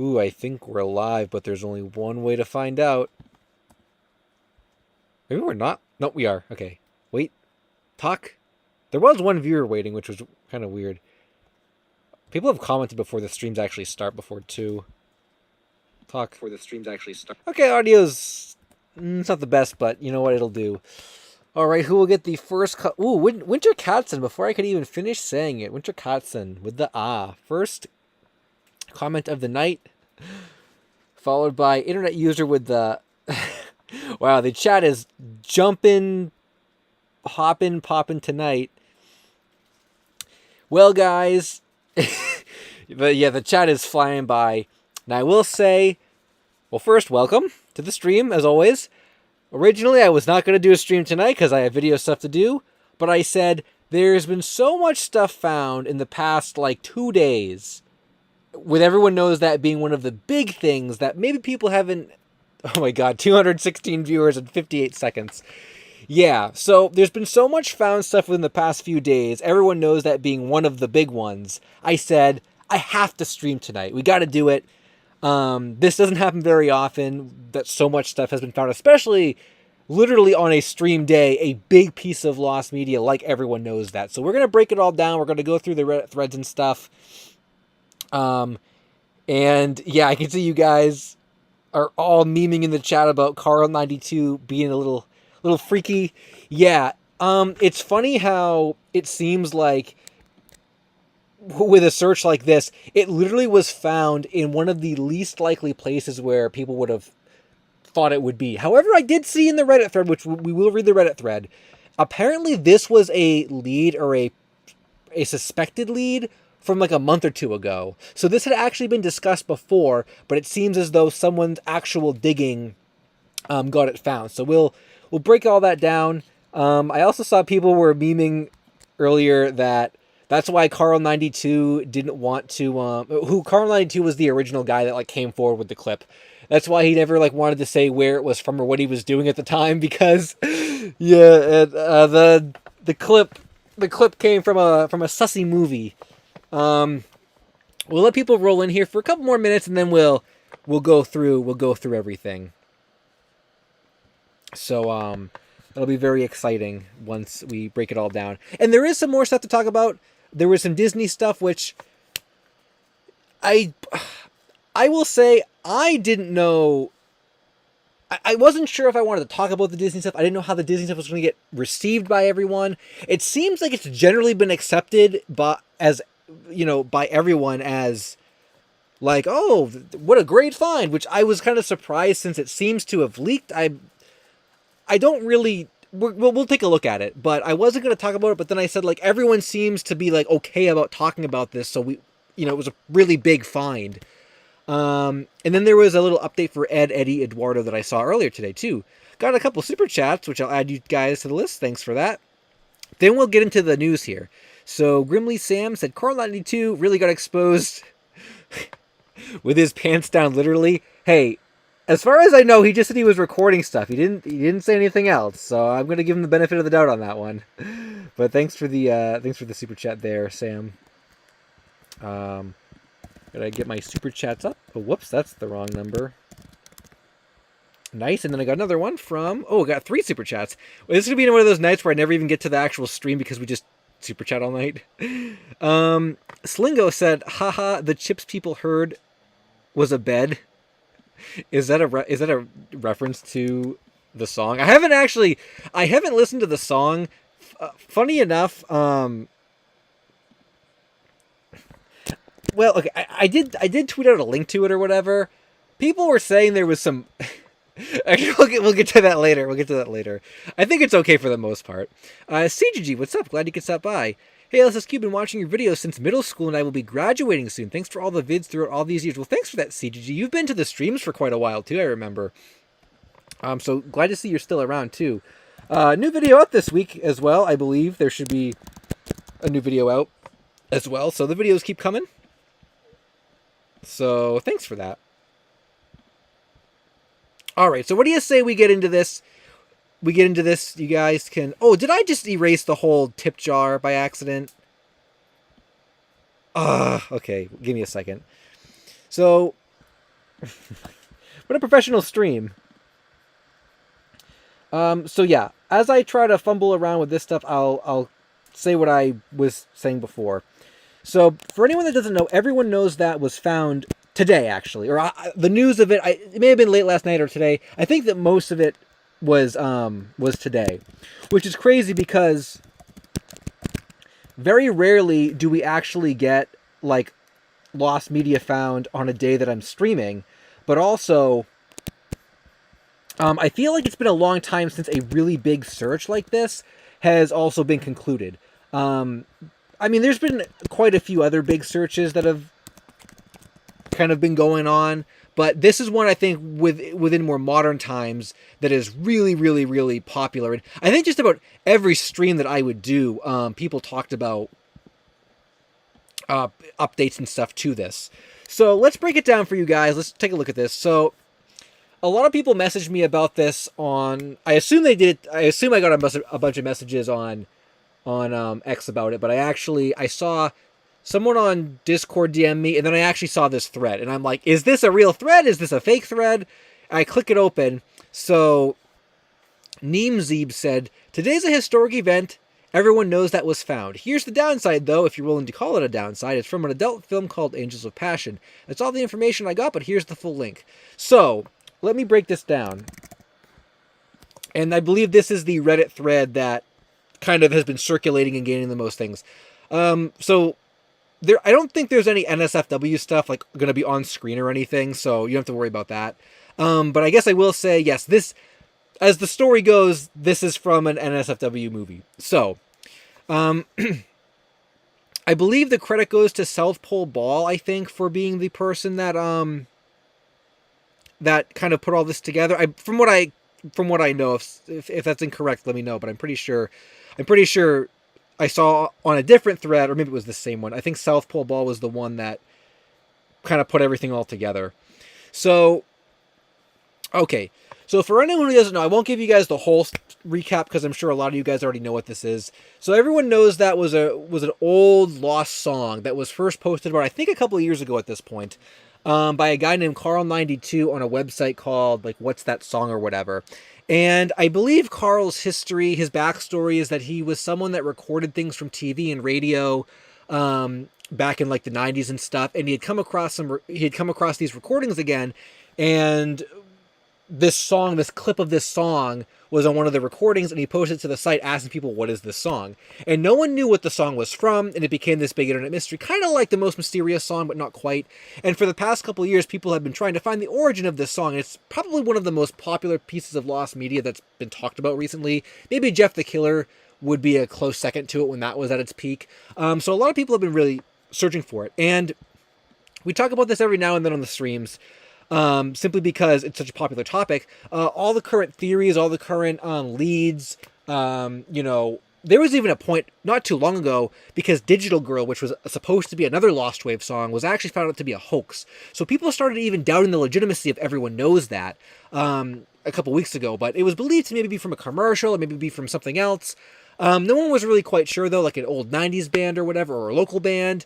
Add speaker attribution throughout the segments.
Speaker 1: Ooh, I think we're live, but there's only one way to find out. Maybe we're not. No, we are. Okay. Wait. Talk. There was one viewer waiting, which was kind of weird. People have commented before the streams actually start before 2. Talk. Before the streams actually start. Okay, audio's... it's not the best, but you know what? It'll do. Alright, who will get the first... Ooh, Winter Katzen, before I could even finish saying it. Winter Katzen with the First comment of the night, followed by internet user with the... wow, the chat is jumping, hopping, popping tonight. Well, guys, but yeah, the chat is flying by. Now, I will say, well, first, welcome to the stream, as always. Originally, I was not going to do a stream tonight because I have video stuff to do, but I said there's been so much stuff found in the past, 2 days, with everyone knows that being one of the big things that maybe people haven't... Oh my god, 216 viewers in 58 seconds. Yeah, so there's been so much found stuff within the past few days. Everyone knows that being one of the big ones. I said, I have to stream tonight. We got to do it. This doesn't happen very often, that so much stuff has been found, especially literally on a stream day, a big piece of lost media, like everyone knows that. So we're going to break it all down. We're going to go through the Reddit threads and stuff. And yeah, I can see you guys are all memeing in the chat about Carl92 being a little freaky. Yeah, it's funny how it seems like with a search like this, it literally was found in one of the least likely places where people would have thought it would be. However, I did see in the Reddit thread, which we will read the Reddit thread, apparently this was a lead or a suspected lead from a month or two ago. So this had actually been discussed before, but it seems as though someone's actual digging got it found. So we'll break all that down. I also saw people were memeing earlier that's why Carl92 didn't want to... Carl92 was the original guy that came forward with the clip. That's why he never wanted to say where it was from or what he was doing at the time, because yeah, the clip came from a sussy movie. We'll let people roll in here for a couple more minutes, and then we'll go through everything. So it'll be very exciting once we break it all down. And there is some more stuff to talk about. There was some Disney stuff, which I will say I didn't know. I wasn't sure if I wanted to talk about the Disney stuff. I didn't know how the Disney stuff was going to get received by everyone. It seems like it's generally been accepted by everyone as oh, what a great find, which I was kind of surprised since it seems to have leaked. I don't really... We'll take a look at it, but I wasn't going to talk about it, but then I said, everyone seems to be, okay about talking about this, so it was a really big find. And then there was a little update for Eddie, Eduardo that I saw earlier today, too. Got a couple super chats, which I'll add you guys to the list. Thanks for that. Then we'll get into the news here. So, Grimly Sam said, Carl92 really got exposed with his pants down, literally. Hey, as far as I know, he just said he was recording stuff. He didn't say anything else, so I'm gonna give him the benefit of the doubt on that one. But thanks for the super chat there, Sam. Gotta get my super chats up. Oh, whoops, that's the wrong number. Nice, and then I got another one from... Oh, I got 3 super chats. Well, this is gonna be one of those nights where I never even get to the actual stream because we just super chat all night. Slingo said, haha, the chips people heard was a bed. Is that a reference to the song? I haven't listened to the song. Funny enough, well, okay, I did tweet out a link to it or whatever. People were saying there was some... Actually, we'll get to that later. I think it's okay for the most part. CGG, what's up? Glad you could stop by. Hey, LSuperSonicQ, been watching your videos since middle school, and I will be graduating soon. Thanks for all the vids throughout all these years. Well, thanks for that, CGG. You've been to the streams for quite a while, too, I remember. So glad to see you're still around, too. New video out this week as well, I believe. There should be a new video out as well. So the videos keep coming. So thanks for that. All right, so what do you say we get into this? You guys can... Oh, did I just erase the whole tip jar by accident? Okay, give me a second. So, What a professional stream. So yeah, as I try to fumble around with this stuff, I'll say what I was saying before. So for anyone that doesn't know, everyone knows that was found today, actually, or the news of it. It may have been late last night or today. I think that most of it was today, which is crazy because very rarely do we actually get like lost media found on a day that I'm streaming, but also I feel like it's been a long time since a really big search like this has also been concluded. I mean, there's been quite a few other big searches that have kind of been going on, but this is one I think within more modern times that is really, really, really popular. And I think just about every stream that I would do, people talked about updates and stuff to this. So let's break it down for you guys. Let's take a look at this. So a lot of people messaged me about this on. I assume they did. I assume I got a bunch of messages on X about it, but I saw someone on Discord DM me, and then I actually saw this thread, and I'm like, is this a real thread? Is this a fake thread? I click it open. So Neemzeeb said, today's a historic event. Everyone knows that was found. Here's the downside, though, if you're willing to call it a downside. It's from an adult film called Angels of Passion. That's all the information I got, but here's the full link. So let me break this down. And I believe this is the Reddit thread that kind of has been circulating and gaining the most things. So I don't think there's any NSFW stuff like going to be on screen or anything, so you don't have to worry about that. But I guess I will say, yes, this, as the story goes, this is from an NSFW movie. So, I believe the credit goes to South Pole Ball, I think, for being the person that that kind of put all this together. From what I know, if that's incorrect, let me know. But I'm pretty sure I saw on a different thread, or maybe it was the same one. I think South Pole Ball was the one that kind of put everything all together. So, okay. So for anyone who doesn't know, I won't give you guys the whole recap because I'm sure a lot of you guys already know what this is. So everyone knows that was an old lost song that was first posted about, I think, a couple of years ago at this point, by a guy named Carl92 on a website called like What's That Song or whatever. And I believe Carl's history, his backstory is that he was someone that recorded things from TV and radio back in like the 90s and stuff, and he had come across these recordings again, and this clip of this song was on one of the recordings, and he posted it to the site asking people, what is this song? And no one knew what the song was from, and it became this big internet mystery, kind of like The Most Mysterious Song, but not quite. And for the past couple of years, people have been trying to find the origin of this song. It's probably one of the most popular pieces of lost media that's been talked about recently. Maybe Jeff the Killer would be a close second to it when that was at its peak. So a lot of people have been really searching for it. And we talk about this every now and then on the streams. Simply because it's such a popular topic. All the current theories, all the current leads, there was even a point not too long ago because Digital Girl, which was supposed to be another Lost Wave song, was actually found out to be a hoax. So people started even doubting the legitimacy of Everyone Knows That a couple weeks ago, but it was believed to maybe be from a commercial or maybe be from something else. No one was really quite sure, though, like an old 90s band or whatever, or a local band.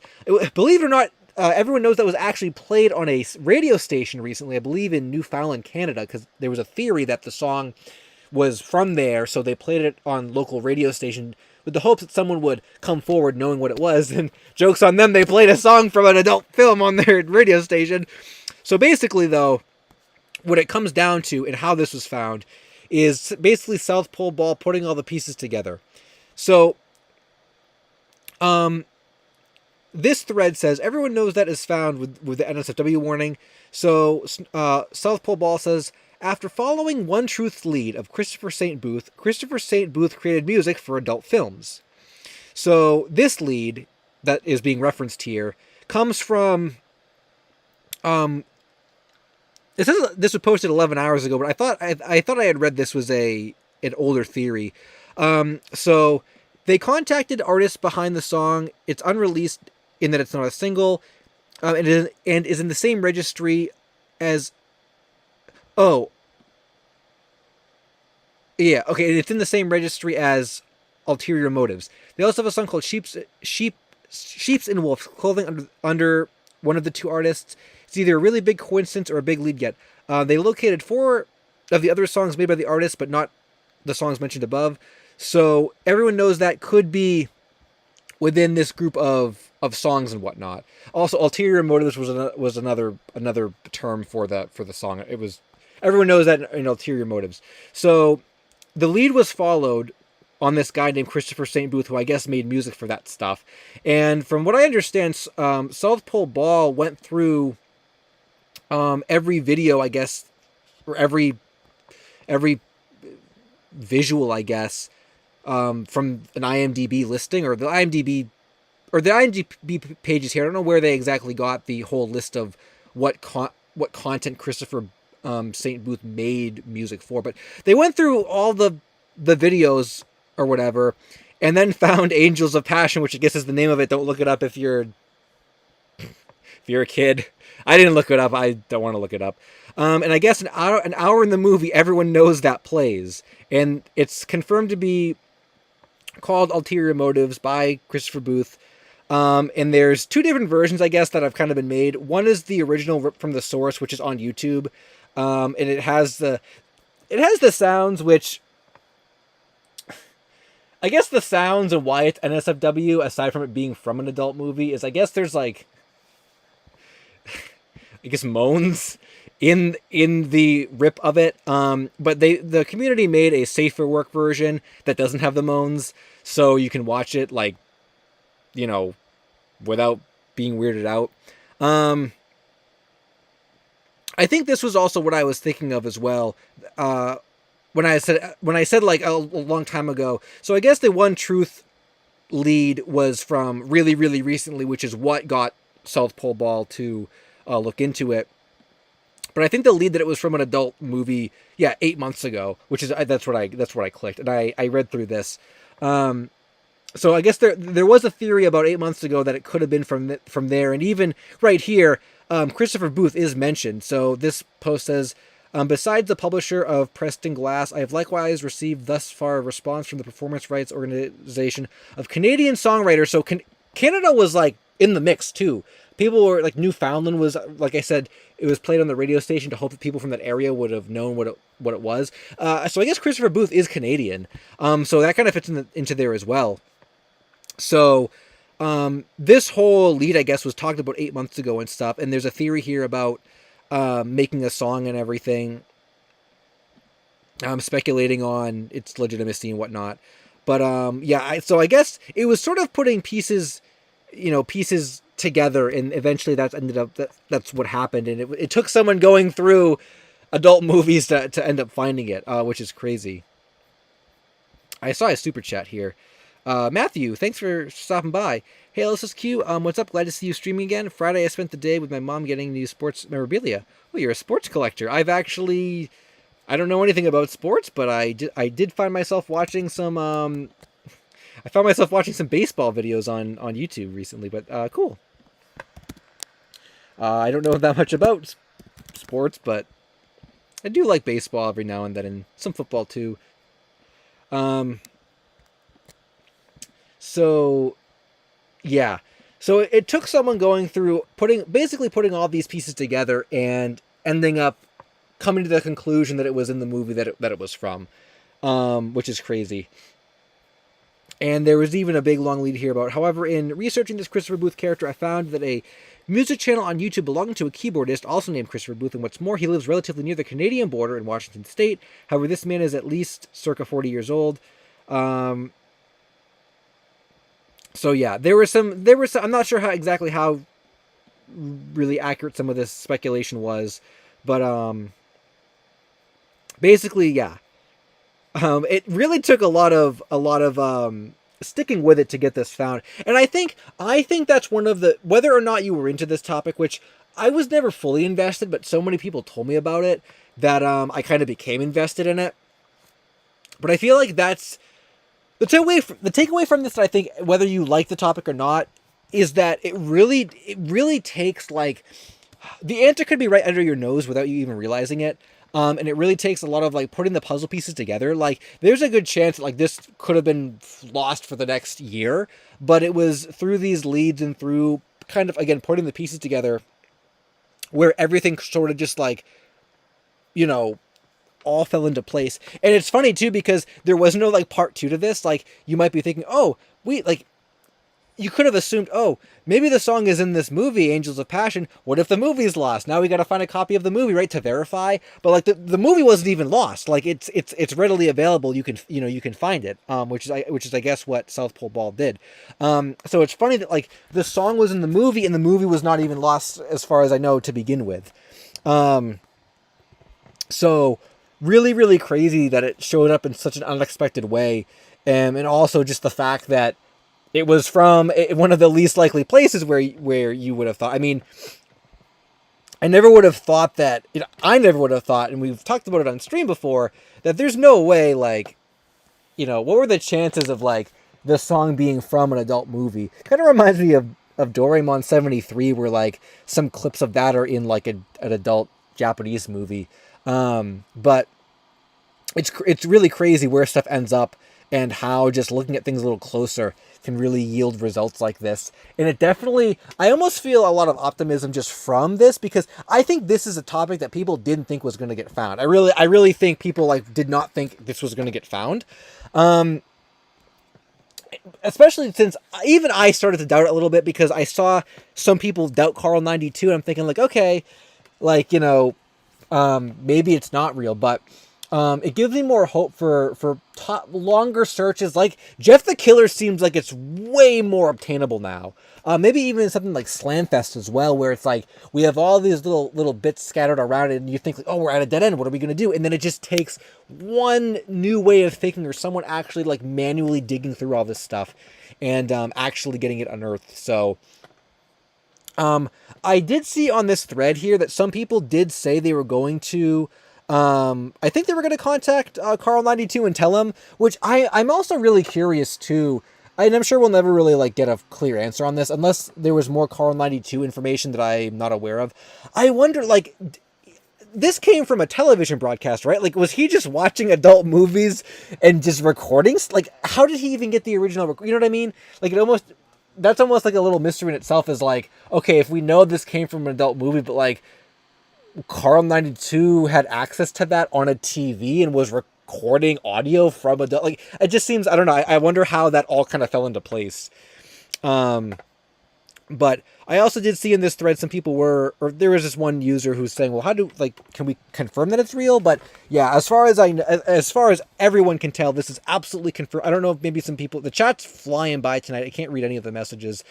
Speaker 1: Believe it or not, Everyone Knows That was actually played on a radio station recently, I believe in Newfoundland, Canada, because there was a theory that the song was from there, so they played it on local radio station with the hopes that someone would come forward knowing what it was, and joke's on them, they played a song from an adult film on their radio station. So basically, though, what it comes down to and how this was found is basically South Pole Ball putting all the pieces together. So, this thread says, everyone knows that is found with the NSFW warning. So, South Pole Ball says, after following One Truth's lead of Christopher St. Booth created music for adult films. So, this lead that is being referenced here comes from, it says this was posted 11 hours ago, but I thought I had read this was an older theory. So, they contacted artists behind the song. It's unreleased in that it's not a single, and is in the same registry as... Oh. Yeah, okay, it's in the same registry as Ulterior Motives. They also have a song called Sheep's in Wolf's Clothing under one of the two artists. It's either a really big coincidence or a big lead get. They located 4 of the other songs made by the artist, but not the songs mentioned above. So everyone knows that could be within this group of songs and whatnot. Also, ulterior motives was another term for the song. It was, everyone knows that in ulterior motives. So the lead was followed on this guy named Christopher St. Booth, who I guess made music for that stuff. And from what I understand, South Pole Ball went through every video, I guess, or every visual, I guess, from an IMDb listing or the IMDb pages here. I don't know where they exactly got the whole list of what content Christopher St. Booth made music for, but they went through all the videos or whatever, and then found Angels of Passion, which I guess is the name of it. Don't look it up if you're a kid. I didn't look it up. I don't want to look it up. And I guess an hour in the movie, everyone knows that plays, and it's confirmed to be called Ulterior Motives by Christopher Booth. And there's 2 different versions, I guess, that have kind of been made. One is the original ripped from the source, which is on YouTube, and it has the sounds, which I guess the sounds and why it's NSFW, aside from it being from an adult movie, is I guess there's like, I guess, moans in the rip of it. But the community made a safer work version that doesn't have the moans, so you can watch it like, you know, without being weirded out. I think this was also what I was thinking of as well. When I said like a long time ago. So I guess the One Truth lead was from really, really recently, which is what got South Pole Ball to look into it. But I think the lead that it was from an adult movie, 8 months ago, which is that's what I clicked, and I read through this. So I guess there was a theory about 8 months ago that it could have been from there, and even right here, Christopher Booth is mentioned. So this post says, besides the publisher of Preston Glass, I have likewise received thus far a response from the performance rights organization of Canadian songwriters. So Canada was like in the mix too. People were like, Newfoundland was, like I said, it was played on the radio station to hope that people from that area would have known what it was. So I guess Christopher Booth is Canadian. So that kind of fits into there as well. So this whole lead, I guess, was talked about 8 months ago and stuff. And there's a theory here about making a song and everything. Speculating on its legitimacy and whatnot. But so I guess it was sort of putting pieces together, and eventually that's what happened. And it took someone going through adult movies to end up finding it, which is crazy. I saw a super chat here. Matthew, thanks for stopping by. Hey, LSuperSonicQ, what's up? Glad to see you streaming again. Friday, I spent the day with my mom getting new sports memorabilia. Oh, you're a sports collector. I don't know anything about sports, but I did find myself watching some. I found myself watching some baseball videos on YouTube recently, but cool. I don't know that much about sports, but I do like baseball every now and then, and some football too. So, yeah. So it took someone going through putting all these pieces together and ending up coming to the conclusion that it was in the movie that it was from, which is crazy. And there was even a big long lead here about, however, in researching this Christopher Booth character, I found that a music channel on YouTube belonging to a keyboardist also named Christopher Booth, and what's more, he lives relatively near the Canadian border in Washington State. However, this man is at least circa 40 years old. So yeah, there was some, I'm not sure how really accurate some of this speculation was, but basically, yeah. It really took a lot of sticking with it to get this found. And I think that's one of the, whether or not you were into this topic, which I was never fully invested, but so many people told me about it that I kind of became invested in it. But I feel like that's the takeaway from this, that I think, whether you like the topic or not, is that it really takes, like, the answer could be right under your nose without you even realizing it. And it really takes a lot of, like, putting the puzzle pieces together. Like, there's a good chance that, like, this could have been lost for the next year, but it was through these leads and through kind of, again, putting the pieces together where everything sort of just like, you know, all fell into place. And it's funny too, because there was no like part 2 to this. Like, you might be thinking, oh, like, you could have assumed, oh, maybe the song is in this movie, Angels of Passion. What if the movie's lost? Now we got to find a copy of the movie, right, to verify. But like the movie wasn't even lost. Like, it's readily available. You can find it. Which is I guess what South Pole Ball did. So it's funny that like the song was in the movie and the movie was not even lost as far as I know to begin with. So really, really crazy that it showed up in such an unexpected way, and also just the fact that it was from one of the least likely places where you would have thought. I mean, I never would have thought that. I never would have thought, and we've talked about it on stream before, that there's no way, like, what were the chances of like the song being from an adult movie? Kind of reminds me of Doraemon 73, where like some clips of that are in like an adult Japanese movie. But it's really crazy where stuff ends up and how just looking at things a little closer can really yield results like this. And it definitely, I almost feel a lot of optimism just from this, because I think this is a topic that people didn't think was going to get found. I really think people like did not think this was going to get found. Especially since even I started to doubt it a little bit, because I saw some people doubt Carl 92, and I'm thinking like, okay, like, maybe it's not real, but it gives me more hope for longer searches. Like Jeff the Killer seems like it's way more obtainable now. Maybe even something like Slamfest as well, where it's like we have all these little bits scattered around it, and you think like, oh, we're at a dead end. What are we gonna do? And then it just takes one new way of thinking, or someone actually like manually digging through all this stuff and actually getting it unearthed. So. I did see on this thread here that some people did say they were going to, I think they were going to contact Carl 92 and tell him, which I'm also really curious too. And I'm sure we'll never really like get a clear answer on this unless there was more Carl 92 information that I'm not aware of. I wonder, like, this came from a television broadcast, right? Like, was he just watching adult movies and just recordings? Like, how did he even get the original? You know what I mean? Like, that's almost like a little mystery in itself, is like, okay, if we know this came from an adult movie, but like Carl 92 had access to that on a TV and was recording audio from adult, like, it just seems, I don't know. I wonder how that all kind of fell into place. But I also did see in this thread some people or there was this one user who's saying, well, can we confirm that it's real? But yeah, as far as everyone can tell, this is absolutely confirmed. I don't know if maybe some people, the chat's flying by tonight. I can't read any of the messages,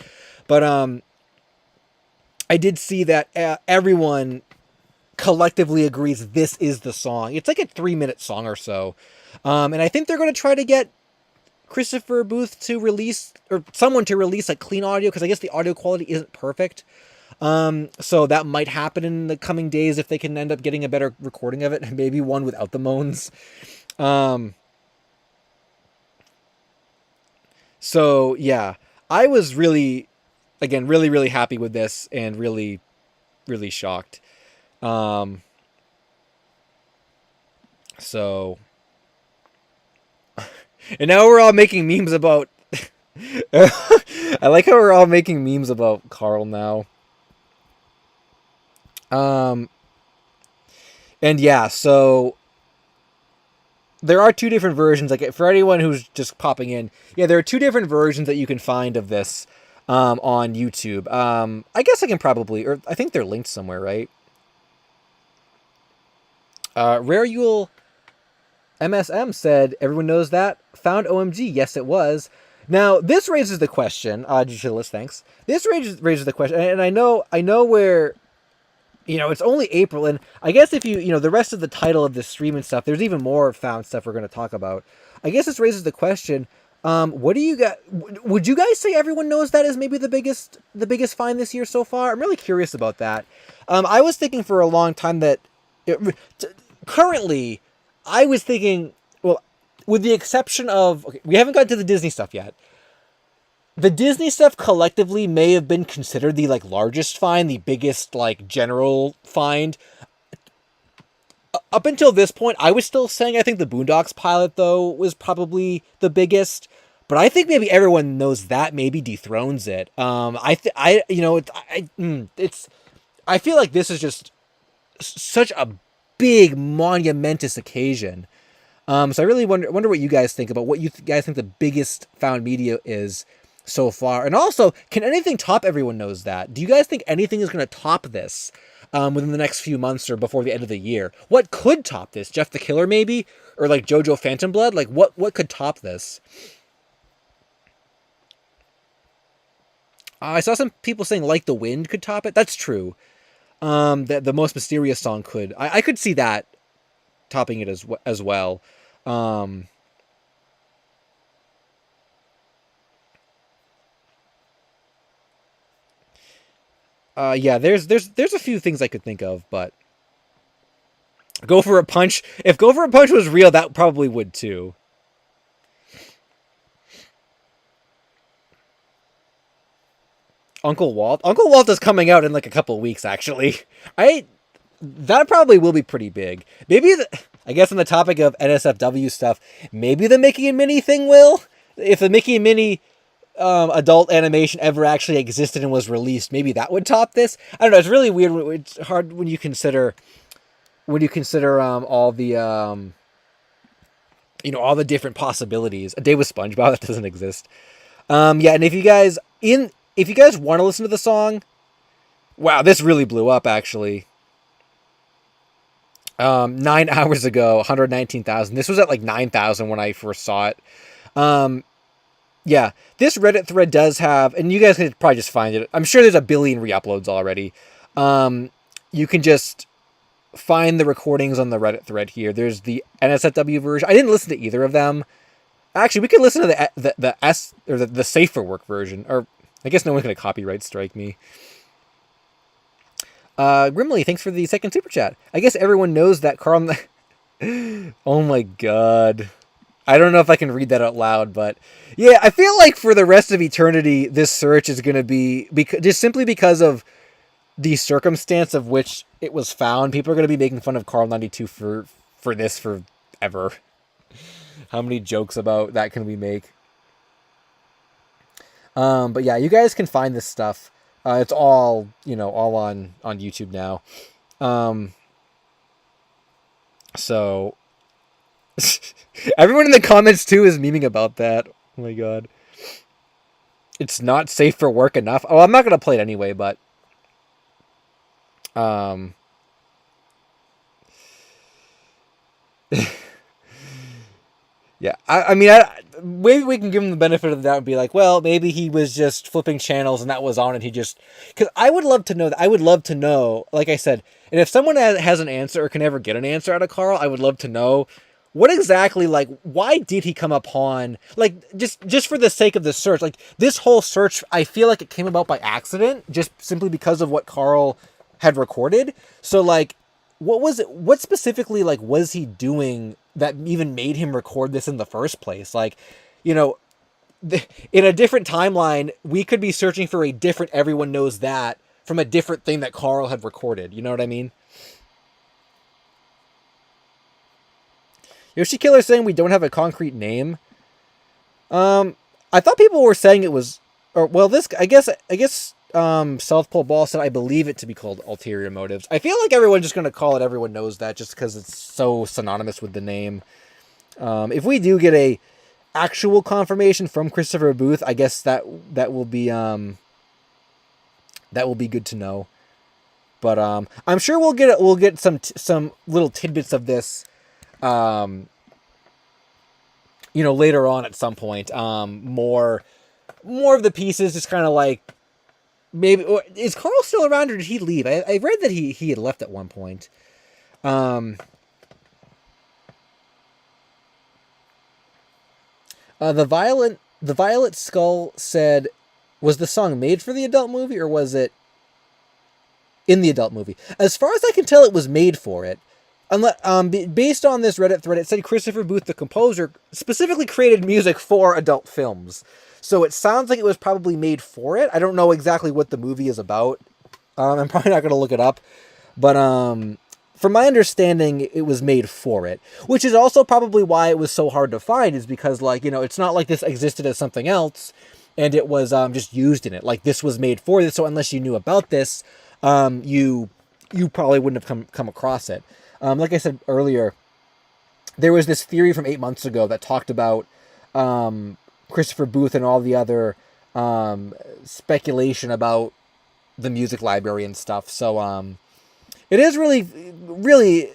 Speaker 1: but I did see that everyone collectively agrees this is the song. It's like a 3-minute song or so. And I think they're going to try to get Christopher Booth to release, or someone to release, like clean audio, because I guess the audio quality isn't perfect. So that might happen in the coming days if they can end up getting a better recording of it, maybe one without the moans. So yeah, I was really happy with this and really, really shocked. So, and now we're all making memes about, I like how we're all making memes about Carl now. And yeah, so there are 2 different versions. Like, for anyone who's just popping in, yeah, there are 2 different versions that you can find of this, on YouTube. I guess I can probably, or I think they're linked somewhere, right? Rare Yule MSM said, everyone knows that. Found OMG. Yes, it was. Now, this raises the question, Digitalis, thanks. This raises the question, and I know where, it's only April, and I guess if the rest of the title of this stream and stuff, there's even more found stuff we're going to talk about. I guess this raises the question, what do you guys, would you guys say everyone knows that is maybe the biggest find this year so far? I'm really curious about that. I was thinking for a long time that, currently, I was thinking, well, with the exception of, okay, we haven't got to the Disney stuff yet. The Disney stuff collectively may have been considered the, like, largest find, the biggest, like, general find. Up until this point, I was still saying I think the Boondocks pilot, though, was probably the biggest. But I think maybe everyone knows that maybe dethrones it. It's I feel like this is just such a big monumentous occasion. So I really wonder what you guys think about what you guys think the biggest found media is so far, and also can anything top Everyone Knows That? Do you guys think anything is going to top this within the next few months or before the end of the year? What could top this? Jeff the Killer maybe, or like JoJo Phantom Blood? Like what could top this? I saw some people saying Like the Wind could top it. That's true. That the Most Mysterious Song could. I could see that topping it as well. Yeah, there's a few things I could think of, but Go for a Punch. If Go for a Punch was real, that probably would too. Uncle Walt. Uncle Walt is coming out in like a couple weeks, actually. That probably will be pretty big. Maybe I guess on the topic of NSFW stuff, maybe the Mickey and Minnie thing will. If the Mickey and Minnie adult animation ever actually existed and was released, maybe that would top this. I don't know. It's really weird. It's hard when you consider all the all the different possibilities. A Day with SpongeBob that doesn't exist. Yeah, and if you guys want to listen to the song, wow, this really blew up actually. 9 hours ago, 119,000. This was at like 9,000 when I first saw it. Yeah, this Reddit thread does have, and you guys can probably just find it. I'm sure there's a billion re-uploads already. You can just find the recordings on the Reddit thread here. There's the NSFW version. I didn't listen to either of them. Actually, we could listen to the Safe for Work version, or I guess no one's gonna copyright strike me. Grimly, thanks for the second super chat. I guess everyone knows that Carl. Oh my god. I don't know if I can read that out loud, but yeah, I feel like for the rest of eternity, this search is going to be just simply because of the circumstance of which it was found. People are going to be making fun of Carl 92 for this forever. How many jokes about that can we make? But yeah, you guys can find this stuff. It's all on YouTube now. So everyone in the comments too is memeing about that. Oh my god. It's not safe for work enough. Oh, I'm not gonna play it anyway, but yeah, maybe we can give him the benefit of the doubt and be like, well, maybe he was just flipping channels and that was on, and he just, because I would love to know that. I would love to know, like I said, and if someone has an answer or can ever get an answer out of Carl, I would love to know what exactly, like, why did he come upon, like, just for the sake of the search, like, this whole search, I feel like it came about by accident, just simply because of what Carl had recorded. So, like, what specifically, like, was he doing that even made him record this in the first place? Like, in a different timeline, we could be searching for a different Everyone Knows That from a different thing that Carl had recorded. You know what I mean? Yoshi Killer saying we don't have a concrete name. I thought people were saying it was, or well, this I guess South Pole Ball said I believe it to be called Ulterior Motives. I feel like everyone's just gonna call it Everyone Knows That just because it's so synonymous with the name. If we do get a actual confirmation from Christopher Booth, I guess that will be good to know. But I'm sure we'll get some little tidbits of this. Later on at some point, more of the pieces, just kind of like, maybe, or is Carl still around or did he leave? I read that he had left at one point. The Violet Skull said, was the song made for the adult movie or was it in the adult movie? As far as I can tell, it was made for it. Based on this Reddit thread, it said Christopher Booth, the composer, specifically created music for adult films. So it sounds like it was probably made for it. I don't know exactly what the movie is about. I'm probably not going to look it up. But from my understanding, it was made for it, which is also probably why it was so hard to find, is because, like, it's not like this existed as something else and it was just used in it. Like, this was made for this, so unless you knew about this, you probably wouldn't have come across it. Like I said earlier, there was this theory from 8 months ago that talked about Christopher Booth and all the other speculation about the music library and stuff. So it is really, really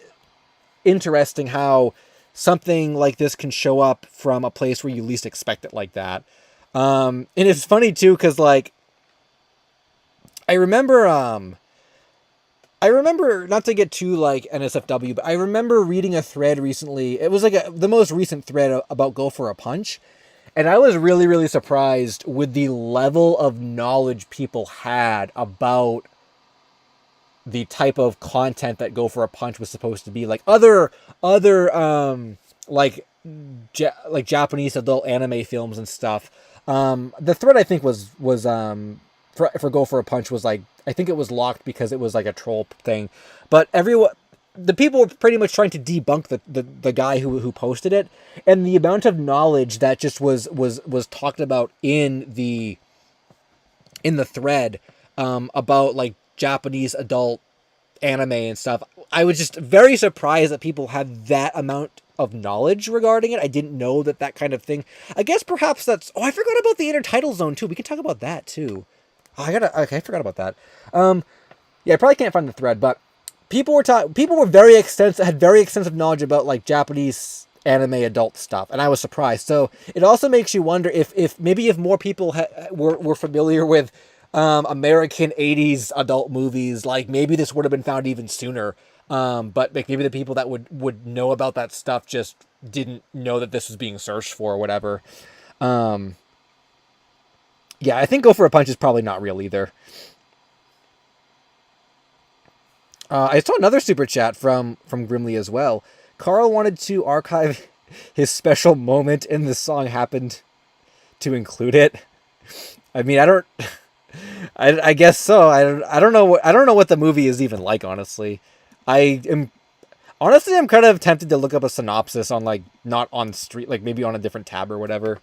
Speaker 1: interesting how something like this can show up from a place where you least expect it like that. And it's funny too, because like I remember not to get too like NSFW, but I remember reading a thread recently. It was like the most recent thread about Go for a Punch. And I was really, really surprised with the level of knowledge people had about the type of content that Go for a Punch was supposed to be. Like other like Japanese adult anime films and stuff. The thread I think was for Go for a Punch was like, I think it was locked because it was like a troll thing, but the people were pretty much trying to debunk the guy who posted it, and the amount of knowledge that just was talked about in the thread about like Japanese adult anime and stuff. I was just very surprised that people had that amount of knowledge regarding it. I didn't know that kind of thing. I guess perhaps that's... Oh, I forgot about the intertitle zone too. We can talk about that too. Oh, I forgot about that. Yeah, I probably can't find the thread, but people were very extensive, had very extensive knowledge about like Japanese anime adult stuff, and I was surprised. So it also makes you wonder if more people were familiar with American 80s adult movies, like maybe this would have been found even sooner. But like maybe the people that would know about that stuff just didn't know that this was being searched for or whatever. Yeah, I think Go for a Punch is probably not real either. I saw another super chat from Grimley as well. Carl wanted to archive his special moment and the song happened to include it. I mean, I guess so. I don't know what the movie is even like, honestly. I'm kind of tempted to look up a synopsis on like, not on Street, like maybe on a different tab or whatever.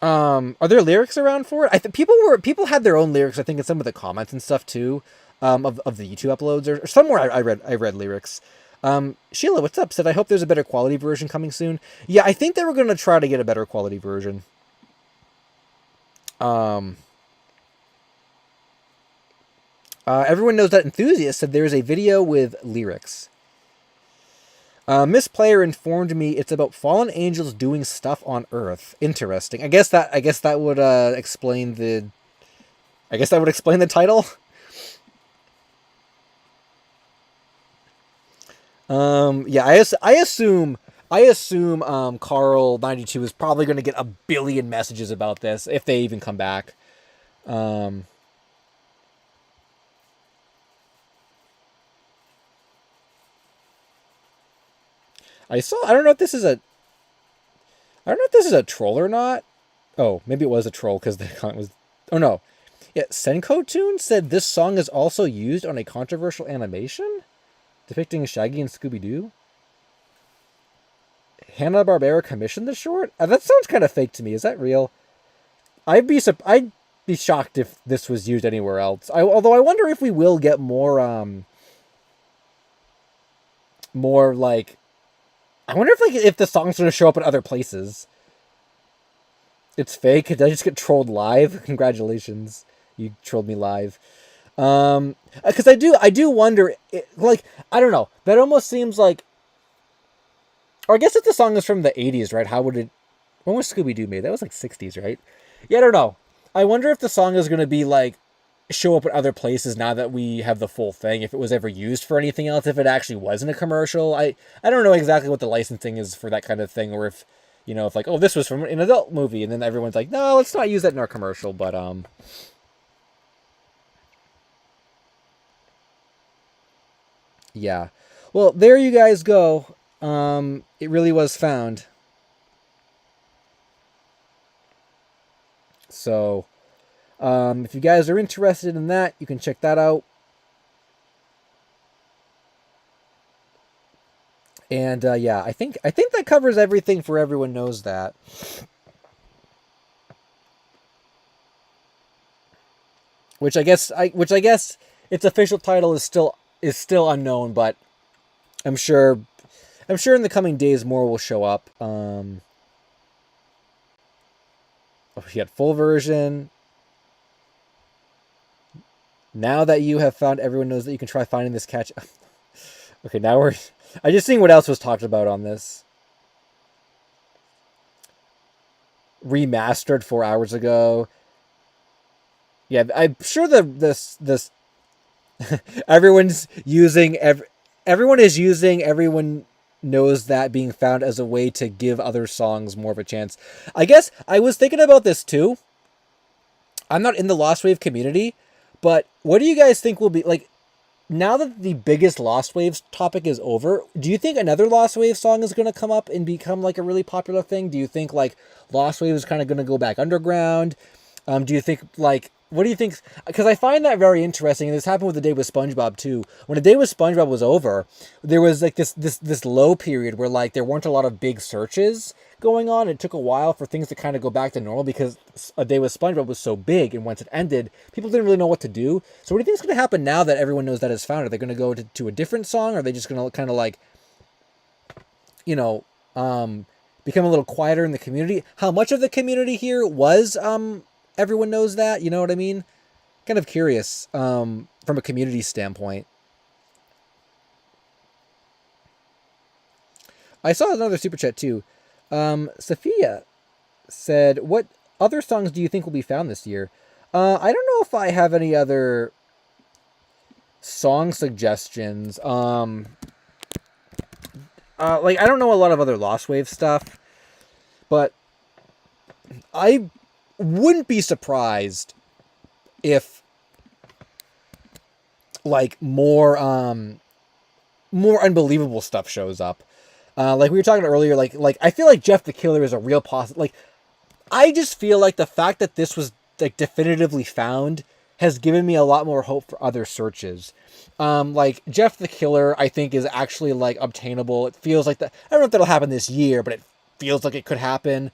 Speaker 1: Are there lyrics around for it? I think people had their own lyrics, I think, in some of the comments and stuff too, of the YouTube uploads or somewhere I read lyrics. Sheila, what's up? Said, I hope there's a better quality version coming soon. Yeah, I think they were going to try to get a better quality version. Everyone knows that Enthusiast said there is a video with lyrics. Miss Player informed me it's about fallen angels doing stuff on Earth. Interesting. I guess that would explain the. I guess that would explain the title. Yeah, I assume Carl92 is probably going to get a billion messages about this if they even come back. I don't know if this is a troll or not. Oh, maybe it was a troll because the comment was... Oh, no. Yeah, Senko Tune said this song is also used on a controversial animation depicting Shaggy and Scooby-Doo. Hanna-Barbera commissioned the short? That sounds kind of fake to me. Is that real? I'd be shocked if this was used anywhere else. Although I wonder if we will get more like... I wonder if the song's going to show up in other places. It's fake. Did I just get trolled live? Congratulations. You trolled me live. Because I do wonder, like, I don't know. That almost seems like... Or I guess if the song is from the 80s, right? When was Scooby-Doo made? That was like 60s, right? Yeah, I don't know. I wonder if the song is going to be like, show up in other places now that we have the full thing, if it was ever used for anything else, if it actually wasn't a commercial. I don't know exactly what the licensing is for that kind of thing, or if, if like, oh, this was from an adult movie, and then everyone's like, no, let's not use that in our commercial, but, yeah. Well, there you guys go. It really was found. So, If you guys are interested in that, you can check that out. And yeah, I think that covers everything for Everyone Knows That. Which I guess its official title is still unknown, but I'm sure in the coming days more will show up. Oh, you got full version. Now that you have found Everyone Knows That, you can try finding this catch. Okay, now I just seen what else was talked about on this. Remastered 4 hours ago. Yeah, I'm sure this everyone is using Everyone Knows That being found as a way to give other songs more of a chance. I guess I was thinking about this too. I'm not in the Lost Wave community, but what do you guys think will be like now that the biggest Lost Waves topic is over? Do you think another Lost Wave song is going to come up and become like a really popular thing? Do you think like Lost Wave is kind of going to go back underground? Do you think like what do you think? Because I find that very interesting, and this happened with The Day with SpongeBob too. When The Day with SpongeBob was over, there was like this low period where like there weren't a lot of big searches going on. It took a while for things to kind of go back to normal because A Day with SpongeBob was so big, and once it ended, people didn't really know what to do. So what do you think is going to happen now that Everyone Knows That is found? Are they going to go to a different song? Or are they just going to kind of like, you know, become a little quieter in the community? How much of the community here was Everyone Knows That? You know what I mean? Kind of curious from a community standpoint. I saw another super chat too. Sophia said, "What other songs do you think will be found this year?" I don't know if I have any other song suggestions. Like I don't know a lot of other Lost Wave stuff, but I wouldn't be surprised if like more unbelievable stuff shows up. Like we were talking earlier, like I feel like Jeff the Killer is a real like I just feel like the fact that this was like definitively found has given me a lot more hope for other searches. Like Jeff the Killer, I think is actually like obtainable. It feels like that. I don't know if that'll happen this year, but it feels like it could happen.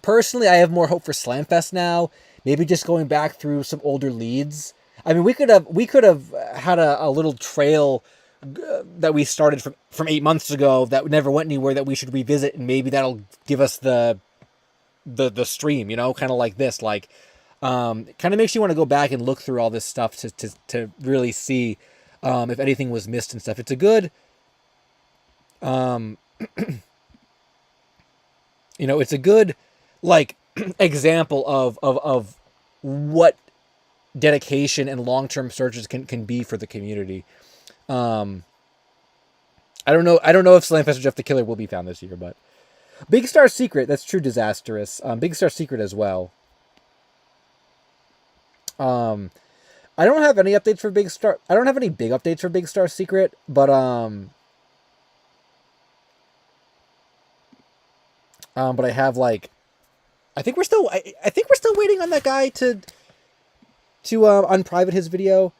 Speaker 1: Personally, I have more hope for Slamfest now. Maybe just going back through some older leads. I mean, we could have had a little trail that we started from 8 months ago that never went anywhere that we should revisit, and maybe that'll give us the stream, you know, kind of like this. Like, it kind of makes you want to go back and look through all this stuff to really see if anything was missed and stuff. It's a good, you know, it's a good like example of what dedication and long-term searches can be for the community. I don't know if Slamfest or Jeff the Killer will be found this year, but Big Star Secret, that's true disastrous. Big Star Secret as well. I don't have any updates for Big Star. I don't have any big updates for Big Star Secret, but I have like, I think we're still waiting on that guy to unprivate his video.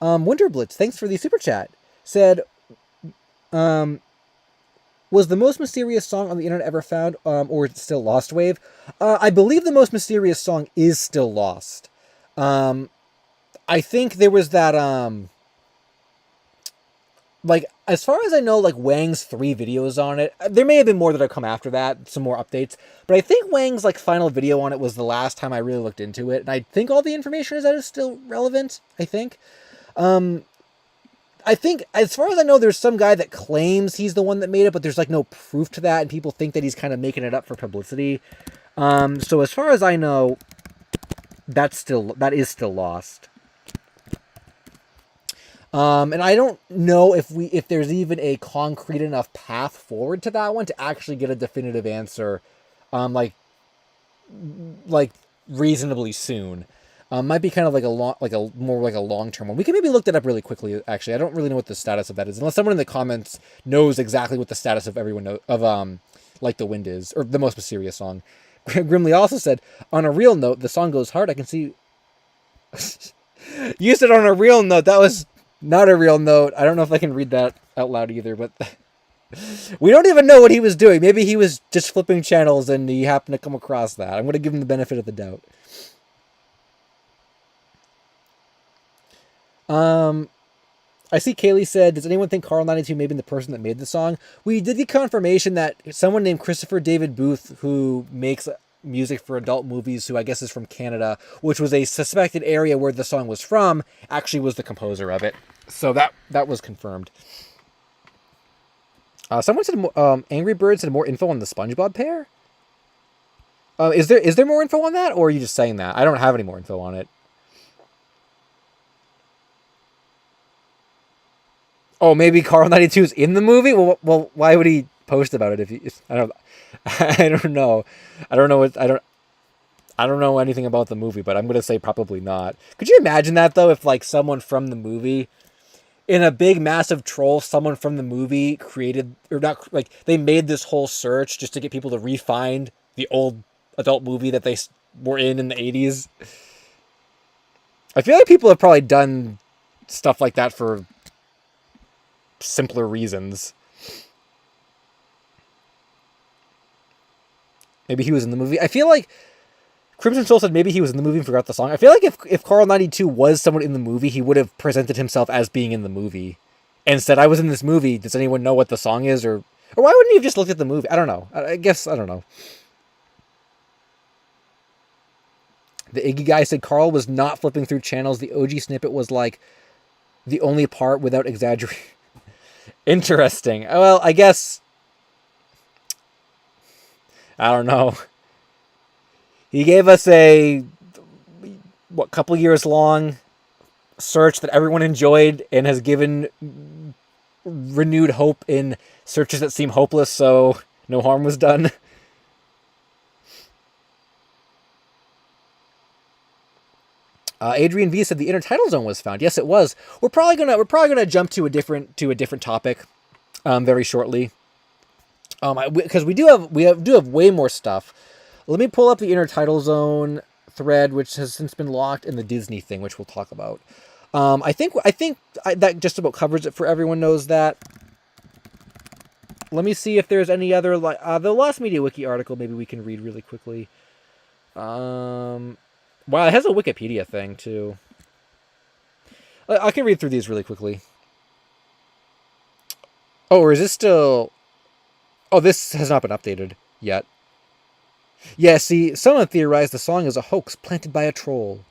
Speaker 1: Winterblitz, thanks for the super chat. Said, was the most mysterious song on the internet ever found, or still Lost Wave? I believe the most mysterious song is still lost. I think there was that, like, as far as I know, like, Wang's 3 videos on it. There may have been more that have come after that, some more updates. But I think Wang's, like, final video on it was the last time I really looked into it. And I think all the information is still relevant, I think. I think, as far as I know, there's some guy that claims he's the one that made it, but there's, like, no proof to that, and people think that he's kind of making it up for publicity. So as far as I know, that is still lost. And I don't know if there's even a concrete enough path forward to that one to actually get a definitive answer, like reasonably soon. Might be kind of like more like a long-term one. We can maybe look that up really quickly. Actually, I don't really know what the status of that is, unless someone in the comments knows exactly what the status of like The Wind is, or the most mysterious song. Grimly also said, on a real note, the song goes hard. I can see. You said on a real note. That was not a real note. I don't know if I can read that out loud either, but we don't even know what he was doing. Maybe he was just flipping channels and he happened to come across that. I'm going to give him the benefit of the doubt. I see Kaylee said, does anyone think Carl 92 may have been the person that made the song? We did get confirmation that someone named Christopher David Booth, who makes music for adult movies, who I guess is from Canada, which was a suspected area where the song was from, actually was the composer of it. So that was confirmed. Someone said Angry Birds had more info on the SpongeBob pair. Is there more info on that, or are you just saying that? I don't have any more info on it. Oh, maybe Carl 92 is in the movie? Well, why would he post about it I don't know. I don't know anything about the movie, but I'm going to say probably not. Could you imagine that though, if like someone from the movie, in a big massive troll, someone from the movie created, or not, like they made this whole search just to get people to re-find the old adult movie that they were in the 80s? I feel like people have probably done stuff like that for simpler reasons. Maybe he was in the movie. I feel like Crimson Soul said maybe he was in the movie and forgot the song. I feel like if Carl 92 was someone in the movie, he would have presented himself as being in the movie and said, I was in this movie. Does anyone know what the song is? Or why wouldn't he have just looked at the movie? I don't know. I guess, I don't know. The Iggy guy said Carl was not flipping through channels. The OG snippet was like the only part without exaggeration. Interesting. Well, I guess, I don't know. He gave us a couple years long search that everyone enjoyed and has given renewed hope in searches that seem hopeless, so no harm was done. Adrian V said the intertitle zone was found. Yes, it was. We're probably gonna jump to a different topic very shortly. Because we do have way more stuff. Let me pull up the intertitle zone thread, which has since been locked, and the Disney thing, which we'll talk about. I think that just about covers it for everyone knows that. Let me see if there's any other the Lost Media Wiki article. Maybe we can read really quickly. Wow, it has a Wikipedia thing too. I can read through these really quickly. Oh, or is this still? Oh, this has not been updated yet. Yeah, see, someone theorized the song is a hoax planted by a troll.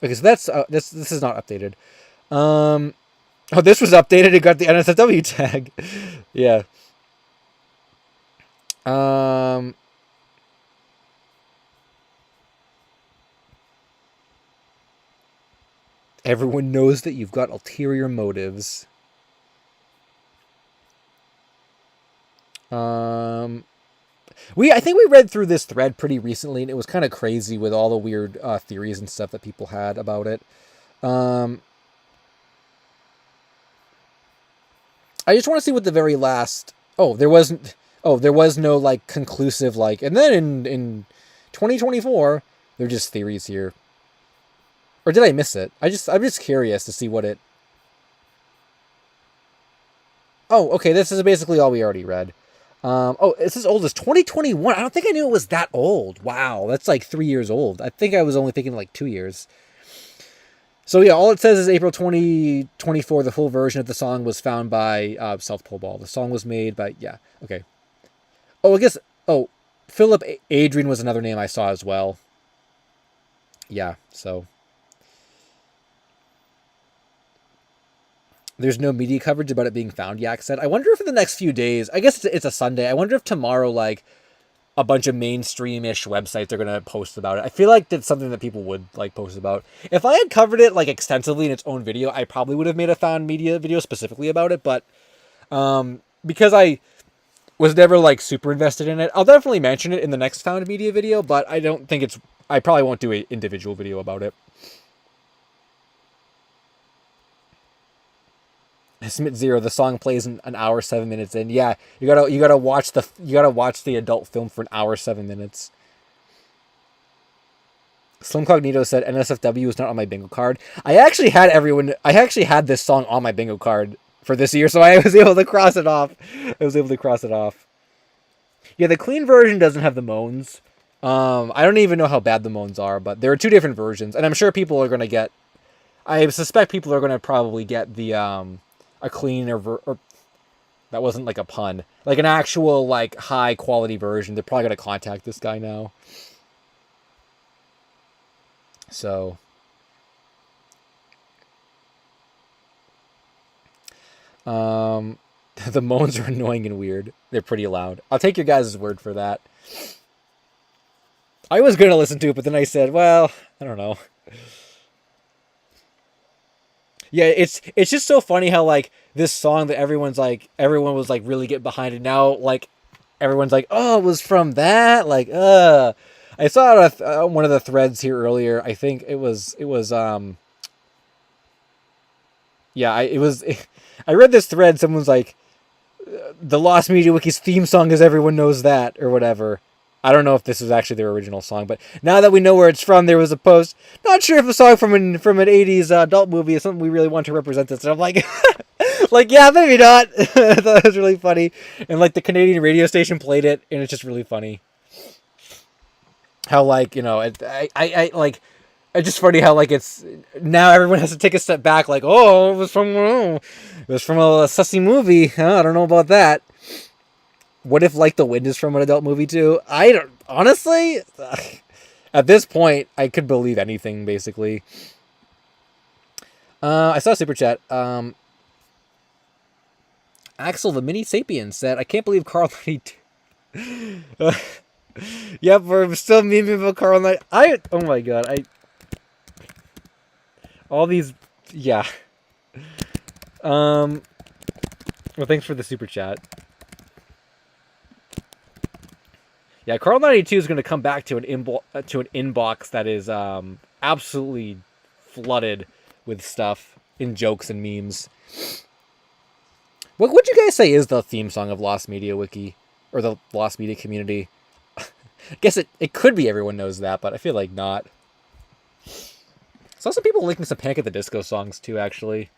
Speaker 1: Okay, so that's this is not updated. Oh, this was updated. It got the NSFW tag. Yeah. Everyone knows that you've got ulterior motives. I think we read through this thread pretty recently, and it was kind of crazy with all the weird theories and stuff that people had about it. I just want to see what the very last. There was no like conclusive like, and then in 2024, they're just theories here. Or did I miss it? I'm just curious to see what it. Oh, okay. This is basically all we already read. It's as old as 2021. I don't think I knew it was that old. Wow, that's like 3 years old. I think I was only thinking like 2 years. So yeah, all it says is April 2024. The full version of the song was found by South Pole Ball. The song was made by okay. Oh, I guess Philip Adrian was another name I saw as well. Yeah, so. There's no media coverage about it being found, Yak said. I wonder if in the next few days, I guess it's a Sunday, I wonder if tomorrow, like, a bunch of mainstream-ish websites are going to post about it. I feel like that's something that people would, like, post about. If I had covered it, like, extensively in its own video, I probably would have made a found media video specifically about it, but because I was never, like, super invested in it, I'll definitely mention it in the next found media video, but I don't think I probably won't do an individual video about it. Smith Zero, the song plays an hour 7 minutes in. Yeah, you gotta watch the adult film for an hour 7 minutes. Slim Cognito said NSFW is not on my bingo card. I actually had this song on my bingo card for this year, so I was able to cross it off. Yeah, the clean version doesn't have the moans. I don't even know how bad the moans are, but there are two different versions, and I'm sure people are going to get... I suspect people are going to probably get the a cleaner or that wasn't like a pun, like an actual like high quality version. They're probably going to contact this guy now. So the moans are annoying and weird. They're pretty loud. I'll take your guys' word for that. I was going to listen to it, but then I said, well, I don't know. Yeah, it's just so funny how like this song that everyone was like really getting behind it. Now like everyone's like, oh, it was from that. Like, I saw it on one of the threads here earlier. I think it was yeah, I read this thread. Someone's like, the Lost Media Wiki's theme song is Everyone Knows That or whatever. I don't know if this is actually their original song, but now that we know where it's from, there was a post. Not sure if a song from an 80s adult movie is something we really want to represent this. And I'm like, like, yeah, maybe not. I thought it was really funny. And like the Canadian radio station played it, and it's just really funny. How like, you know, it's just funny how like it's now everyone has to take a step back. Like, oh, it was from a sussy movie. Huh, I don't know about that. What if Like the Wind is from an adult movie too? I don't... Honestly, at this point, I could believe anything, basically. I saw a super chat. Axel the Mini Sapien said, I can't believe Carl 92... Yep, we're still memeing about Carl 92... Oh my god, all these... Yeah. Well, thanks for the super chat. Yeah, Carl 92 is going to come back to an inbox that is absolutely flooded with stuff in jokes and memes. What would you guys say is the theme song of Lost Media Wiki or the Lost Media community? I guess it could be Everyone Knows That, but I feel like not. Saw some people linking some Panic at the Disco songs too, actually.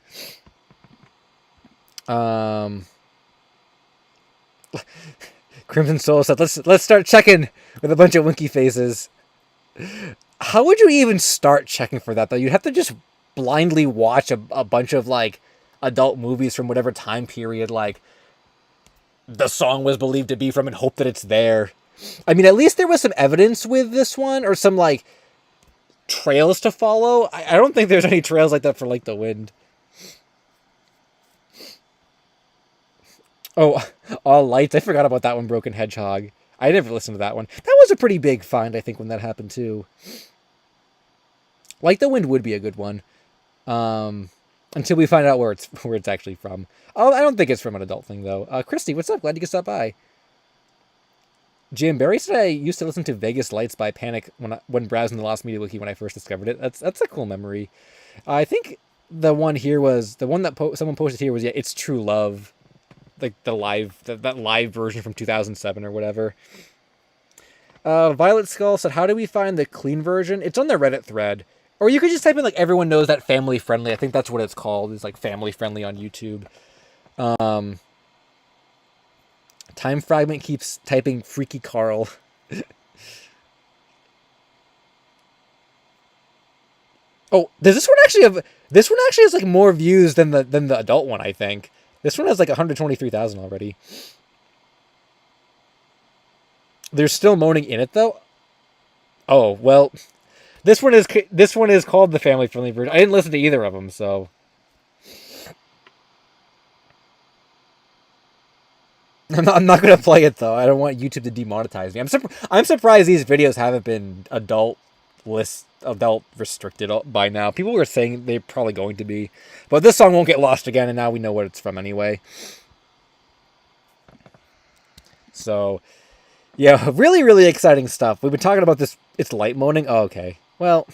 Speaker 1: Crimson Soul said, let's start checking with a bunch of winky faces. How would you even start checking for that, though? You'd have to just blindly watch a bunch of, like, adult movies from whatever time period, like, the song was believed to be from and hope that it's there. I mean, at least there was some evidence with this one, or some, like, trails to follow. I don't think there's any trails like that for Like the Wind. Oh, All Lights. I forgot about that one, Broken Hedgehog. I never listened to that one. That was a pretty big find, I think, when that happened, too. Like the Wind would be a good one. Until we find out where it's actually from. Oh, I don't think it's from an adult thing, though. Christy, what's up? Glad you could stop by. Jim Barry said I used to listen to Vegas Lights by Panic when browsing the Lost Media Wiki when I first discovered it. That's a cool memory. I think the one here was... The one that someone posted here was, yeah, It's True Love. Like the that live version from 2007 or whatever. Violet Skull said, how do we find the clean version? It's on the Reddit thread. Or you could just type in, like, Everyone Knows That Family Friendly. I think that's what it's called. It's, like, Family Friendly on YouTube. Time Fragment keeps typing Freaky Carl. Oh, does this one actually have... This one actually has, like, more views than the adult one, I think. This one has like 123,000 already. There's still moaning in it though. Oh well, this one is called the family friendly version. I didn't listen to either of them, so. I'm not gonna play it though. I don't want YouTube to demonetize me. I'm surprised these videos haven't been adult restricted by now. People were saying they're probably going to be, but this song won't get lost again, and now we know what it's from anyway. So yeah, really, really exciting stuff. We've been talking about this. It's light moaning. Oh, okay. Well,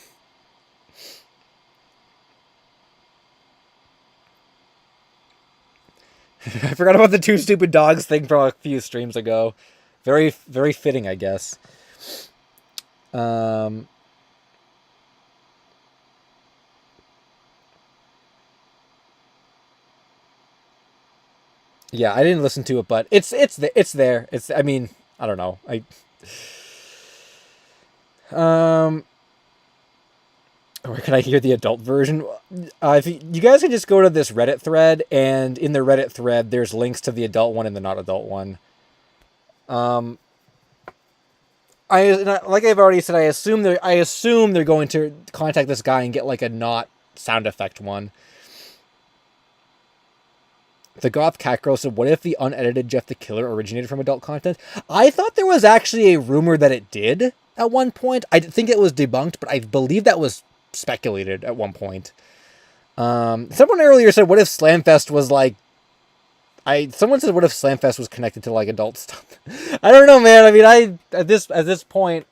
Speaker 1: I forgot about the two stupid dogs thing from a few streams ago. Very, very fitting, I guess. Yeah, I didn't listen to it, but it's there. It's I mean, I don't know. Um or can I hear the adult version? If you guys can just go to this Reddit thread, and in the Reddit thread, there's links to the adult one and the not adult one. Um, like I've already said, I assume they're going to contact this guy and get like a not sound effect one. The Goth Cat Girl said, "What if the unedited Jeff the Killer originated from adult content?" I thought there was actually a rumor that it did at one point. I think it was debunked, but I believe that was speculated at one point. Someone earlier said, "What if Slamfest was like?" Someone said, "What if Slamfest was connected to like adult stuff?" I don't know, man. I mean, at this point,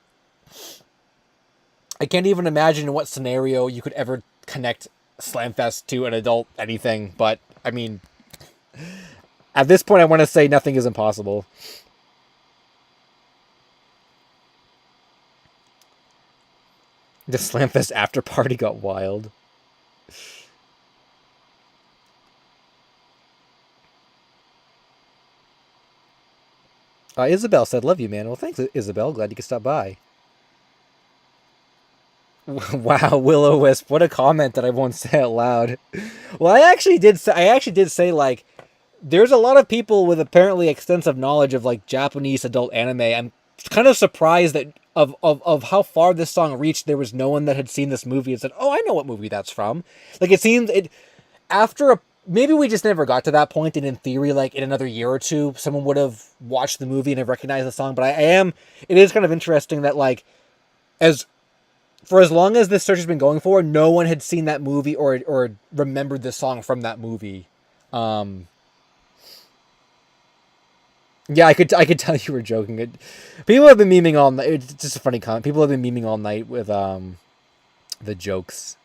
Speaker 1: I can't even imagine in what scenario you could ever connect Slamfest to an adult anything. But I mean, at this point, I want to say nothing is impossible. The Slamfest after party got wild. Isabel said, "Love you, man." Well, thanks, Isabel. Glad you could stop by. Wow, Willow Wisp, what a comment that I won't say out loud. Well, I actually did say like there's a lot of people with apparently extensive knowledge of like Japanese adult anime. I'm kind of surprised that of how far this song reached. There was no one that had seen this movie and said, "Oh, I know what movie that's from." Like it seems it after a maybe we just never got to that point, and in theory, like in another year or two, someone would have watched the movie and have recognized the song. But it is kind of interesting that like as for as long as this search has been going for, no one had seen that movie or remembered the song from that movie. Um, yeah, I could tell you were joking. People have been memeing all night. It's just a funny comment. People have been memeing all night with the jokes.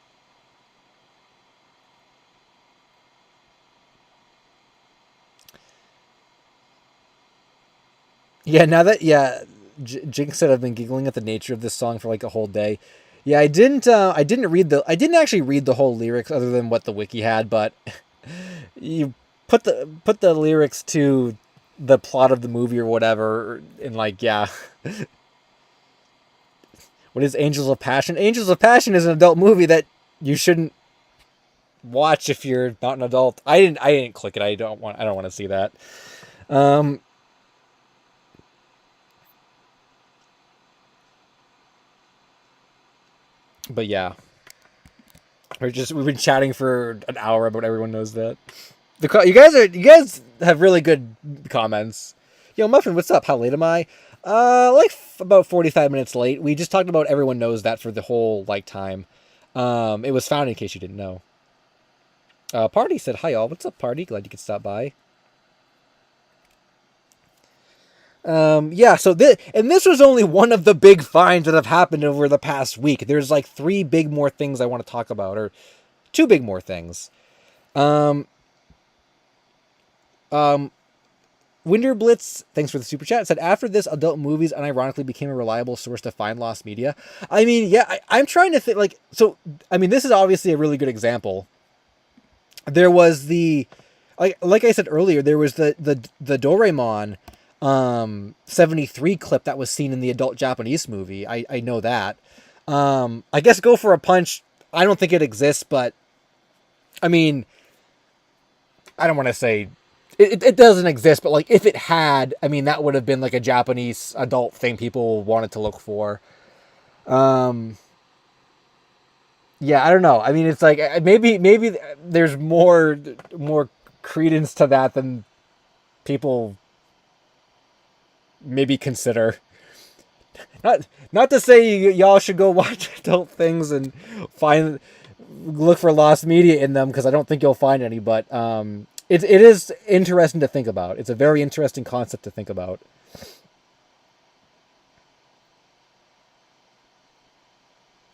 Speaker 1: Yeah, now that Jinx said I've been giggling at the nature of this song for like a whole day. Yeah, I didn't. I didn't actually read the whole lyrics other than what the wiki had, but you put the lyrics to the plot of the movie or whatever, and like yeah, what is Angels of Passion? Angels of Passion is an adult movie that you shouldn't watch if you're not an adult. I didn't click it. I don't want to see that. Um, but yeah, we've been chatting for an hour about Everyone Knows That. You guys have really good comments. Yo, Muffin, what's up? How late am I? About 45 minutes late. We just talked about Everyone Knows That for the whole like time. It was found in case you didn't know. Party said hi, all. What's up, Party? Glad you could stop by. Yeah. This was only one of the big finds that have happened over the past week. There's like three big more things I want to talk about, or two big more things. Um, um, Winterblitz, thanks for the super chat, said after this, adult movies unironically became a reliable source to find lost media. I mean, yeah, I'm trying to think, like, so, I mean, this is obviously a really good example. There was like I said earlier, there was the Doraemon 73 clip that was seen in the adult Japanese movie. I know that. I guess Go for a Punch, I don't think it exists, but, I mean, I don't want to say it doesn't exist, but like if it had, I mean, that would have been like a Japanese adult thing people wanted to look for. Um, yeah, I don't know. I mean, it's like maybe there's more credence to that than people maybe consider. Not to say y'all should go watch adult things and look for lost media in them, because I don't think you'll find any, but it is interesting to think about. It's a very interesting concept to think about.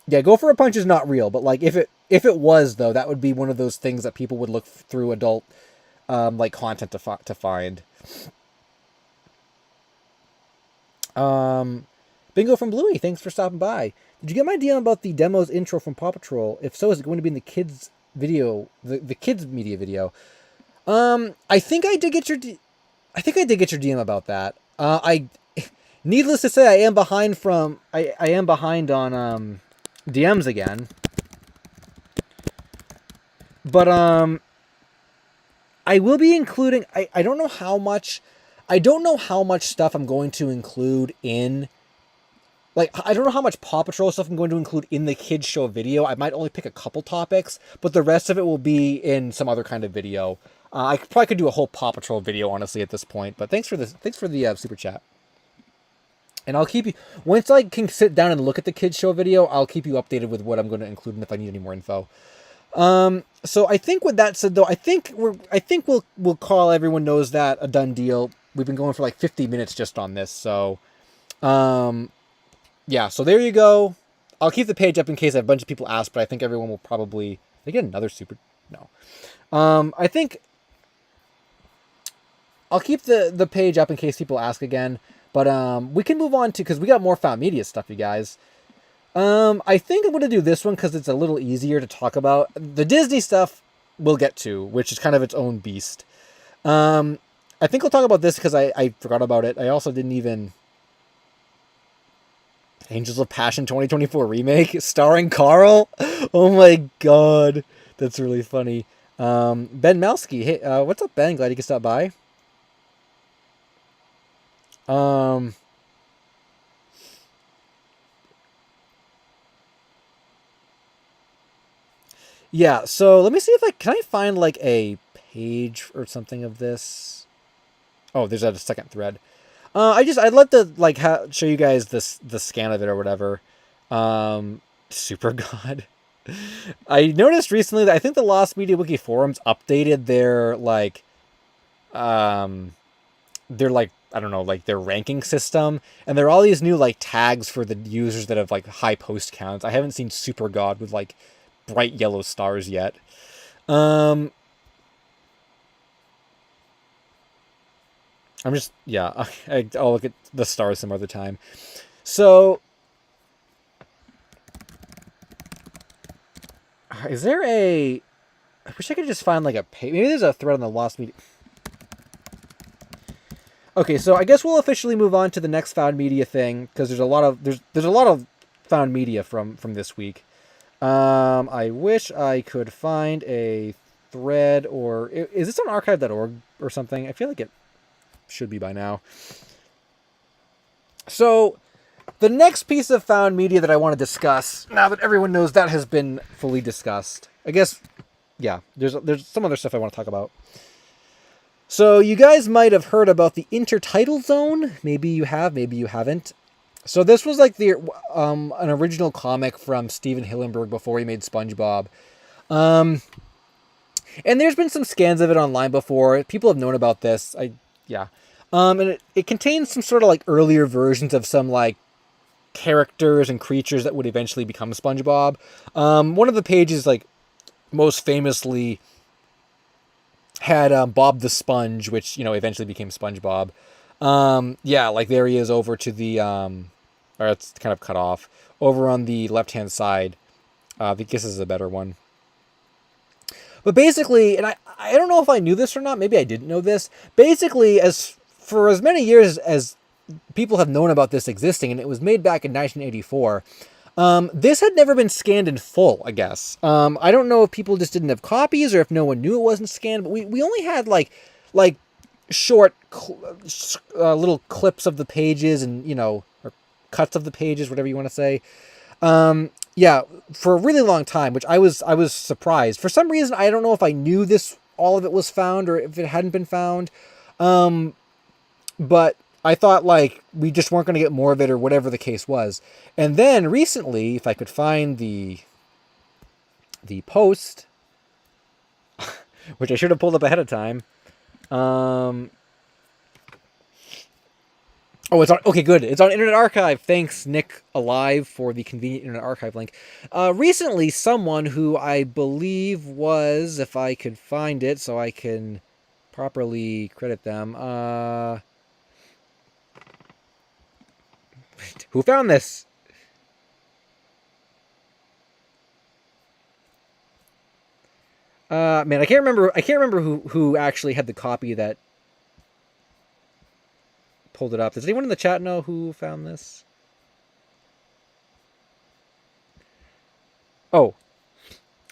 Speaker 1: Yeah, Go for a Punch is not real, but like if it was though, that would be one of those things that people would look through adult like content to find. Bingo from Bluey, thanks for stopping by. Did you get my DM about the demo's intro from Paw Patrol? If so, is it going to be in the kids video, the kids media video? I think I did get your I think I did get your DM about that. Needless to say, I am behind I am behind on DMs again. But I will be including I don't know how much stuff I'm going to include in, like, I don't know how much Paw Patrol stuff I'm going to include in the kids show video. I might only pick a couple topics, but the rest of it will be in some other kind of video. I probably could do a whole Paw Patrol video, honestly, at this point. But thanks for this. Thanks for the super chat. And I'll keep you, once I can sit down and look at the kids show video, I'll keep you updated with what I'm going to include and if I need any more info. So I think with that said, though, I think we'll call everyone knows that a done deal. We've been going for like 50 minutes just on this, so yeah. So there you go. I'll keep the page up in case a bunch of people ask, but I think everyone will probably, they get another super, no. I think I'll keep the page up in case people ask again, but we can move on to, because we got more found media stuff, you guys. I think I'm going to do this one because it's a little easier to talk about. The Disney stuff we'll get to, which is kind of its own beast. I think I'll talk about this because I forgot about it. I also didn't even... Angels of Passion 2024 remake starring Carl. Oh my god. That's really funny. Ben Malsky. Hey, what's up, Ben? Glad you could stop by. Yeah, so let me see if can I find like a page or something of this? Oh, there's a second thread. I'd love to show you guys the scan of it or whatever. Super God. I noticed recently that I think the Lost Media Wiki forums updated their I don't know, like their ranking system, and there are all these new like tags for the users that have like high post counts. I haven't seen Super God with like bright yellow stars yet. I'm just, yeah, I'll look at the stars some other time. So, is there I wish I could just find like a page. Maybe there's a thread on the Lost Media. Okay, so I guess we'll officially move on to the next found media thing because there's a lot of found media from this week. I wish I could find a thread, or is this on archive.org or something? I feel like it should be by now. So the next piece of found media that I want to discuss, now that everyone knows that has been fully discussed, I guess, yeah, there's some other stuff I want to talk about. So you guys might have heard about the intertidal zone. Maybe you have, maybe you haven't. So this was like the an original comic from Steven Hillenburg before he made SpongeBob. And there's been some scans of it online before. People have known about this. And it contains some sort of like earlier versions of some like characters and creatures that would eventually become SpongeBob. One of the pages, like, most famously had Bob the Sponge, which, you know, eventually became SpongeBob. Yeah, like there he is over to the, or it's kind of cut off, over on the left-hand side. I think this is a better one. But basically, and I don't know if I knew this or not, maybe I didn't know this, basically, for as many years as people have known about this existing, and it was made back in 1984, this had never been scanned in full, I guess. I don't know if people just didn't have copies or if no one knew it wasn't scanned, but we only had like short little clips of the pages and, you know, or cuts of the pages, whatever you want to say. Yeah, for a really long time, which I was surprised. For some reason, I don't know if I knew all of it was found or if it hadn't been found. But I thought, like, we just weren't going to get more of it or whatever the case was. And then recently, if I could find the post, which I should have pulled up ahead of time. Oh, it's on. Okay, good. It's on Internet Archive. Thanks, Nick Alive, for the convenient Internet Archive link. Recently, someone who I believe was, if I could find it so I can properly credit them, who found this? Man, I can't remember. I can't remember who actually had the copy that pulled it up. Does anyone in the chat know who found this? Oh,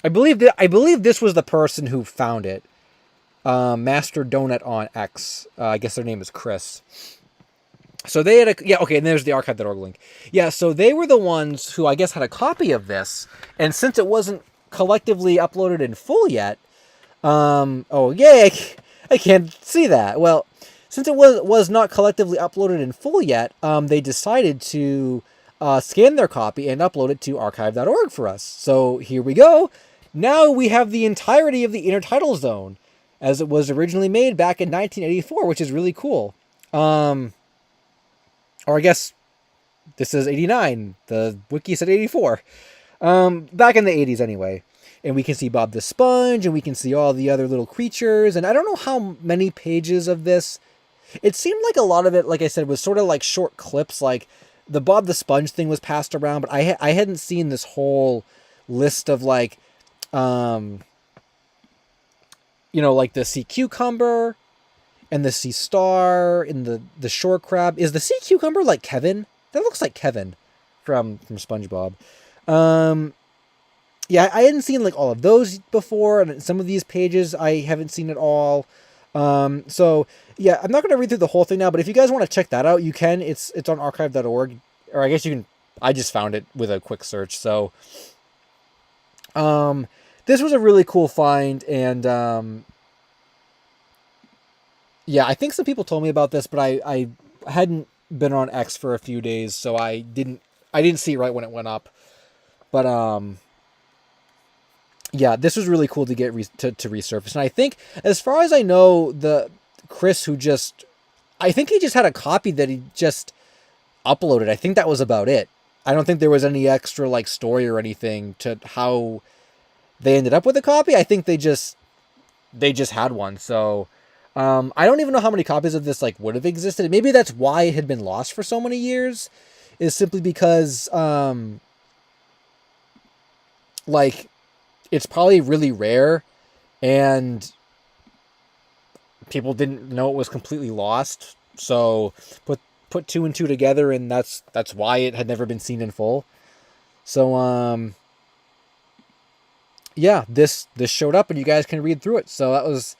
Speaker 1: I believe this was the person who found it. Master Donut on X. I guess their name is Chris. So they had and there's the archive.org link. Yeah, so they were the ones who I guess had a copy of this, and since it wasn't collectively uploaded in full yet, I can't see that. Well, since it was not collectively uploaded in full yet, they decided to scan their copy and upload it to archive.org for us. So here we go. Now we have the entirety of the intertidal zone as it was originally made back in 1984, which is really cool. Or I guess this is 89. The wiki said 84. Back in the 80s anyway. And we can see Bob the Sponge, and we can see all the other little creatures. And I don't know how many pages of this. It seemed like a lot of it, like I said, was sort of like short clips. Like the Bob the Sponge thing was passed around, but I hadn't seen this whole list of like, like the sea cucumber and the sea star and the shore crab. Is the sea cucumber like Kevin? That looks like Kevin from SpongeBob. Yeah, I hadn't seen like all of those before, and some of these pages I haven't seen at all. So yeah, I'm not going to read through the whole thing now, but if you guys want to check that out, you can. It's on archive.org, or I guess you can. I just found it with a quick search. So, this was a really cool find, and yeah, I think some people told me about this, but I hadn't been on X for a few days, so I didn't see it right when it went up. But yeah, this was really cool to get to resurface. And I think, as far as I know, the Chris I think he just had a copy that he just uploaded. I think that was about it. I don't think there was any extra like story or anything to how they ended up with a copy. I think they just had one. So I don't even know how many copies of this like would have existed. Maybe that's why it had been lost for so many years, is simply because like it's probably really rare and people didn't know it was completely lost. So put two and two together, and that's why it had never been seen in full. So yeah, this showed up and you guys can read through it. So that was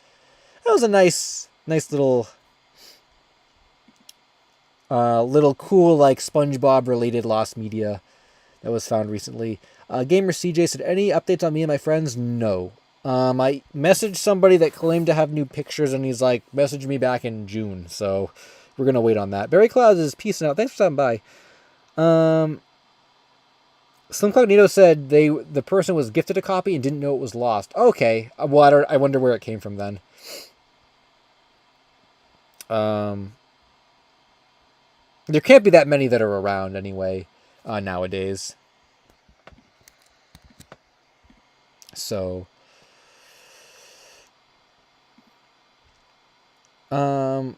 Speaker 1: a nice little cool like SpongeBob related lost media that was found recently. Gamer CJ said, any updates on me and my friends? No. I messaged somebody that claimed to have new pictures, and he's like, message me back in June. So we're going to wait on that. Barry Clouds is peacing out. Thanks for stopping by. Slim Cognito said the person was gifted a copy and didn't know it was lost. Okay. Well, I wonder where it came from then. There can't be that many that are around anyway nowadays. So, yeah,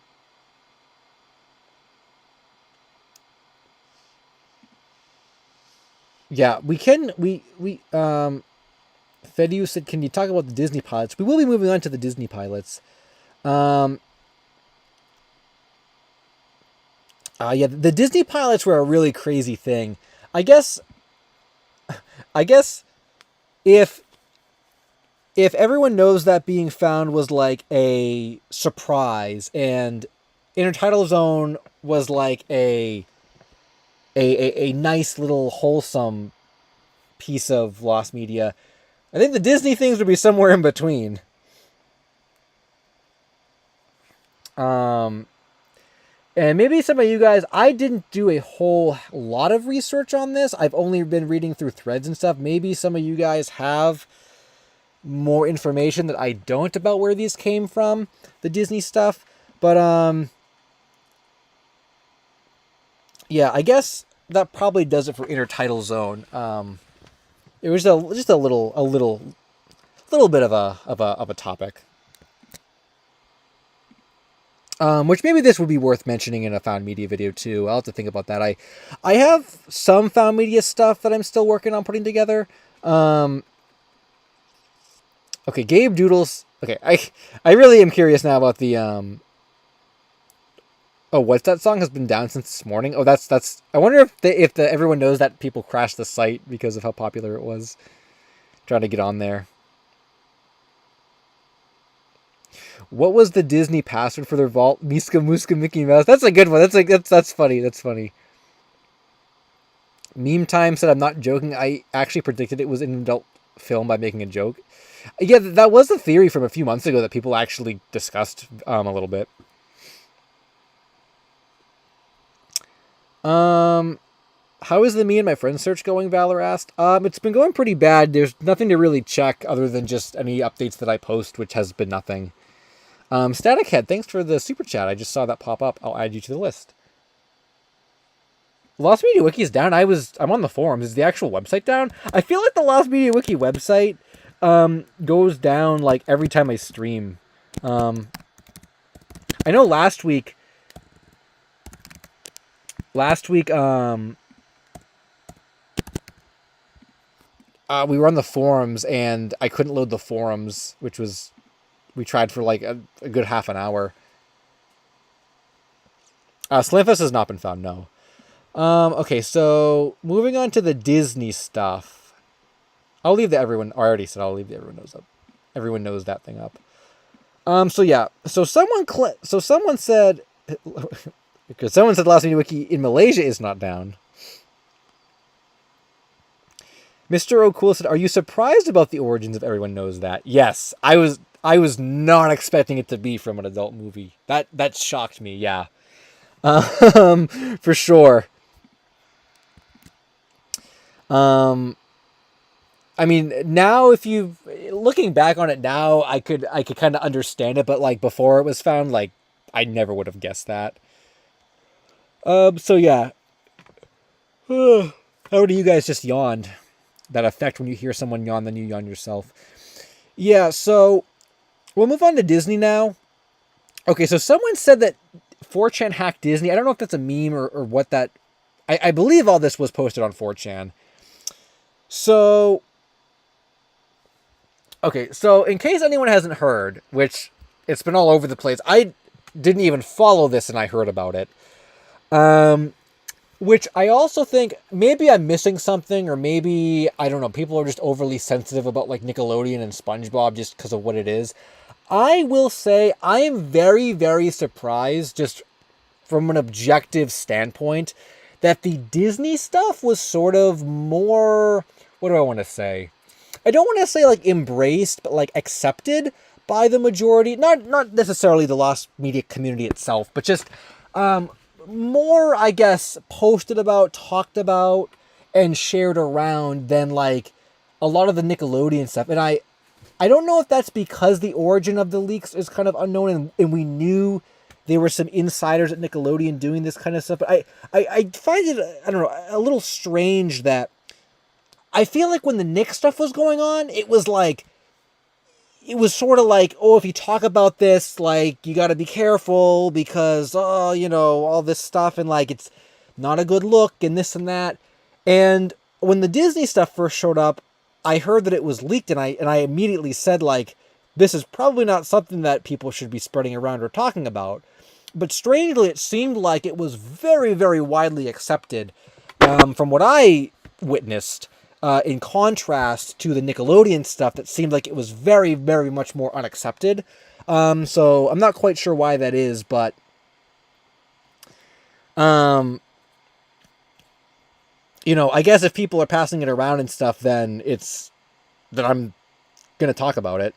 Speaker 1: Fedu said, can you talk about the Disney pilots? We will be moving on to the Disney pilots. Yeah, the Disney pilots were a really crazy thing. I guess if everyone knows that being found was like a surprise, and Intertidal Zone was like a nice little wholesome piece of lost media, I think the Disney things would be somewhere in between. And maybe some of you guys, I didn't do a whole lot of research on this. I've only been reading through threads and stuff. Maybe some of you guys have more information that I don't about where these came from, the Disney stuff. But yeah, I guess that probably does it for Intertidal Zone. It was just a little bit of a topic. Which maybe this would be worth mentioning in a found media video too. I'll have to think about that. I have some found media stuff that I'm still working on putting together. Okay, Gabe Doodles. Okay, I really am curious now about the Oh, what's that song has been down since this morning? Oh, that's. I wonder if everyone knows that people crashed the site because of how popular it was. Trying to get on there. What was the Disney password for their vault? Miska Muska Mickey Mouse. That's a good one. That's funny. That's funny. Meme Time said, I'm not joking. I actually predicted it was an adult film by making a joke. Yeah, that was the theory from a few months ago that people actually discussed a little bit. How is the me and my friends search going? Valor asked. It's been going pretty bad. There's nothing to really check other than just any updates that I post, which has been nothing. Static Head, thanks for the super chat. I just saw that pop up. I'll add you to the list. Lost Media Wiki is down. I'm on the forums. Is the actual website down? I feel like the Lost Media Wiki website goes down like every time I stream. I know last week we were on the forums and I couldn't load the forums, which was, we tried for like a good half an hour. Slimfest has not been found, no. Okay, so moving on to the Disney stuff. I'll leave the everyone, or I already said I'll leave the everyone knows up. Everyone knows that thing up. So yeah, so someone said, because someone said Last Media Wiki in Malaysia is not down. Mr. O'Cool said, are you surprised about the origins of Everyone Knows That? Yes, I was not expecting it to be from an adult movie. That shocked me, yeah. For sure. I mean, now if you looking back on it now, I could kind of understand it, but like before it was found, like I never would have guessed that. So yeah. How do you guys just yawned? That effect when you hear someone yawn, then you yawn yourself. Yeah, so we'll move on to Disney now. Okay, so someone said that 4chan hacked Disney. I don't know if that's a meme or what that... I believe all this was posted on 4chan. So... Okay, so in case anyone hasn't heard, which it's been all over the place, I didn't even follow this and I heard about it. Which I also think maybe I'm missing something, or maybe, I don't know, people are just overly sensitive about like Nickelodeon and SpongeBob just because of what it is. I will say I am very, very surprised, just from an objective standpoint, that the Disney stuff was sort of more, what do I want to say? I don't want to say like embraced, but like accepted by the majority. Not necessarily the Lost Media community itself, but just more, I guess, posted about, talked about, and shared around than like a lot of the Nickelodeon stuff. And I don't know if that's because the origin of the leaks is kind of unknown, and we knew there were some insiders at Nickelodeon doing this kind of stuff. But I find it, I don't know, a little strange that I feel like when the Nick stuff was going on, it was like, it was sort of like, oh, if you talk about this, like, you got to be careful because, oh, you know, all this stuff, and like, it's not a good look and this and that. And when the Disney stuff first showed up, I heard that it was leaked, and I immediately said, like, this is probably not something that people should be spreading around or talking about. But strangely, it seemed like it was very, very widely accepted from what I witnessed. In contrast to the Nickelodeon stuff that seemed like it was very, very much more unaccepted. So I'm not quite sure why that is, but you know, I guess if people are passing it around and stuff, then I'm gonna talk about it.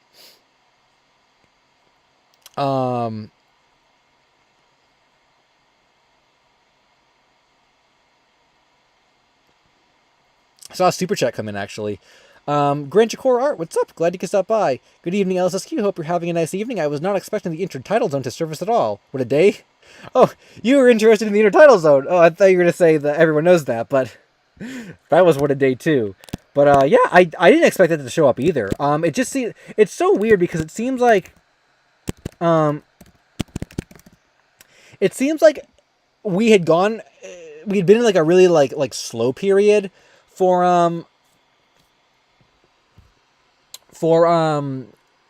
Speaker 1: I saw a super chat come in, actually. Grand Jakor Art, what's up? Glad you could stop by. Good evening, LSSQ. Hope you're having a nice evening. I was not expecting the intertidal zone to surface at all. What a day. Oh, you were interested in the intertidal zone. Oh, I thought you were going to say that everyone knows that, but that was what a day, too. But, yeah, I didn't expect that to show up either. It just seems... It's so weird because it seems like... It seems like we had gone... We had been in, like, a really, like slow period for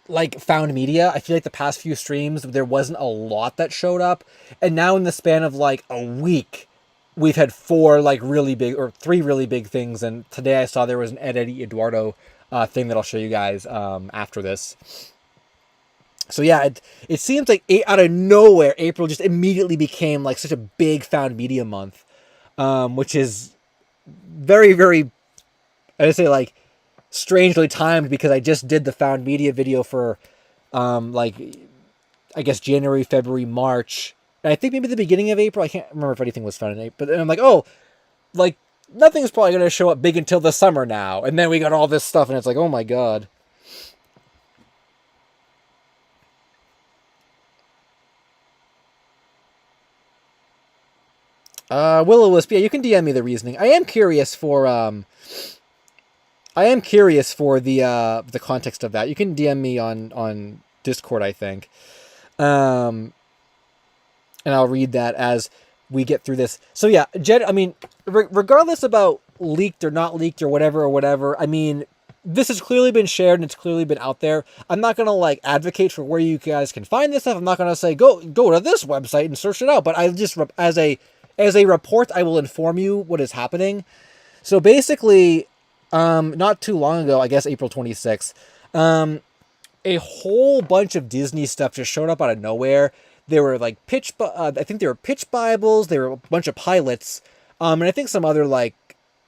Speaker 1: like found media. I feel like the past few streams there wasn't a lot that showed up, and now in the span of like a week, we've had 4 like really big or 3 really big things. And today I saw there was an Eddie Eduardo thing that I'll show you guys after this. So yeah, it seems like out of nowhere, April just immediately became like such a big found media month, which is very, very, I'd say like strangely timed because I just did the found media video for like I guess January, February, March, and I think maybe the beginning of April. I can't remember if anything was found in April. But I'm like, oh, like nothing's probably gonna show up big until the summer now, and then we got all this stuff, and it's like, oh my god. Will-O-Wisp, yeah, you can DM me the reasoning. I am curious for the context of that. You can DM me on Discord, I think. And I'll read that as we get through this. So yeah, I mean, regardless about leaked or not leaked or whatever, I mean, this has clearly been shared and it's clearly been out there. I'm not gonna like advocate for where you guys can find this stuff. I'm not gonna say go to this website and search it out. But I just as a report, I will inform you what is happening. So basically, not too long ago, I guess April 26th, a whole bunch of Disney stuff just showed up out of nowhere. There were like I think there were pitch Bibles, there were a bunch of pilots, and I think some other like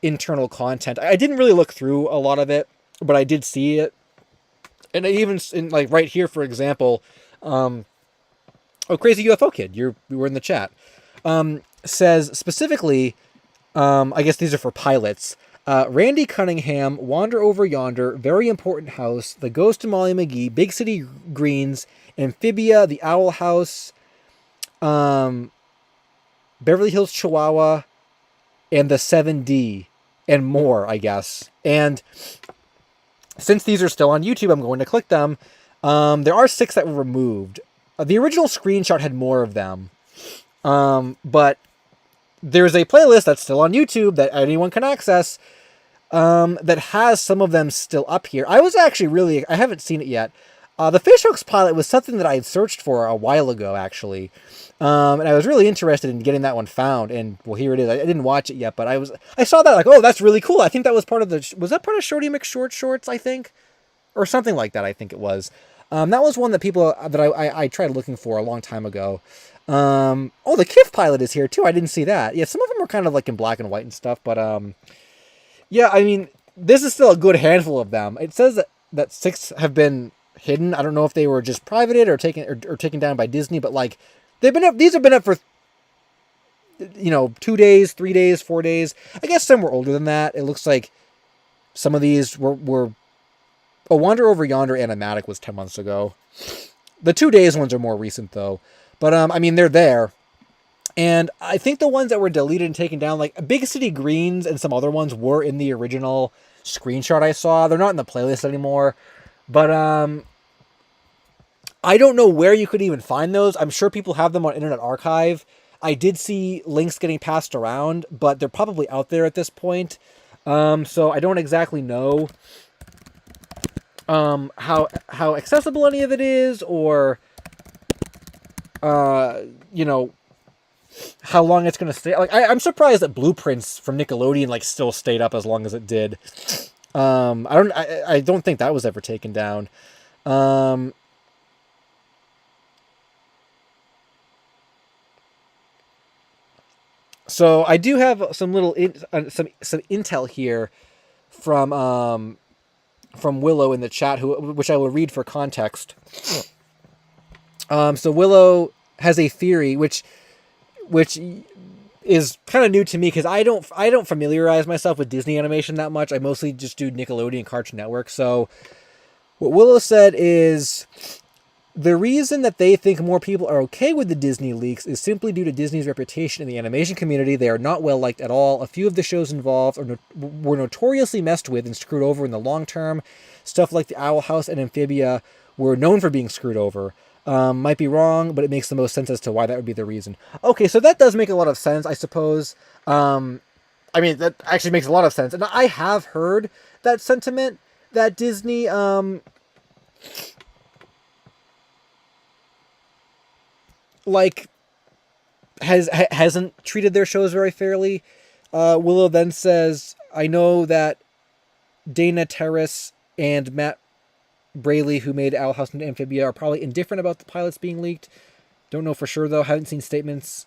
Speaker 1: internal content. I didn't really look through a lot of it, but I did see it. And even in like right here, for example, oh, Crazy UFO Kid, you were in the chat, says specifically, I guess these are for pilots. Randy Cunningham, Wander Over Yonder, Very Important House, The Ghost of Molly McGee, Big City Greens, Amphibia, The Owl House, Beverly Hills Chihuahua, and the 7D, and more, I guess. And since these are still on YouTube, I'm going to click them. There are 6 that were removed. The original screenshot had more of them. But there's a playlist that's still on YouTube that anyone can access that has some of them still up here. I was actually I haven't seen it yet. The Fishhooks pilot was something that I had searched for a while ago, actually. And I was really interested in getting that one found. And, well, here it is. I didn't watch it yet, but I saw that, like, oh, that's really cool. I think that was part of was that part of Shorty McShort Shorts, I think? Or something like that, I think it was. That was one that I tried looking for a long time ago. Oh, the KIF pilot is here, too. I didn't see that. Yeah, some of them are kind of, like, in black and white and stuff, but, yeah, I mean, this is still a good handful of them. It says that 6 have been hidden. I don't know if they were just privated or taken down by Disney, but like they've been up. These have been up for 2 days, 3 days, 4 days. I guess some were older than that. It looks like some of these were a Wander Over Yonder animatic was 10 months ago. The 2 days ones are more recent though, but I mean they're there. And I think the ones that were deleted and taken down, like Big City Greens and some other ones, were in the original screenshot I saw. They're not in the playlist anymore. But I don't know where you could even find those. I'm sure people have them on Internet Archive. I did see links getting passed around, but they're probably out there at this point. So I don't exactly know how accessible any of it is, or how long it's going to stay. Like I'm surprised that Blueprints from Nickelodeon like still stayed up as long as it did. I don't think that was ever taken down. So I do have some some intel here from Willow in the chat, which I will read for context. So Willow has a theory which is kind of new to me because I don't familiarize myself with Disney animation that much. I mostly just do Nickelodeon and Cartoon Network. So what Willow said is the reason that they think more people are okay with the Disney leaks is simply due to Disney's reputation in the animation community. They are not well liked at all. A few of the shows involved were notoriously messed with and screwed over in the long term. Stuff like the Owl House and Amphibia were known for being screwed over. Might be wrong, but it makes the most sense as to why that would be the reason. Okay, so that does make a lot of sense, I suppose. I mean, that actually makes a lot of sense. And I have heard that sentiment that Disney like hasn't treated their shows very fairly. Willow then says, "I know that Dana Terrace and Matt Braley, who made Owl House and Amphibia, are probably indifferent about the pilots being leaked. Don't know for sure though. Haven't seen statements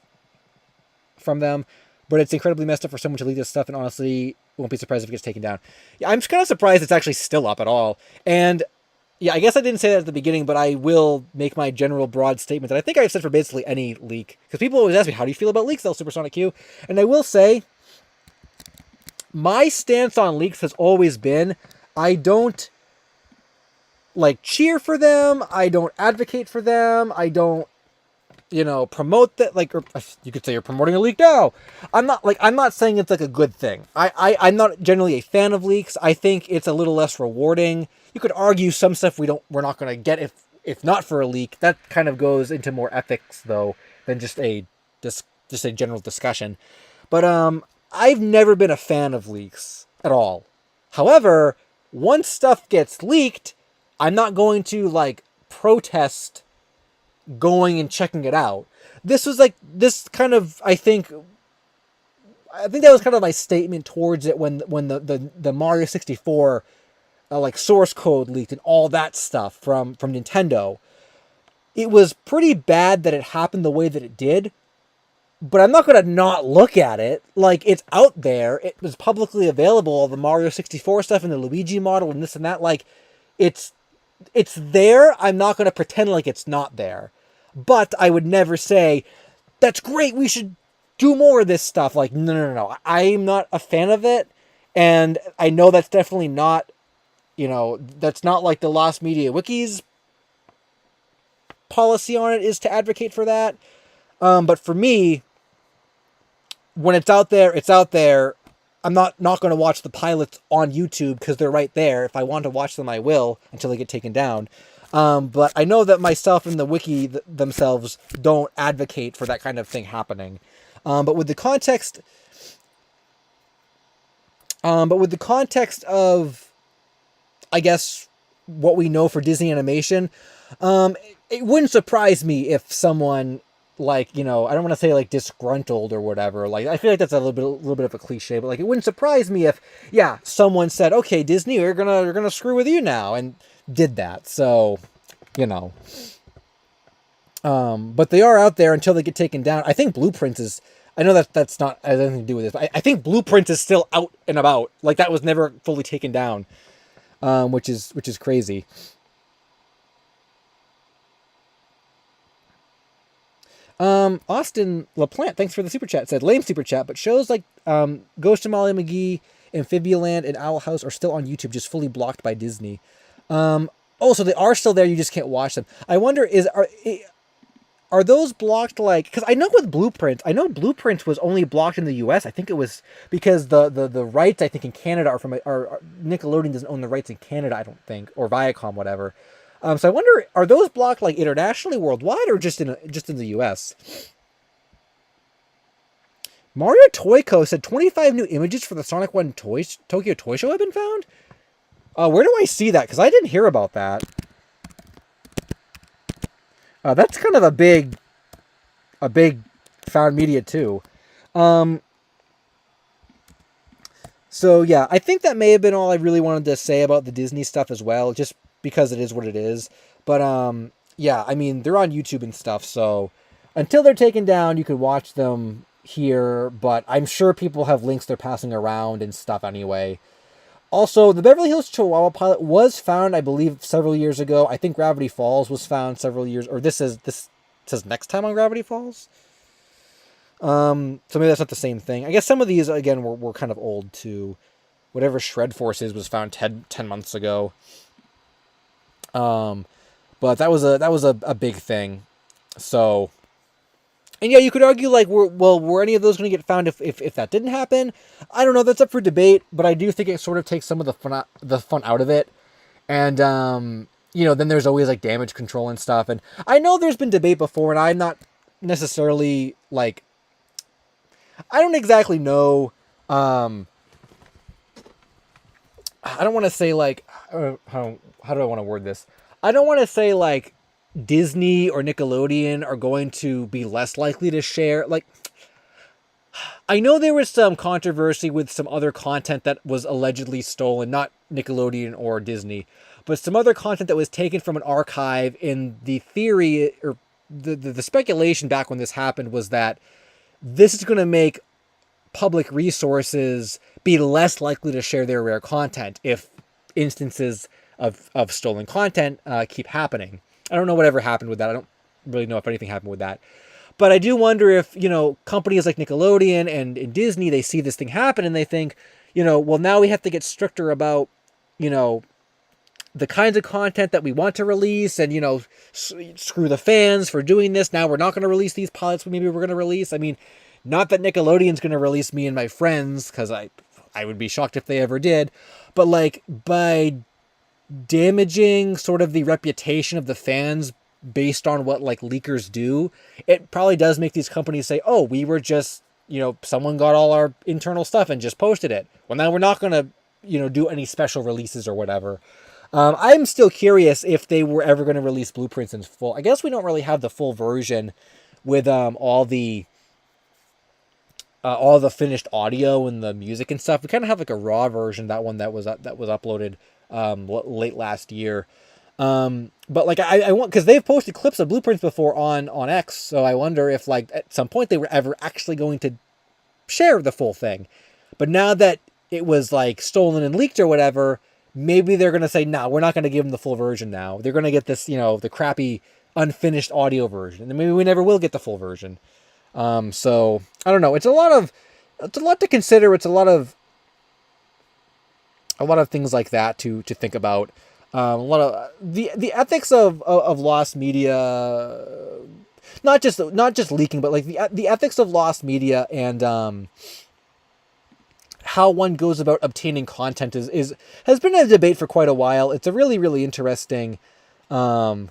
Speaker 1: from them, but it's incredibly messed up for someone to leak this stuff, and honestly, won't be surprised if it gets taken down." Yeah, I'm kind of surprised it's actually still up at all. And yeah, I guess I didn't say that at the beginning, but I will make my general broad statement that I think I've said for basically any leak. Because people always ask me, how do you feel about leaks, LSuperSonicQ? And I will say, my stance on leaks has always been, I don't like cheer for them, I don't advocate for them, I don't, promote that, like, or you could say you're promoting a leak now. I'm not saying it's like a good thing. I'm not generally a fan of leaks. I think it's a little less rewarding. You could argue some stuff we're not going to get if not for a leak. That kind of goes into more ethics though than just a general discussion. But I've never been a fan of leaks at all. However, once stuff gets leaked, I'm not going to like protest going and checking it out. This was like this kind of I think that was kind of my statement towards it when the Mario 64 like source code leaked and all that stuff from Nintendo. It was pretty bad that it happened the way that it did, but I'm not going to not look at it. Like, it's out there. It was publicly available, all the Mario 64 stuff and the Luigi model and this and that. Like, it's there. I'm not going to pretend like it's not there. But I would never say, that's great, we should do more of this stuff. Like, no. I'm not a fan of it. And I know that's definitely not, that's not like the Lost Media Wiki's policy on it is to advocate for that. But for me, when it's out there, it's out there. I'm not going to watch the pilots on YouTube because they're right there. If I want to watch them, I will until they get taken down. But I know that myself and the wiki themselves don't advocate for that kind of thing happening. But with the context of, I guess, what we know for Disney animation, it wouldn't surprise me if someone like, I don't want to say like disgruntled or whatever. Like, I feel like that's a little bit of a cliche, but like, it wouldn't surprise me if, someone said, okay, Disney, we're gonna screw with you now, and did that. So, but they are out there until they get taken down. I think Blueprint is, I know that's not has anything to do with this, but I think Blueprint is still out and about. Like, that was never fully taken down, which is crazy. Austin LaPlante, thanks for the super chat, said, lame super chat, but shows like Ghost of Molly McGee, Amphibialand, and Owl House are still on YouTube, just fully blocked by Disney. So they are still there, you just can't watch them. I wonder, are those blocked, like, because I know with Blueprint, Blueprint was only blocked in the US. I think it was because the rights, I think, in Canada are Nickelodeon doesn't own the rights in Canada, I don't think, or Viacom, whatever. So I wonder, are those blocked like internationally, worldwide, or just in the US? Mario Toy Co. said 25 new images for the Sonic 1 Tokyo Toy Show have been found? Where do I see that? Because I didn't hear about that. That's kind of a big found media too. So yeah, I think that may have been all I really wanted to say about the Disney stuff as well, just because it is what it is. But yeah, I mean, they're on YouTube and stuff, so until they're taken down, you can watch them here, but I'm sure people have links they're passing around and stuff anyway. Also, the Beverly Hills Chihuahua pilot was found, I believe, several years ago. I think Gravity Falls was found several years, or this says Next Time on Gravity Falls. So maybe that's not the same thing. I guess some of these, again, were kind of old too. Whatever Shred Force is was found 10 months ago. But that was a big thing. So, and yeah, you could argue like, were any of those going to get found if that didn't happen? I don't know. That's up for debate, but I do think it sort of takes some of the fun out of it. And then there's always like damage control and stuff. And I know there's been debate before, and I'm not necessarily like, I don't exactly know. I don't want to say like, how do I want to word this? I don't want to say like Disney or Nickelodeon are going to be less likely to share. Like, I know there was some controversy with some other content that was allegedly stolen, not Nickelodeon or Disney, but some other content that was taken from an archive. In the theory, or the speculation back when this happened, was that this is going to make public resources be less likely to share their rare content if instances of stolen content keep happening. I don't know whatever happened with that. I don't really know if anything happened with that. But I do wonder if, companies like Nickelodeon and Disney, they see this thing happen and they think, well, now we have to get stricter about, the kinds of content that we want to release, and, screw the fans for doing this. Now we're not going to release these pilots maybe we're going to release. I mean, not that Nickelodeon's going to release Me and My Friends, because I would be shocked if they ever did. But, like, by damaging sort of the reputation of the fans based on what, like, leakers do, it probably does make these companies say, oh, we were just, someone got all our internal stuff and just posted it. Well, now we're not going to, do any special releases or whatever. I'm still curious if they were ever going to release blueprints in full. I guess we don't really have the full version with all the finished audio and the music and stuff. We kind of have like a raw version, that one that was uploaded late last year. But like I want, because they've posted clips of blueprints before on X, so I wonder if, like, at some point they were ever actually going to share the full thing. But now that it was, like, stolen and leaked or whatever, maybe they're going to say, no, we're not going to give them the full version now. They're going to get this, the crappy unfinished audio version, and then maybe we never will get the full version. So I don't know. It's a lot to consider. It's a lot of things like that to think about. A lot of the ethics of lost media, not just leaking, but like the ethics of lost media, and how one goes about obtaining content has been a debate for quite a while. It's a really, really interesting, like,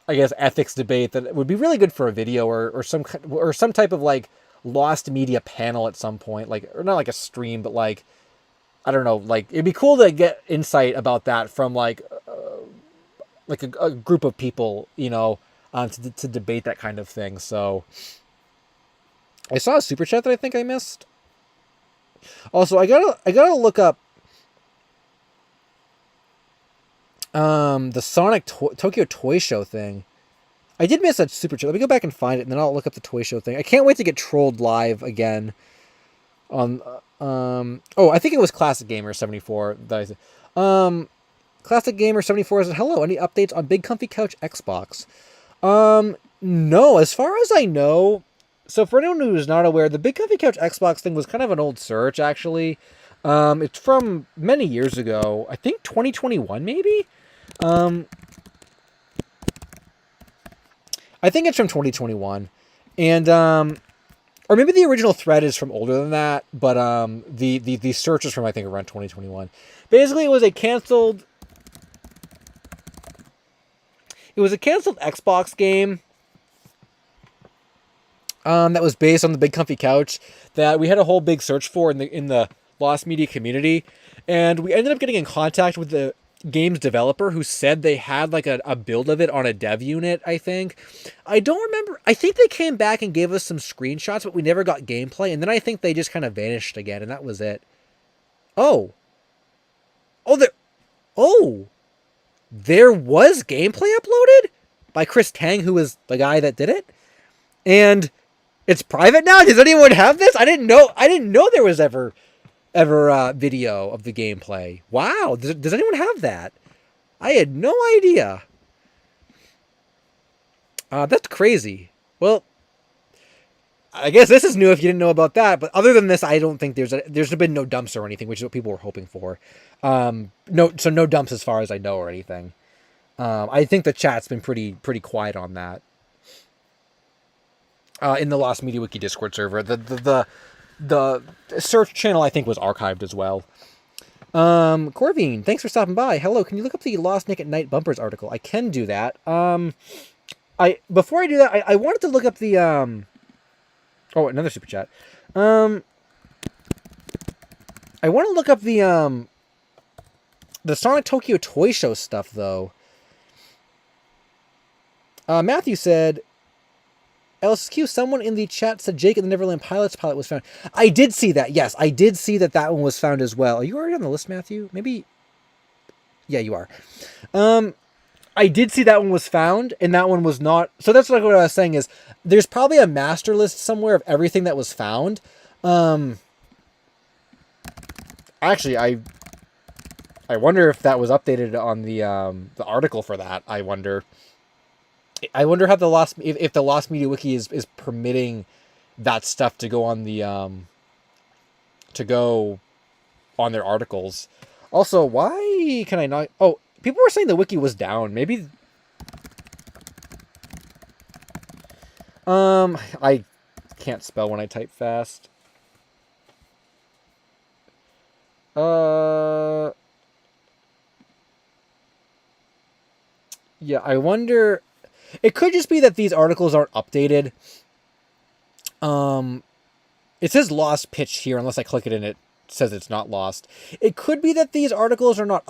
Speaker 1: I guess, ethics debate that would be really good for a video or some type of, like, lost media panel at some point, like, or not like a stream, but like, I don't know, like, it'd be cool to get insight about that from like a group of people, to debate that kind of thing. So I saw a super chat that I think I missed. Also, I gotta look up the Sonic Tokyo Toy Show thing. I did miss that super chat. Let me go back and find it, and then I'll look up the toy show thing. I can't wait to get trolled live again. I think it was Classic Gamer 74 that I said. Classic Gamer 74 said, hello, any updates on Big Comfy Couch Xbox? No, as far as I know. So for anyone who's not aware, the Big Comfy Couch Xbox thing was kind of an old search, actually. It's from many years ago. I think 2021, maybe? I think it's from 2021. And, or maybe the original thread is from older than that, but the search is from, I think, around 2021. Basically, it was a canceled Xbox game that was based on the Big Comfy Couch that we had a whole big search for in the Lost Media community, and we ended up getting in contact with the game's developer, who said they had like a build of it on a dev unit, I think. I don't remember. I think they came back and gave us some screenshots, but we never got gameplay, and then I think they just kind of vanished again, and that was it. There was gameplay uploaded by Chris Tang, who was the guy that did it, and it's private now. Does anyone have this? I didn't know there was ever video of the gameplay. Wow. Does anyone have that? I had no idea. That's crazy. Well, I guess this is new if you didn't know about that. But other than this, I don't think there's been no dumps or anything, which is what people were hoping for. No dumps as far as I know or anything. I think the chat's been pretty quiet on that. In the Lost Media Wiki Discord server, the search channel, I think, was archived as well. Corvine, thanks for stopping by. Hello, can you look up the Lost Nick at Night bumpers article? I can do that. Before I do that, I wanted to look up the another super chat. I want to look up the The Sonic Tokyo Toy Show stuff, though. Matthew said, LSQ, someone in the chat said Jake and the Neverland Pilots pilot was found. I did see that. Yes, I did see that that one was found as well. Are you already on the list, Matthew? Maybe. Yeah, you are. I did see that one was found, and that one was not. So that's like what I was saying is there's probably a master list somewhere of everything that was found. Actually, I wonder if that was updated on the article for that. I wonder how the Lost, if the Lost Media Wiki is permitting that stuff to go on the on their articles. Also, why can I not? Oh, people were saying the wiki was down. Maybe. I can't spell when I type fast. Yeah, I wonder. It could just be that these articles aren't updated. It says lost pitch here, unless I click it and it says it's not lost. It could be that these articles are not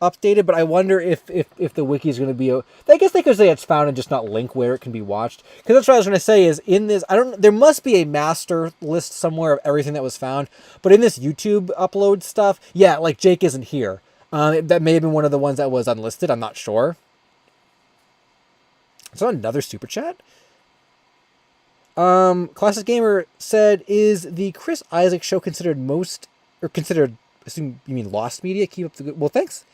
Speaker 1: updated, but I wonder if the wiki is going to be. I guess they could say it's found and just not link where it can be watched. Because that's what I was going to say is in this, there must be a master list somewhere of everything that was found. But in this YouTube upload stuff, yeah, like Jake isn't here. That may have been one of the ones that was unlisted. I'm not sure. Is that another super chat? Classic Gamer said, "Is the Chris Isaak show considered assume you mean lost media? Keep up the good." Well, thanks,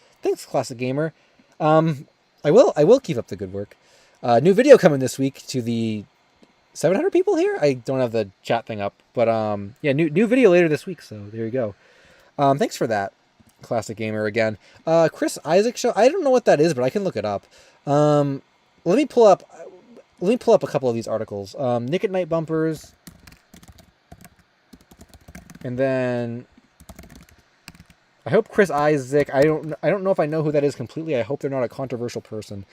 Speaker 1: Classic Gamer. I will keep up the good work. New video coming this week to the 700 people here. I don't have the chat thing up, but yeah, new video later this week. So there you go. Thanks for that, Classic Gamer again. Chris Isaak show. I don't know what that is, but I can look it up. Let me pull up a couple of these articles. Nick at Night bumpers, and then I hope Chris Isaak. I don't know if I know who that is completely. I hope they're not a controversial person.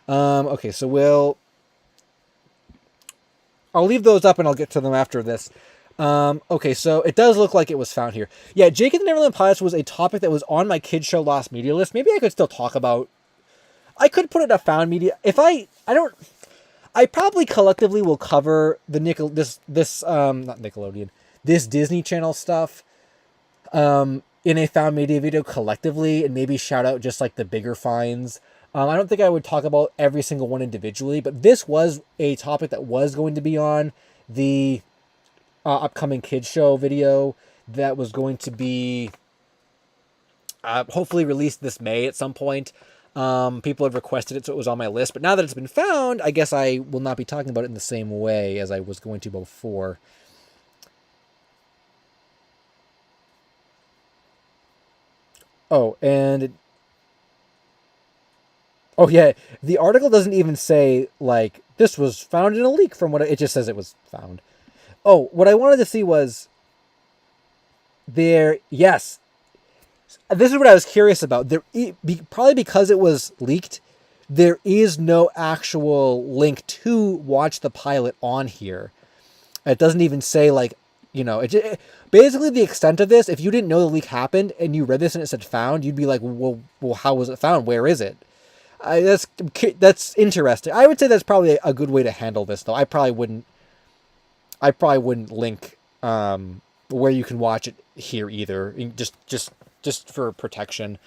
Speaker 1: Okay, so I'll leave those up and I'll get to them after this. Okay, so it does look like it was found here. Yeah, Jake and the Neverland Pilots was a topic that was on my Kids Show Lost Media list. Maybe I could still talk about. I could put it at found media. If I probably collectively will cover the not Nickelodeon, this Disney Channel stuff in a found media video collectively, and maybe shout out just like the bigger finds. I don't think I would talk about every single one individually, but this was a topic that was going to be on the upcoming Kids Show video that was going to be hopefully released this May at some point. People have requested it, so it was on my list. But now that it's been found, I guess I will not be talking about it in the same way as I was going to before. Oh, and... Oh, yeah, the article doesn't even say, like, this was found in a leak from what... It just says it was found. Oh, what I wanted to see was... Yes... This is what I was curious about. Probably because it was leaked, there is no actual link to watch the pilot on here. It doesn't even say, like, basically the extent of this, if you didn't know the leak happened and you read this and it said found, you'd be like, well, how was it found? Where is it? That's interesting. I would say that's probably a good way to handle this, though. I probably wouldn't link where you can watch it here either. Just for protection.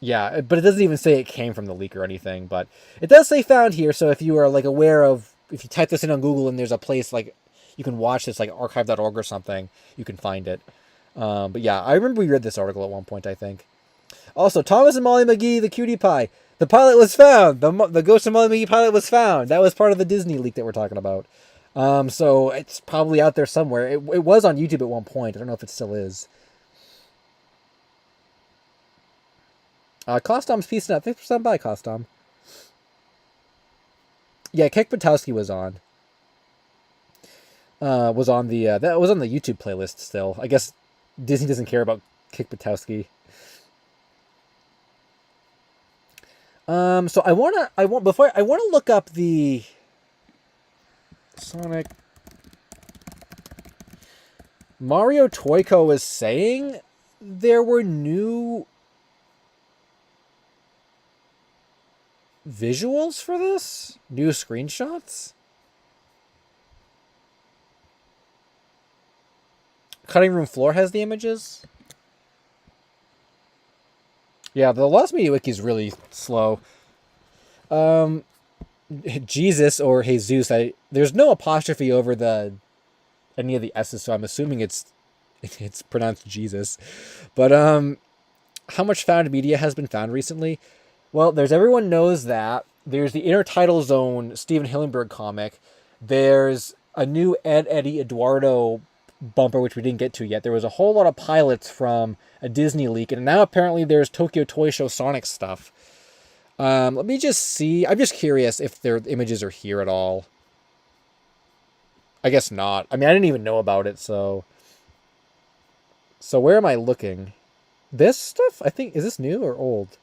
Speaker 1: Yeah, but it doesn't even say it came from the leak or anything, but it does say found here, so if you are like aware of, if you type this in on Google and there's a place like you can watch this, like archive.org or something, you can find it. But yeah, I remember we read this article at one point, I think. Also, Thomas and Molly McGee, the cutie pie. The pilot was found! The Ghost of Molly McGee pilot was found! That was part of the Disney leak that we're talking about. So it's probably out there somewhere. It was on YouTube at one point. I don't know if it still is. Costom's piecing up. Thanks for stopping by, Costom. Yeah, Kek Patowski was on. Was on the YouTube playlist still. I guess Disney doesn't care about Kek Patowski. So I want to look up the Sonic. Mario Toyko was saying there were new visuals for this? New screenshots? Cutting room floor has the images? Yeah, the Lost Media Wiki is really slow. Jesus or Jesus, there's no apostrophe over any of the S's, so I'm assuming it's pronounced Jesus. But how much found media has been found recently? Well, there's Everyone Knows That. There's the Intertidal Zone Steven Hillenburg comic. There's a new Eddie, Eduardo bumper, which we didn't get to yet. There was a whole lot of pilots from a Disney leak, and now apparently there's Tokyo Toy Show Sonic stuff. Let me just see. I'm just curious if their images are here at all. I guess not. I mean, I didn't even know about it, so... So where am I looking? This stuff? I think... Is this new or old?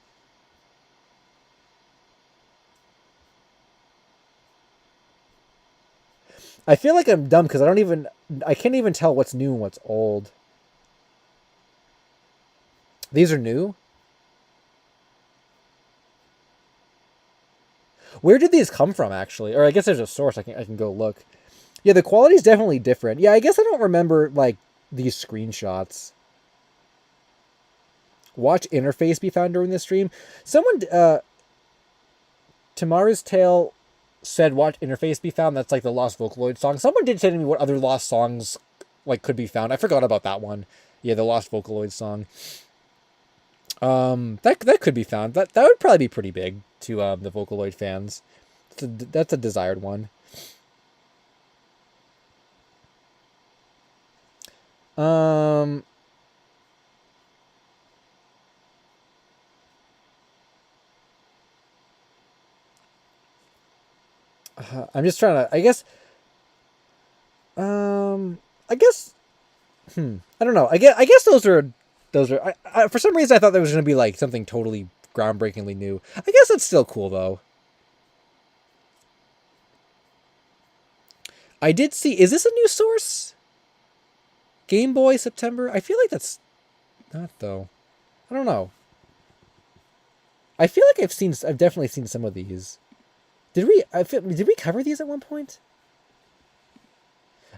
Speaker 1: I feel like I'm dumb because I can't even tell what's new and what's old. These are new? Where did these come from, actually? Or I guess there's a source I can go look. Yeah, the quality's definitely different. Yeah, I guess I don't remember, like, these screenshots. Watch interface be found during the stream. Someone, Tamara's Tale said watch interface be found. That's like the Lost Vocaloid song. Someone did say to me what other lost songs like could be found. I forgot about that one. Yeah, the Lost Vocaloid song. That could be found. That would probably be pretty big to the Vocaloid fans. That's a desired one. I'm just trying to. I guess. I don't know. I guess those are. For some reason, I thought there was going to be like something totally groundbreakingly new. I guess it's still cool though. I did see. Is this a new source? Game Boy September. I feel like that's not though. I don't know. I feel like I've definitely seen some of these. Did we cover these at one point?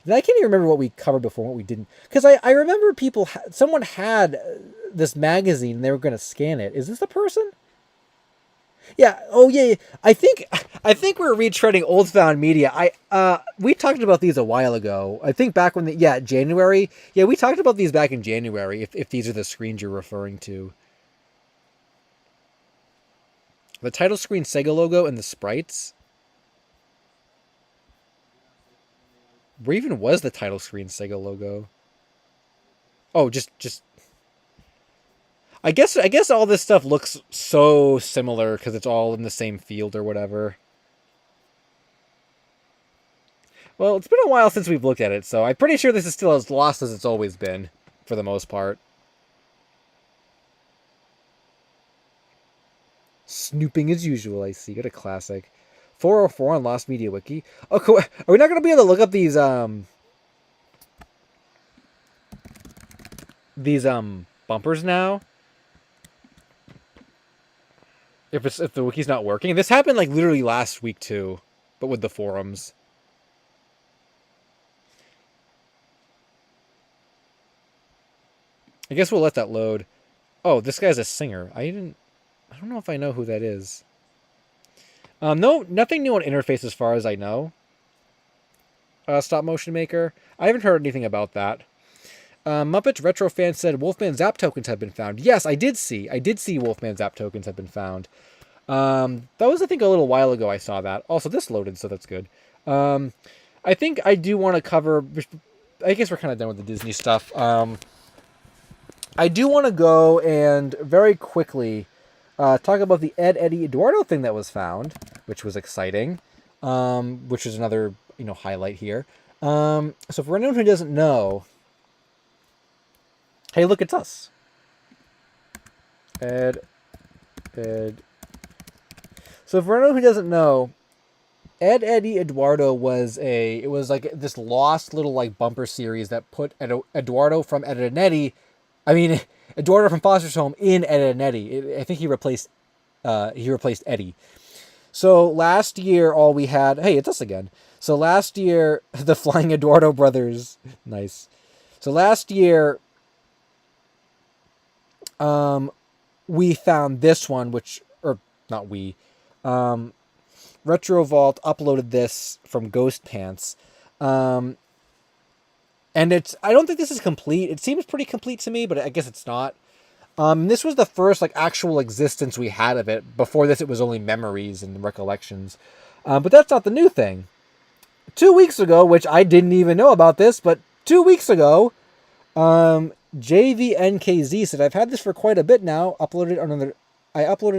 Speaker 1: And I can't even remember what we covered before, what we didn't. Because I remember someone had this magazine and they were going to scan it. Is this the person? Yeah. Oh yeah. I think we're retreading old found media. We talked about these a while ago. I think back when January. Yeah, we talked about these back in January. If these are the screens you're referring to. The title screen Sega logo and the sprites. Where even was the title screen Sega logo? Oh, just. I guess all this stuff looks so similar because it's all in the same field or whatever. Well, it's been a while since we've looked at it, so I'm pretty sure this is still as lost as it's always been, for the most part. Snooping as usual, I see. What a classic. 404 on Lost Media Wiki. Oh, cool. Are we not going to be able to look up these bumpers now? If the wiki's not working? This happened like literally last week too, but with the forums. I guess we'll let that load. Oh, this guy's a singer. I don't know if I know who that is. No, nothing new on interface as far as I know. Stop motion maker. I haven't heard anything about that. Muppets Retro Fan said Wolfman Zap tokens have been found. Yes, I did see Wolfman Zap tokens have been found. That was, I think, a little while ago I saw that. Also, this loaded, so that's good. I think I do want to cover... I guess we're kind of done with the Disney stuff. I do want to go and very quickly talk about the Eddie, Eduardo thing that was found, which was exciting, which is another highlight here. So for anyone who doesn't know, hey, look, it's us. Ed. So for anyone who doesn't know, Ed, Eddie, Eduardo was it was like this lost little like bumper series that put Eduardo from Ed, and Eddie, I mean, Eduardo from Foster's Home in Ed, and Eddie. I think he replaced Eddie. So last year, all we had, hey, it's us again. So last year, the Flying Eduardo brothers, nice. So last year, we found this one, or not we, Retro Vault uploaded this from Ghost Pants. And I don't think this is complete. It seems pretty complete to me, but I guess it's not. This was the first like actual existence we had of it. Before this, it was only memories and recollections. But that's not the new thing. 2 weeks ago, which I didn't even know about this, but 2 weeks ago, JVNKZ said, I've had this for quite a bit now. I uploaded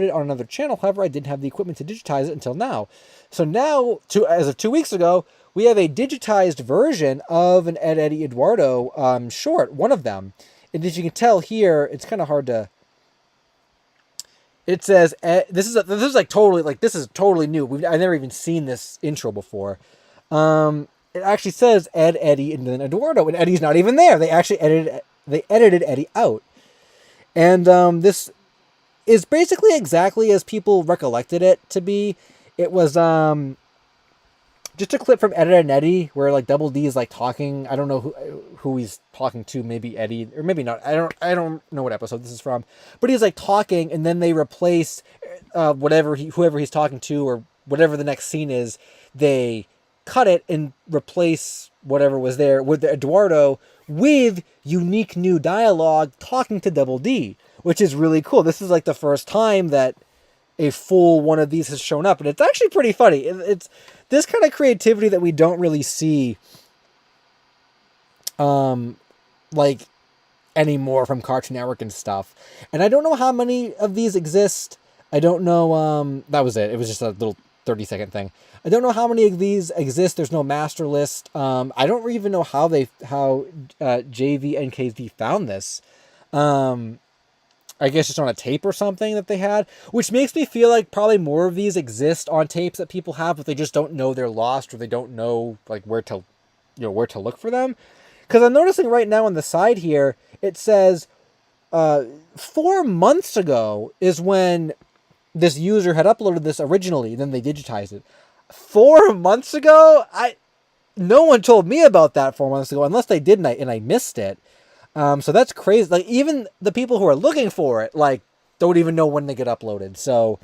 Speaker 1: it on another channel. However, I didn't have the equipment to digitize it until now. So now, as of 2 weeks ago, we have a digitized version of an Ed, Eddie, Eduardo short, one of them. And as you can tell here, it's kind of hard to. It says this is totally new. I've never even seen this intro before. It actually says Ed, Eddie, and then Eduardo, and Eddie's not even there. They actually edited Eddie out, and this is basically exactly as people recollected it to be. It was just a clip from Ed and Eddie where like Double D is like talking. I don't know who he's talking to. Maybe Eddie or maybe not. I don't know what episode this is from. But he's like talking, and then they replace whoever he's talking to or whatever the next scene is. They cut it and replace whatever was there with Eduardo with unique new dialogue talking to Double D, which is really cool. This is like the first time that a full one of these has shown up, and it's actually pretty funny. It's this kind of creativity that we don't really see like anymore from Cartoon Network and stuff. And I don't know how many of these exist. I don't know. That was it. It was just a little 30-second thing. I don't know how many of these exist. There's no master list. I don't even know how JV and KZ found this. I guess just on a tape or something that they had, which makes me feel like probably more of these exist on tapes that people have, but they just don't know they're lost or they don't know like where to look for them. Because I'm noticing right now on the side here, it says 4 months ago is when this user had uploaded this originally, then they digitized it. 4 months ago? No one told me about that 4 months ago, unless they did and I missed it. So that's crazy. Like even the people who are looking for it, like don't even know when they get uploaded. So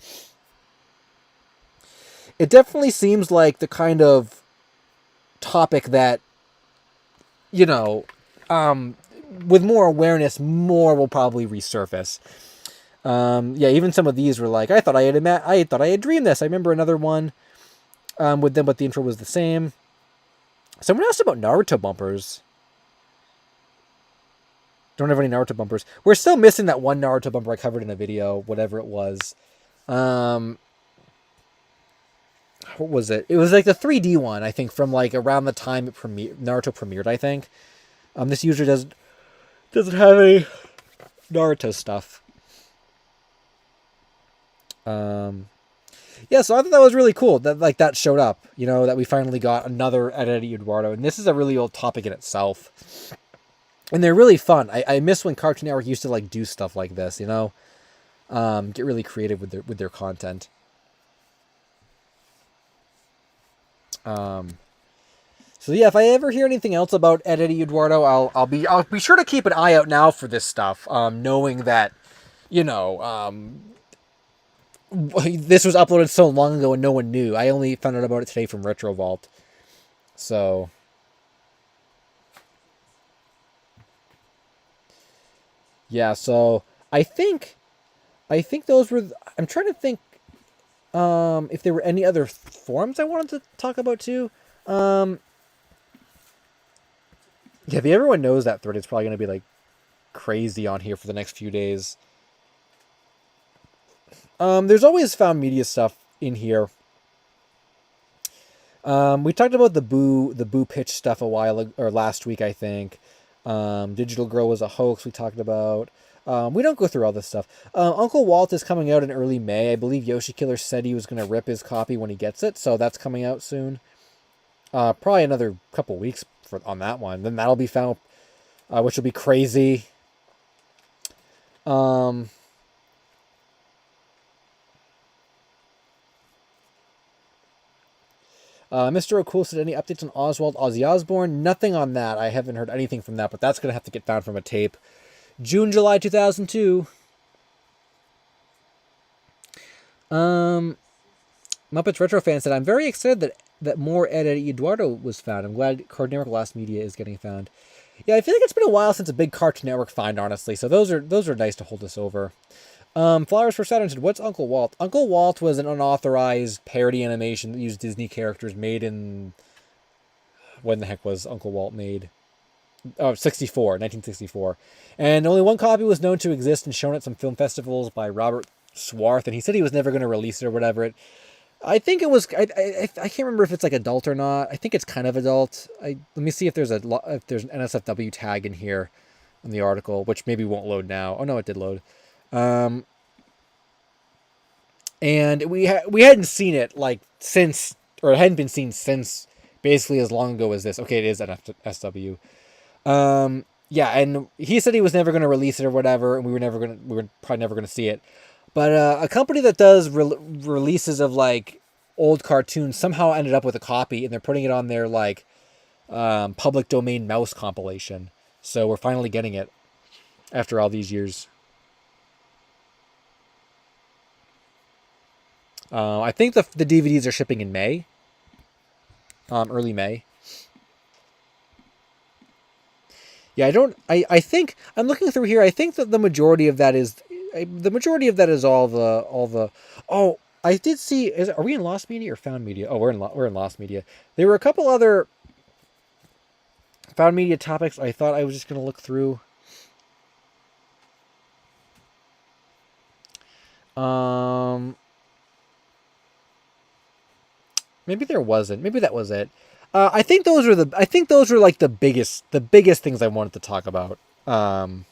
Speaker 1: it definitely seems like the kind of topic that, with more awareness, more will probably resurface. Even some of these were like, I thought I had dreamed this. I remember another one with them, but the intro was the same. Someone asked about Naruto bumpers. Don't have any Naruto bumpers. We're still missing that one Naruto bumper I covered in a video, whatever it was. What was it? It was like the 3D one, I think, from like around the time Naruto premiered, I think. This user doesn't have any Naruto stuff. So I thought that was really cool that like that showed up, that we finally got another Ed, Eddie, Eduardo. And this is a really old topic in itself. And they're really fun. I miss when Cartoon Network used to like do stuff like this, get really creative with their content. If I ever hear anything else about Ed, Eddie, Eduardo, I'll be sure to keep an eye out now for this stuff. Knowing that, this was uploaded so long ago and no one knew. I only found out about it today from Retro Vault. So. Yeah, so I think those were. I'm trying to think if there were any other forums I wanted to talk about too. If everyone knows that thread, it's probably going to be like crazy on here for the next few days. There's always found media stuff in here. We talked about the Boo pitch stuff a while ago, or last week, I think. Digital Girl was a hoax we talked about. We don't go through all this stuff. Uncle Walt is coming out in early May. I believe Yoshi Killer said he was going to rip his copy when he gets it, so that's coming out soon. Probably another couple weeks on that one. Then that'll be found, which will be crazy. Mr. O'Cool said, any updates on Oswald Ozzy Osbourne? Nothing on that. I haven't heard anything from that, but that's going to have to get found from a tape. June, July 2002. Muppets Retro Fan said, I'm very excited that more Ed Eduardo was found. I'm glad Cartoon Network Lost Media is getting found. Yeah, I feel like it's been a while since a big Cartoon Network find, honestly. So those are nice to hold us over. Flowers for Saturn said, what's Uncle Walt? Uncle Walt was an unauthorized parody animation that used Disney characters made in... When the heck was Uncle Walt made? Oh, 1964. And only one copy was known to exist and shown at some film festivals by Robert Swarth, and he said he was never going to release it or whatever. I think it was... I can't remember if it's like adult or not. I think it's kind of adult. Let me see if there's an NSFW tag in here in the article, which maybe won't load now. Oh, no, it did load. And we hadn't seen it like since, or it hadn't been seen since basically as long ago as this. Okay, it is at SW. Yeah, and he said he was never going to release it or whatever, and we were probably never going to see it. But a company that does releases of like old cartoons somehow ended up with a copy, and they're putting it on their like public domain mouse compilation. So we're finally getting it after all these years. I think the DVDs are shipping in May. Early May. Yeah, I think I'm looking through here. I think that the majority of that is all the. Oh, I did see. Are we in Lost Media or Found Media? Oh, we're in Lost Media. There were a couple other Found Media topics I thought I was just going to look through. Maybe there wasn't. Maybe that was it. I think those were like the biggest things I wanted to talk about. And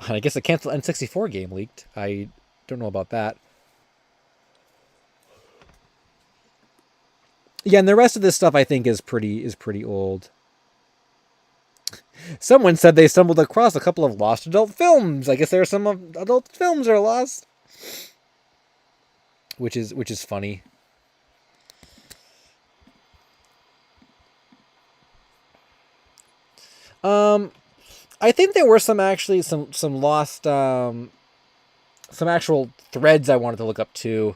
Speaker 1: I guess the canceled N64 game leaked. I don't know about that. Yeah, and the rest of this stuff I think is pretty old. Someone said they stumbled across a couple of lost adult films. I guess there are some adult films are lost. Which is funny. I think there were some lost some actual threads I wanted to look up too.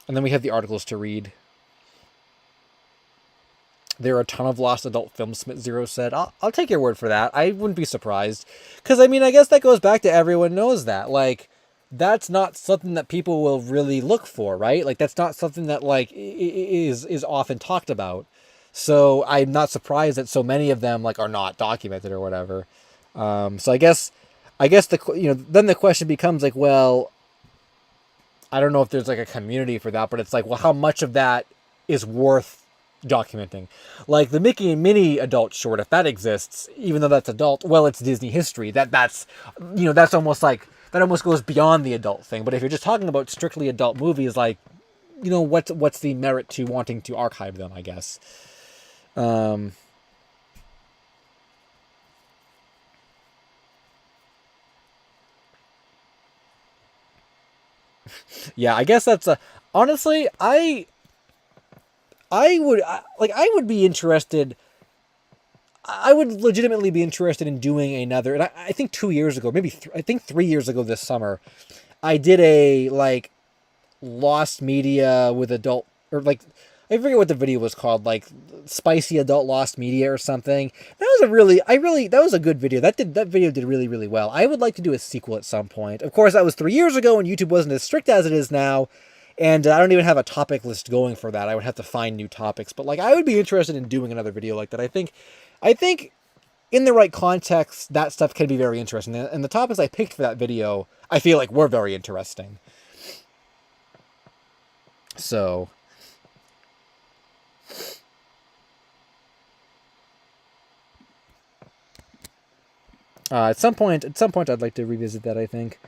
Speaker 1: And then we have the articles to read. There are a ton of lost adult films, Smith Zero said. I'll take your word for that. I wouldn't be surprised. Because, I mean, I guess that goes back to everyone knows that. Like, that's not something that people will really look for, right? Like, that's not something that, like, is often talked about. So I'm not surprised that so many of them, like, are not documented or whatever. So I guess then the question becomes, like, well, I don't know if there's, like, a community for that, but it's like, well, how much of that is worth documenting? Like the Mickey and Minnie adult short, if that exists, even though that's adult, well, it's Disney history. That's almost like, that almost goes beyond the adult thing. But if you're just talking about strictly adult movies, like, what's the merit to wanting to archive them, I guess. Yeah, I guess that's honestly, I would be interested. I would legitimately be interested in doing another. And I think 2 years ago, maybe I think 3 years ago this summer, I did a like lost media with adult, or like, I forget what the video was called, like spicy adult lost media or something. That was a good video. That video did really, really well. I would like to do a sequel at some point. Of course, that was 3 years ago and YouTube wasn't as strict as it is now. And I don't even have a topic list going for that. I would have to find new topics. But like, I would be interested in doing another video like that. I think in the right context, that stuff can be very interesting. And the topics I picked for that video, I feel like were very interesting. So, At some point, I'd like to revisit that, I think.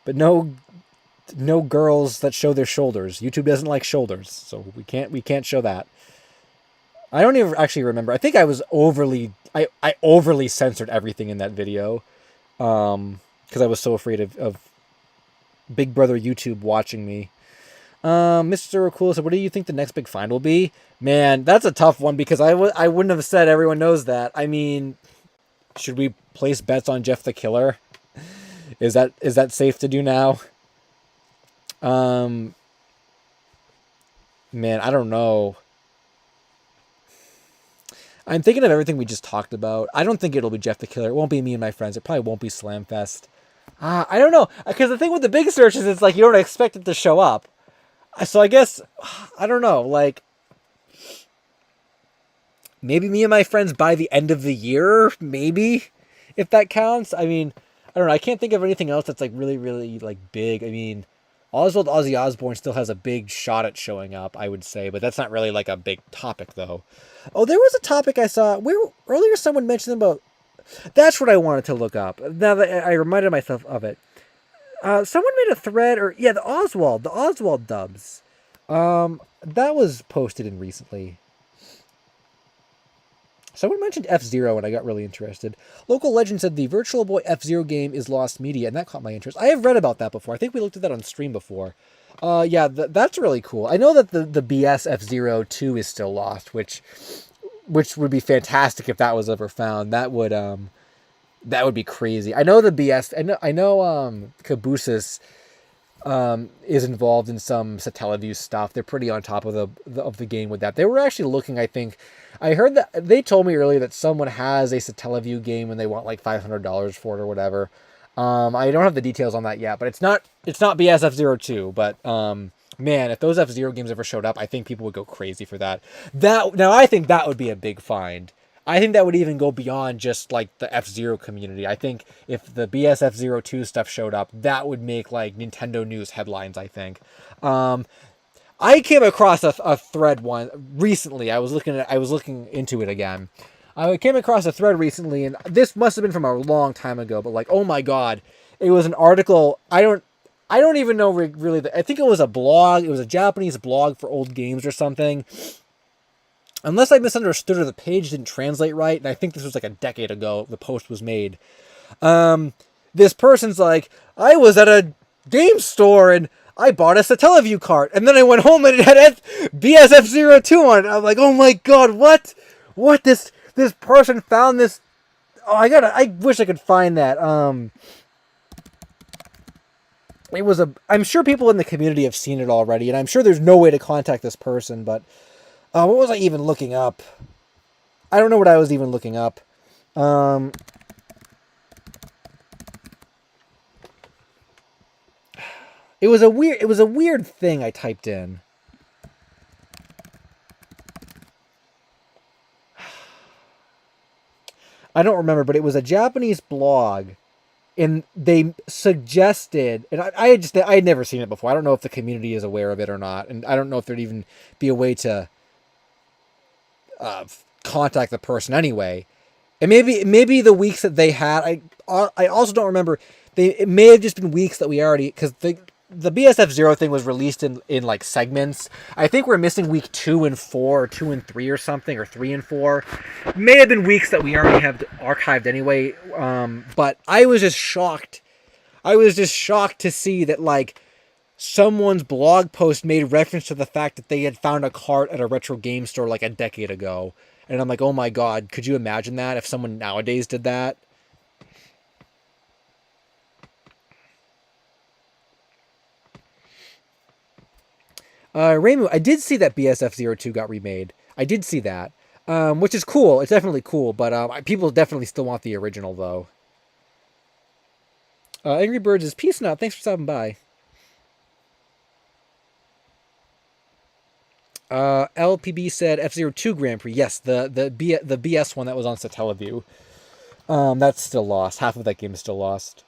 Speaker 1: But no girls that show their shoulders. YouTube doesn't like shoulders, so we can't show that. I don't even actually remember. I think I was I overly censored everything in that video, because I was so afraid of Big Brother YouTube watching me. Mr. Cool said, "What do you think the next big find will be?" Man, that's a tough one because I wouldn't have said everyone knows that. I mean, should we place bets on Jeff the Killer? Is that safe to do now? Man, I don't know. I'm thinking of everything we just talked about. I don't think it'll be Jeff the Killer. It won't be me and my friends. It probably won't be Slamfest. I don't know. Because the thing with the big searches is like you don't expect it to show up. So I guess, I don't know. Like, maybe me and my friends by the end of the year, maybe, if that counts. I mean, I don't know. I can't think of anything else that's like really, really like big. I mean, Oswald Ozzy Osbourne still has a big shot at showing up, I would say, but that's not really like a big topic though. Oh, there was a topic I saw where earlier someone mentioned about. That's what I wanted to look up. Now that I reminded myself of it, someone made a thread, or yeah, the Oswald dubs. That was posted in recently. Someone mentioned F-Zero and I got really interested. Local Legend said the Virtual Boy F-Zero game is lost media, and that caught my interest. I have read about that before. I think we looked at that on stream before. Yeah, that's really cool. I know that the BS F-Zero 2 is still lost, which would be fantastic if that was ever found. That would be crazy. I know the BS. I know Cabooses is involved in some Satellaview stuff. They're pretty on top of the game with that. They were actually looking, I think. I heard that they told me earlier that someone has a Satellaview game and they want like $500 for it or whatever. I don't have the details on that yet, but it's not BS F-Zero 2, but man, if those F-Zero games ever showed up, I think people would go crazy for that. Now I think that would be a big find. I think that would even go beyond just like the F-Zero community. I think if the BS F-Zero 2 stuff showed up, that would make like Nintendo News headlines, I think. I came across a thread one recently. I was looking into it again. I came across a thread recently, and this must have been from a long time ago, but like, oh my god, it was an article. I don't even know really. I think it was a blog. It was a Japanese blog for old games or something. Unless I misunderstood or the page didn't translate right, and I think this was like a decade ago the post was made. This person's like, I was at a game store and I bought a Satellaview cart, and then I went home and it had BS F-Zero 2 on it. I'm like, oh my god, what? This person found this. Oh, I wish I could find that. I'm sure people in the community have seen it already, and I'm sure there's no way to contact this person, but what was I even looking up? I don't know what I was even looking up. It was a weird thing I typed in. I don't remember, but it was a Japanese blog, and they suggested, and I had never seen it before. I don't know if the community is aware of it or not, and I don't know if there'd even be a way to contact the person anyway. And maybe the weeks that they had, I also don't remember. It may have just been weeks that we already, because the BSF Zero thing was released in like segments. I think we're missing week 2 and 4, or 2 and 3 or something, or 3 and 4. May have been weeks that we already have archived anyway. But I was just shocked. I was just shocked to see that like someone's blog post made reference to the fact that they had found a cart at a retro game store like a decade ago. And I'm like, oh my god, could you imagine that if someone nowadays did that? Raymu, I did see that BSF-02 got remade. I did see that, which is cool. It's definitely cool, but people definitely still want the original, though. Angry Birds is peace out. Thanks for stopping by. LPB said F-02 Grand Prix. Yes, the BS one that was on Satellaview. That's still lost. Half of that game is still lost.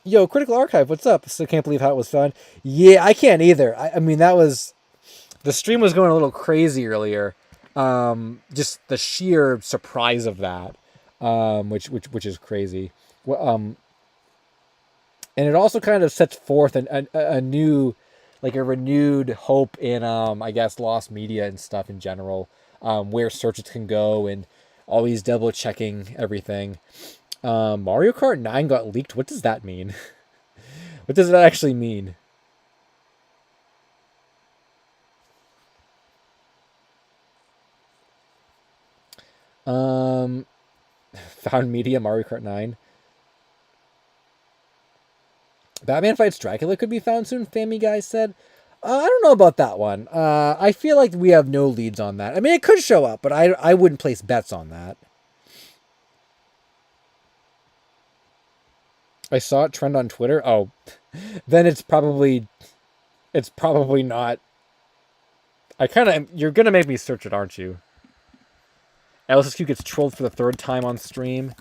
Speaker 1: Yo, Critical Archive, what's up? Still can't believe how it was fun. Yeah, I can't either. I mean, that was... The stream was going a little crazy earlier. Just the sheer surprise of that, which is crazy. Well, and it also kind of sets forth a new, like a renewed hope in I guess lost media and stuff in general, where searches can go and always double checking everything. Mario Kart 9 got leaked. What does that mean? What does that actually mean? Um, Found media Mario Kart 9. Batman Fights Dracula could be found soon, Family Guy said. I don't know about that one. I feel like we have no leads on that. I mean, it could show up, but I wouldn't place bets on that. I saw it trend on Twitter. Oh, then it's probably not. You're gonna make me search it, aren't you? LSQ gets trolled for the third time on stream.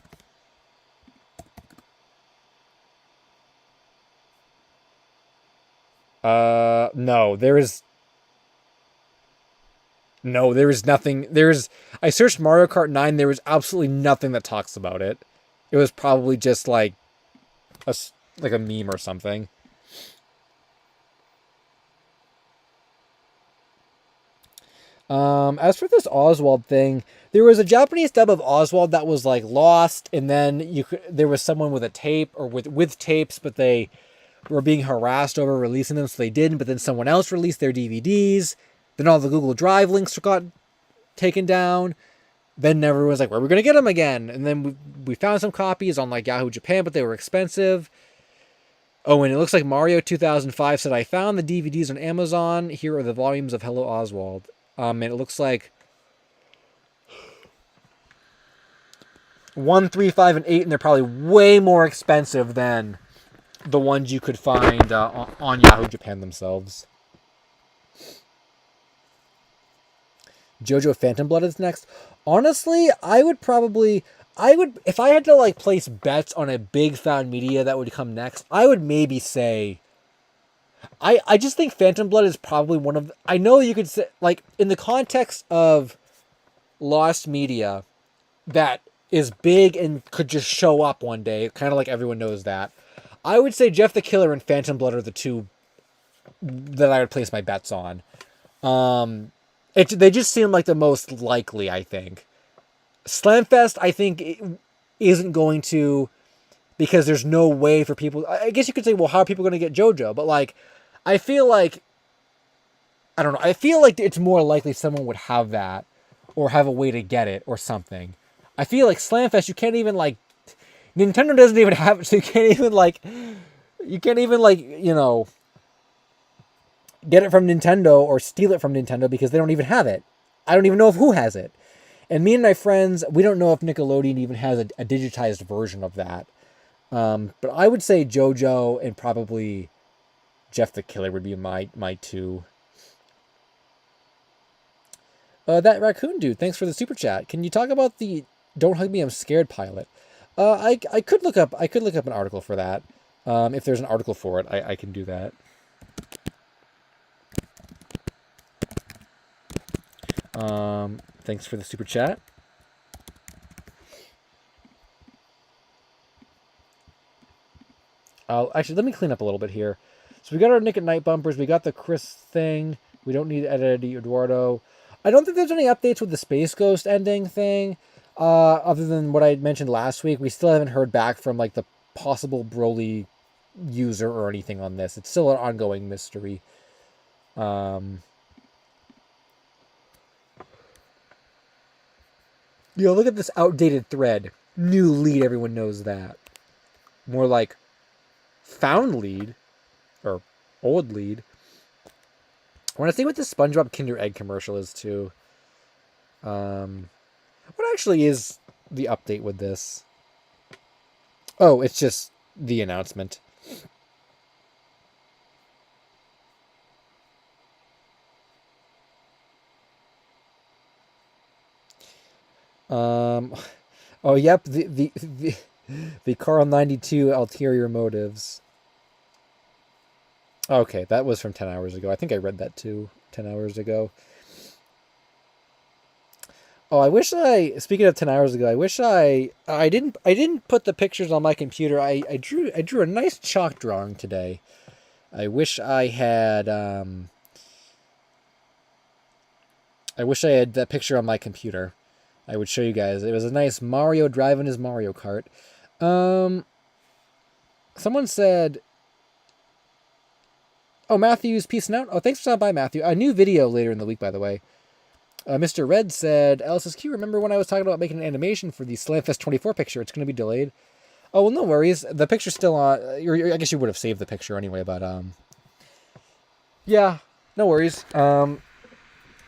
Speaker 1: No, there is nothing. I searched Mario Kart 9. There was absolutely nothing that talks about it. It was probably just like a meme or something. As for this Oswald thing, there was a Japanese dub of Oswald that was like lost, and then there was someone with a tape or with tapes, but they were being harassed over releasing them, so they didn't. But then someone else released their DVDs. Then all the Google Drive links got taken down. Then everyone was like, "Where are we gonna get them again?" And then we found some copies on like Yahoo Japan, but they were expensive. Oh, and it looks like Mario 2005 said, "I found the DVDs on Amazon. Here are the volumes of Hello Oswald." And it looks like 1, 3, 5, and 8, and they're probably way more expensive than the ones you could find on Yahoo Japan themselves. JoJo Phantom Blood is next. Honestly, if I had to like place bets on a big found media that would come next, I would maybe say, I just think Phantom Blood is probably one of, I know you could say, like, in the context of lost media that is big and could just show up one day, kind of like everyone knows that, I would say Jeff the Killer and Phantom Blood are the two that I would place my bets on. They just seem like the most likely, I think. Slamfest, I think, isn't going to, because there's no way for people. I guess you could say, well, how are people going to get JoJo? But like, I feel like, I don't know. I feel like it's more likely someone would have that, or have a way to get it, or something. I feel like Slamfest, you can't even like, Nintendo doesn't even have it, so you can't even like, get it from Nintendo or steal it from Nintendo because they don't even have it. I don't even know who has it. And me and my friends, we don't know if Nickelodeon even has a digitized version of that. But I would say JoJo and probably Jeff the Killer would be my two. That raccoon dude, thanks for the super chat. Can you talk about the "Don't Hug Me, I'm Scared" pilot? I could look up an article for that. If there's an article for it, I can do that. Thanks for the super chat. Actually, let me clean up a little bit here. So we got our Nick at Night bumpers. We got the Chris thing. We don't need Eduardo. I don't think there's any updates with the Space Ghost ending thing. Other than what I mentioned last week, we still haven't heard back from like the possible Broly user or anything on this. It's still an ongoing mystery. Look at this outdated thread. New lead, everyone knows that. More like found lead or old lead. I want to see what the SpongeBob Kinder Egg commercial is too. What actually is the update with this? Oh, it's just the announcement. Oh, yep. The Carl 92 ulterior motives. Okay, that was from 10 hours ago. I think I read that too 10 hours ago. Oh, I wish speaking of 10 hours ago, I didn't put the pictures on my computer. I drew a nice chalk drawing today. I wish I had that picture on my computer. I would show you guys. It was a nice Mario driving his Mario Kart. Um, Someone said, "Oh, Matthew's peace out." Oh, thanks for stopping by, Matthew. A new video later in the week, by the way. Mr. Red said, "LSuperSoniQ, remember when I was talking about making an animation for the Slamfest 24 picture? It's going to be delayed." Oh well, no worries. The picture's still on. I guess you would have saved the picture anyway, but yeah, no worries.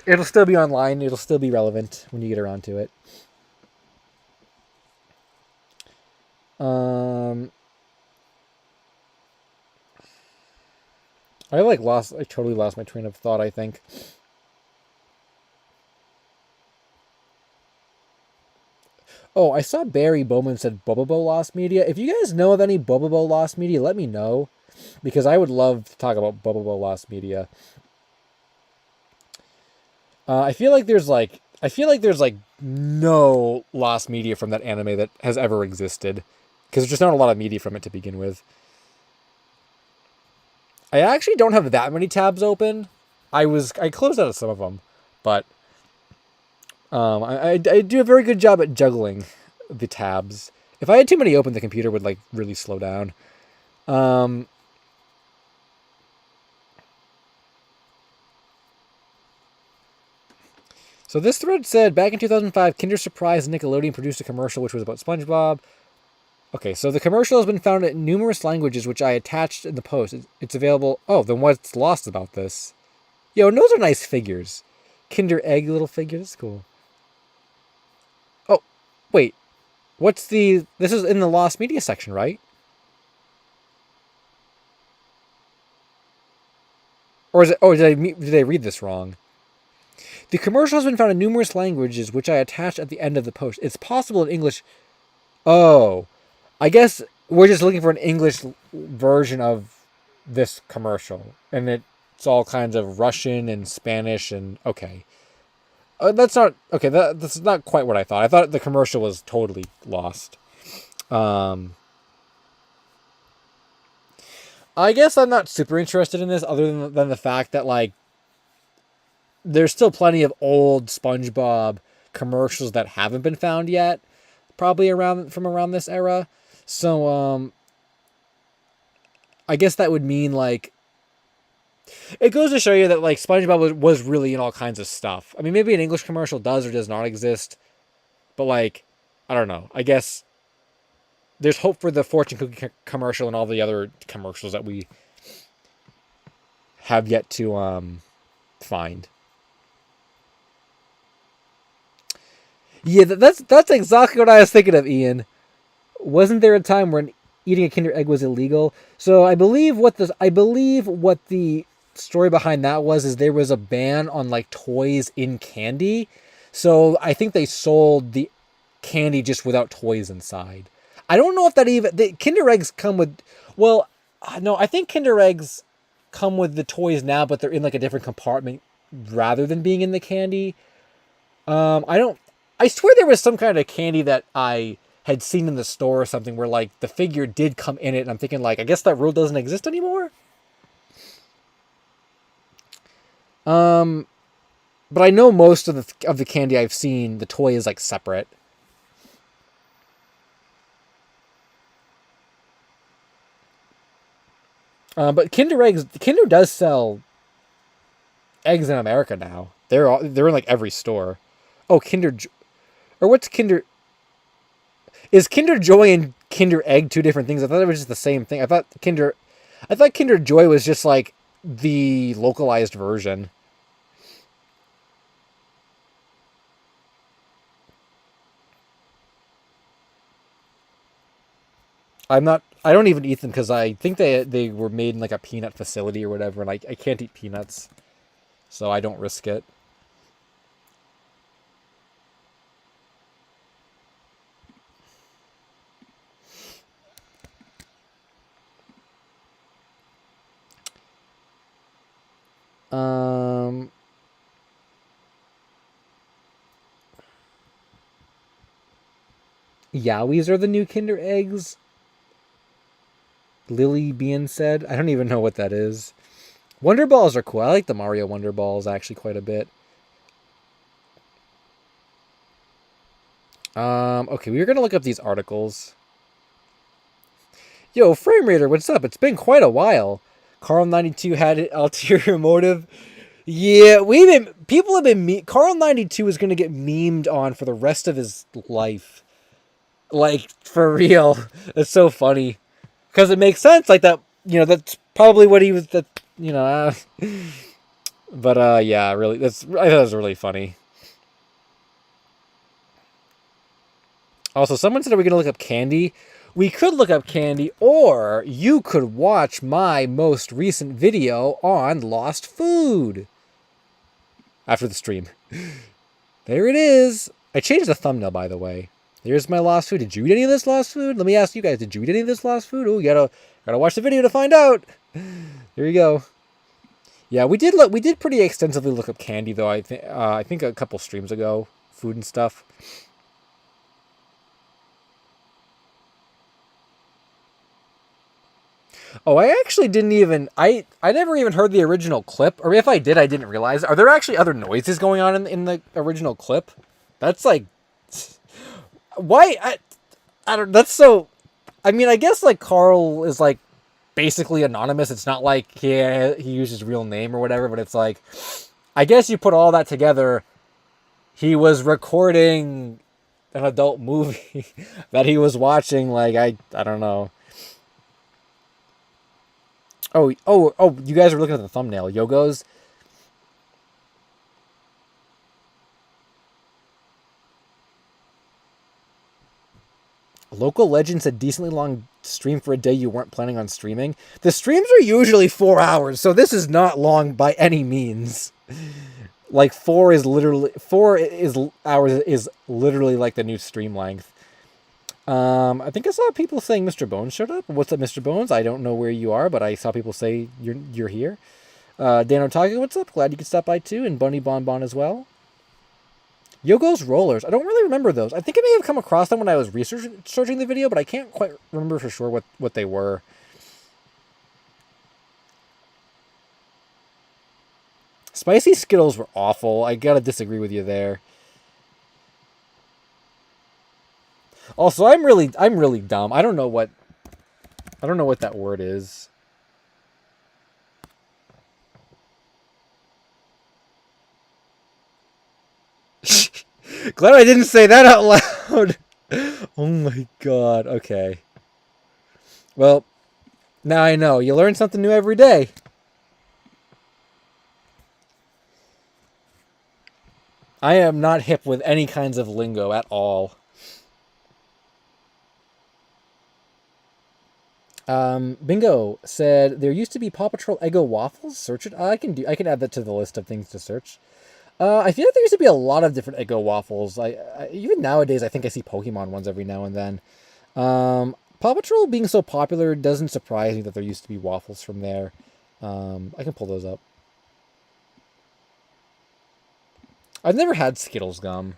Speaker 1: It'll still be online. It'll still be relevant when you get around to it. Um, I totally lost my train of thought, I think. Oh, I saw Barry Bowman said Bobobo lost media. If you guys know of any Bobobo lost media, let me know, because I would love to talk about Bobobo lost media. I feel like there's no lost media from that anime that has ever existed, because there's just not a lot of media from it to begin with. I actually don't have that many tabs open. I closed out of some of them, but I do a very good job at juggling the tabs. If I had too many open, the computer would like really slow down. Um, so this thread said back in 2005, Kinder Surprise and Nickelodeon produced a commercial which was about SpongeBob. Okay, so the commercial has been found in numerous languages, which I attached in the post. It's available. Oh, then what's lost about this? Yo, and those are nice figures. Kinder Egg little figures. Cool. Oh, wait. This is in the lost media section, right? Or is it? Oh, did I read this wrong? The commercial has been found in numerous languages, which I attached at the end of the post. It's possible in English. Oh, I guess we're just looking for an English version of this commercial, and it's all kinds of Russian and Spanish and okay. That's not okay. That's not quite what I thought. I thought the commercial was totally lost. Um, I guess I'm not super interested in this, other than the fact that like there's still plenty of old SpongeBob commercials that haven't been found yet, probably around this era. So I guess that would mean like it goes to show you that like SpongeBob was really in all kinds of stuff. I mean, maybe an English commercial does or does not exist, but like I don't know. I guess there's hope for the fortune cookie commercial and all the other commercials that we have yet to find. Yeah, that's exactly what I was thinking of, Ian. Wasn't there a time when eating a Kinder Egg was illegal? So I believe what the story behind that was is there was a ban on like toys in candy. So I think they sold the candy just without toys inside. I don't know if that even the Kinder Eggs come with. Well, no, I think Kinder Eggs come with the toys now, but they're in like a different compartment rather than being in the candy. I don't. I swear there was some kind of candy that I had seen in the store or something where like the figure did come in it, and I'm thinking like I guess that rule doesn't exist anymore. Um, but I know most of the candy I've seen, the toy is like separate. But Kinder does sell eggs in America now. They're in like every store. Oh, or what's Kinder? Is Kinder Joy and Kinder Egg two different things? I thought it was just the same thing. I thought Kinder Joy was just like the localized version. I don't even eat them because I think they were made in like a peanut facility or whatever, and I can't eat peanuts, so I don't risk it. Um, Yowies are the new Kinder Eggs. Lily being said. I don't even know what that is. Wonder Balls are cool. I like the Mario Wonder Balls actually quite a bit. Okay, we were gonna look up these articles. Yo, Frame Raider, what's up? It's been quite a while. Carl92 had an ulterior motive. Yeah, people have been Carl92 is gonna get memed on for the rest of his life. Like, for real. It's so funny. Because it makes sense, like that, that's probably what he was, but, yeah, really, I thought it was really funny. Also, someone said, are we going to look up candy? We could look up candy, or you could watch my most recent video on lost food. After the stream. There it is. I changed the thumbnail, by the way. There's my lost food. Did you eat any of this lost food? Let me ask you guys, did you eat any of this lost food? Oh, you gotta watch the video to find out. There you go. Yeah, we did pretty extensively look up candy, though. I think a couple streams ago, food and stuff. Oh, I actually didn't even... I never even heard the original clip. Or if I did, I didn't realize. Are there actually other noises going on in the original clip? That's like... Why? I don't... That's so... I mean, I guess, like, Carl is, like, basically anonymous. It's not like he used his real name or whatever, but it's like... I guess you put all that together. He was recording an adult movie that he was watching. Like, I don't know. Oh, you guys are looking at the thumbnail. Yogos. Local Legend said decently long stream for a day you weren't planning on streaming. The streams are usually 4 hours, so this is not long by any means. Like 4 hours is literally like the new stream length. I think I saw people saying Mr. Bones showed up. What's up, Mr. Bones? I don't know where you are, but I saw people say you're here. Dan Otaku, what's up? Glad you could stop by too, and Bunny Bonbon as well. Yogo's Rollers. I don't really remember those. I think I may have come across them when I was researching the video, but I can't quite remember for sure what they were. Spicy Skittles were awful. I gotta disagree with you there. Also, I'm really dumb. I don't know what that word is. Glad I didn't say that out loud. Oh my god. Okay. Well, now I know. You learn something new every day. I am not hip with any kinds of lingo at all. Bingo said there used to be Paw Patrol Eggo waffles. Search it. I can add that to the list of things to search. I feel like there used to be a lot of different Eggo waffles. Even nowadays, I think I see Pokemon ones every now and then. Paw Patrol being so popular doesn't surprise me that there used to be waffles from there. I can pull those up. I've never had Skittles gum.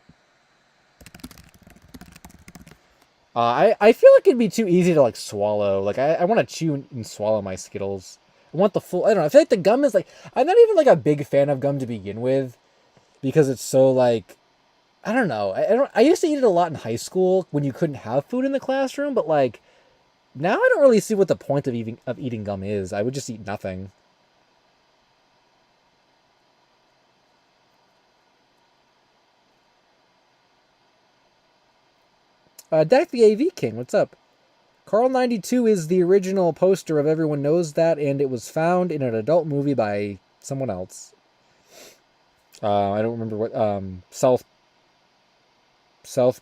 Speaker 1: I feel like it'd be too easy to, like, swallow. Like, I want to chew and swallow my Skittles. I want the full... I don't know. I feel like the gum is, like... I'm not even, like, a big fan of gum to begin with. Because it's so, like... I don't know. I used to eat it a lot in high school when you couldn't have food in the classroom. But, like... Now I don't really see what the point of eating gum is. I would just eat nothing. Dak the AV King, what's up? Carl92 is the original poster of Everyone Knows That, and it was found in an adult movie by someone else. I don't remember what, South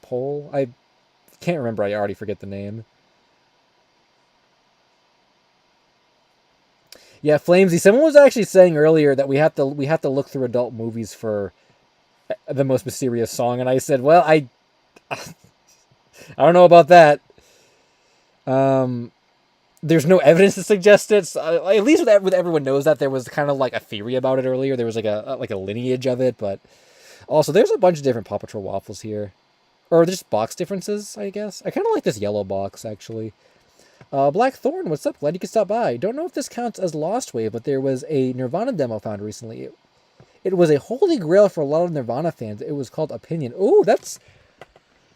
Speaker 1: Pole? I can't remember, I already forget the name. Yeah, Flamesy, someone was actually saying earlier that we have to look through adult movies for the most mysterious song, and I said, well, I don't know about that. There's no evidence to suggest it. So, at least with Everyone Knows That, there was kind of like a theory about it earlier. There was like a lineage of it, but also there's a bunch of different Paw Patrol waffles here. Or just box differences, I guess. I kind of like this yellow box, actually. Blackthorn, what's up? Glad you could stop by. Don't know if this counts as Lost Wave, but there was a Nirvana demo found recently. It was a holy grail for a lot of Nirvana fans. It was called Opinion. Oh, that's...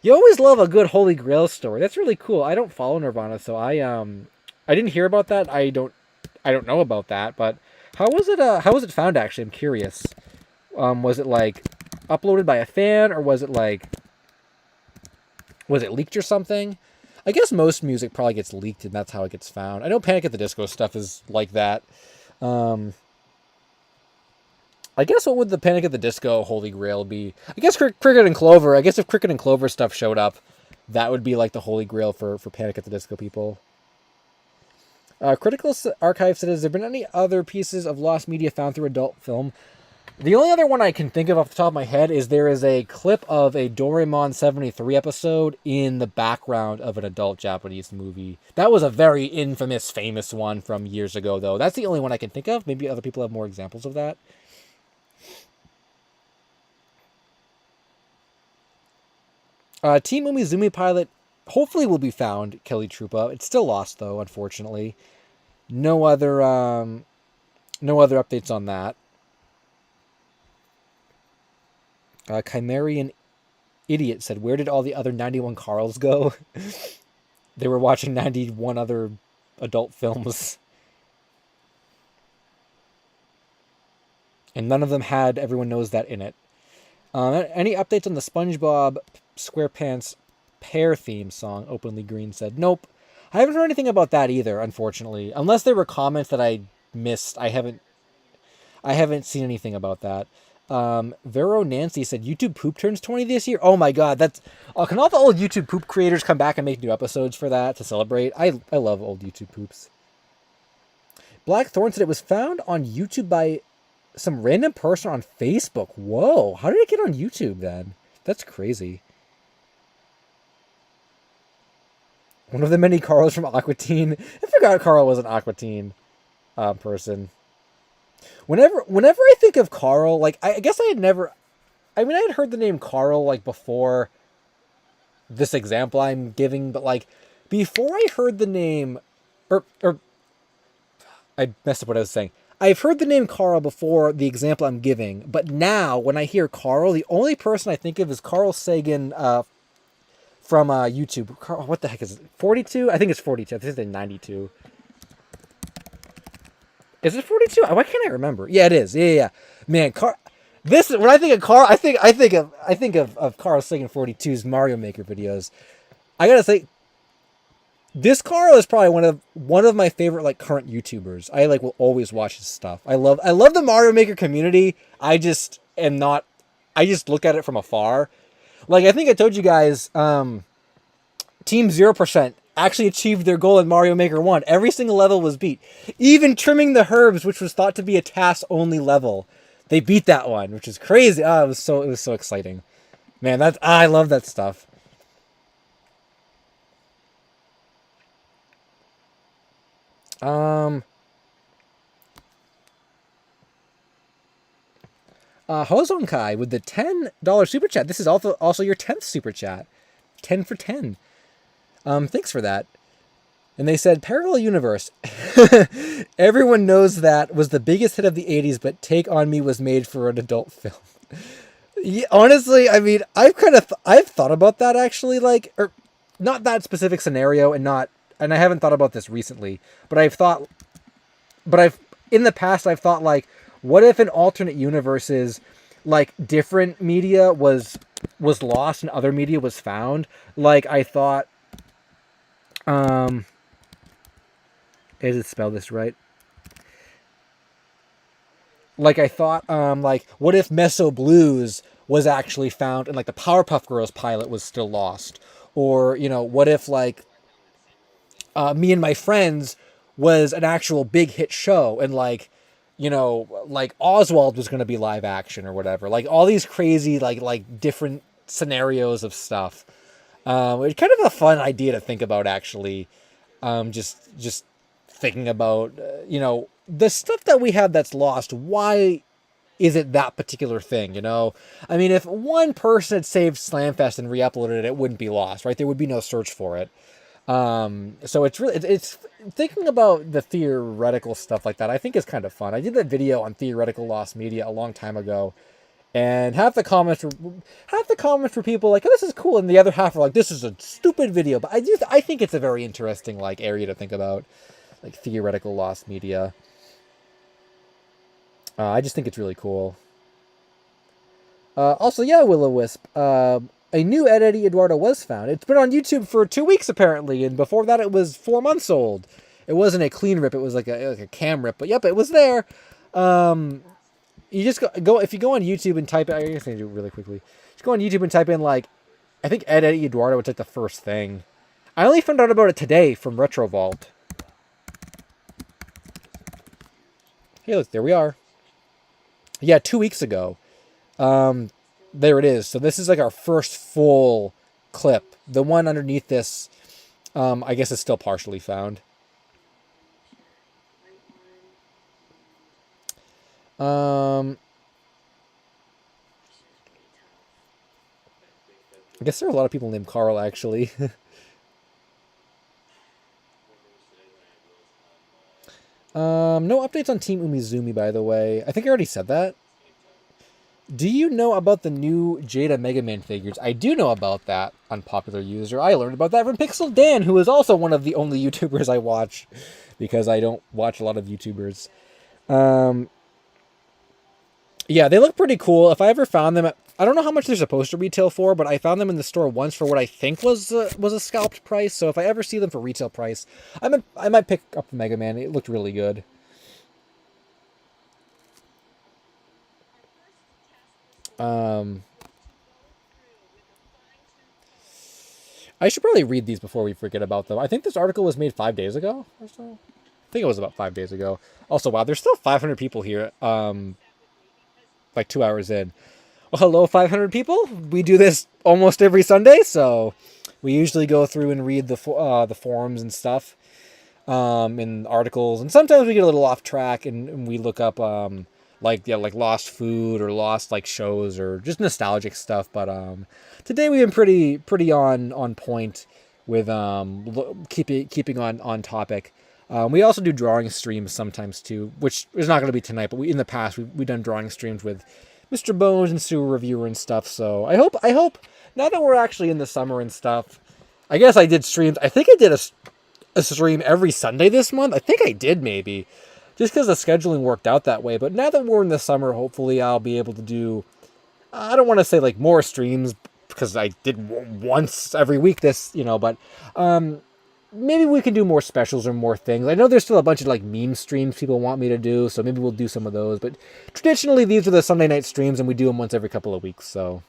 Speaker 1: You always love a good holy grail story. That's really cool. I don't follow Nirvana, so I didn't hear about that. I don't know about that, but how was it found actually? I'm curious. Was it like uploaded by a fan, or was it leaked or something? I guess most music probably gets leaked and that's how it gets found. I know Panic at the Disco stuff is like that. I guess what would the Panic at the Disco Holy Grail be? I guess Cricket and Clover. I guess if Cricket and Clover stuff showed up, that would be like the Holy Grail for Panic at the Disco people. Critical Archive said, has there been any other pieces of lost media found through adult film? The only other one I can think of off the top of my head is there is a clip of a Doraemon 73 episode in the background of an adult Japanese movie. That was a very infamous, famous one from years ago, though. That's the only one I can think of. Maybe other people have more examples of that. Team Umizoomi pilot hopefully will be found, Kelly Trupa. It's still lost, though, unfortunately. No other updates on that. Chimerian Idiot said, where did all the other 91 Carls go? They were watching 91 other adult films. And none of them had Everyone Knows That in it. Any updates on the SpongeBob SquarePants Pear theme song? Openly Green said, nope. I haven't heard anything about that either, unfortunately. Unless there were comments that I missed. I haven't seen anything about that. Vero Nancy said, YouTube Poop turns 20 this year? Oh my god, that's... can all the old YouTube Poop creators come back and make new episodes for that to celebrate? I love old YouTube Poops. Blackthorn said it was found on YouTube by some random person on Facebook. Whoa, how did it get on YouTube then? That's crazy. One of the many Carls from Aqua Teen. I forgot Carl was an Aqua Teen person. Whenever I think of Carl, like, I guess I had heard the name Carl, like, before this example I'm giving, but, like, before I heard the name, or I messed up what I was saying. I've heard the name Carl before the example I'm giving, but now, when I hear Carl, the only person I think of is Carl Sagan, from, YouTube. Carl, what the heck is it? 42? I think it's 42. I think it's 92. Is it 42? Why can't I remember? Yeah, it is. Yeah. Man, when I think of Carl, I think of Carl Sagan 42's Mario Maker videos. I gotta say, this Carl is probably one of my favorite like current YouTubers. I will always watch his stuff. I love the Mario Maker community. I just look at it from afar. Like, I think I told you guys, Team 0% actually achieved their goal in Mario Maker 1. Every single level was beat. Even trimming the herbs, which was thought to be a task-only level. They beat that one, which is crazy. It was so exciting. Man, I love that stuff. Hozonkai with the $10 super chat. This is also your 10th super chat. 10 for 10. Thanks for that. And they said, Parallel Universe. Everyone knows that was the biggest hit of the 80s, but Take On Me was made for an adult film. Yeah, honestly, I mean, I've thought about that actually, like, or not that specific scenario, and I haven't thought about this recently, but in the past, I've thought, like, what if in alternate universes, like, different media was lost and other media was found? Like, I thought, is it spell this right? Like, I thought, like, what if Meso Blues was actually found and, like, the Powerpuff Girls pilot was still lost? Or, what if, like, Me and My Friends was an actual big hit show and, like, like Oswald was going to be live action or whatever. Like, all these crazy, like different scenarios of stuff. It's kind of a fun idea to think about, actually. Just thinking about, the stuff that we have that's lost. Why is it that particular thing, you know? I mean, if one person had saved Slamfest and re-uploaded it, it wouldn't be lost, right? There would be no search for it. So it's really, it's thinking about the theoretical stuff like that, I think is kind of fun. I did that video on theoretical lost media a long time ago, and half the comments were people like, oh, this is cool, and the other half are like, this is a stupid video. But I think it's a very interesting like area to think about, like theoretical lost media. I just think it's really cool. Also, yeah, Will-O-Wisp. A new Eddie Eduardo was found. It's been on YouTube for 2 weeks apparently, and before that it was 4 months old. It wasn't a clean rip; it was like a cam rip. But yep, it was there. You just go if you go on YouTube and type. I'm just gonna do it really quickly. Just go on YouTube and type in like, I think Eddie Eduardo. It's like the first thing. I only found out about it today from Retro Vault. Hey, look, there we are. Yeah, 2 weeks ago. There it is. So this is like our first full clip. The one underneath this, I guess, is still partially found. I guess there are a lot of people named Carl, actually. No updates on Team Umizoomi, by the way. I think I already said that. Do you know about the new Jada Mega Man figures? I do know about that, unpopular user. I learned about that from Pixel Dan, who is also one of the only YouTubers I watch, because I don't watch a lot of YouTubers. Yeah, they look pretty cool. If I ever found them, I don't know how much they're supposed to retail for, but I found them in the store once for what I think was a scalped price. So if I ever see them for retail price, I might pick up the Mega Man. It looked really good. I should probably read these before we forget about them. I think this article was made 5 days ago or so. I think it was about 5 days ago. Also, wow, there's still 500 people here. Like 2 hours in. Well, hello, 500 people. We do this almost every Sunday, so we usually go through and read the forums and stuff, and articles, and sometimes we get a little off track and we look up like lost food or lost like shows or just nostalgic stuff. But today we've been pretty on point with keeping on topic. We also do drawing streams sometimes too, which is not going to be tonight, but in the past we've done drawing streams with Mr. Bones and Sewer Reviewer and stuff. So I hope now that we're actually in the summer and stuff, I guess I did streams. I think I did a stream every Sunday this month. I think I did, maybe, just because the scheduling worked out that way. But now that we're in the summer, hopefully I'll be able to do, I don't want to say like more streams, because I did once every week this, but maybe we can do more specials or more things. I know there's still a bunch of like meme streams people want me to do, so maybe we'll do some of those. But traditionally, these are the Sunday night streams, and we do them once every couple of weeks. So,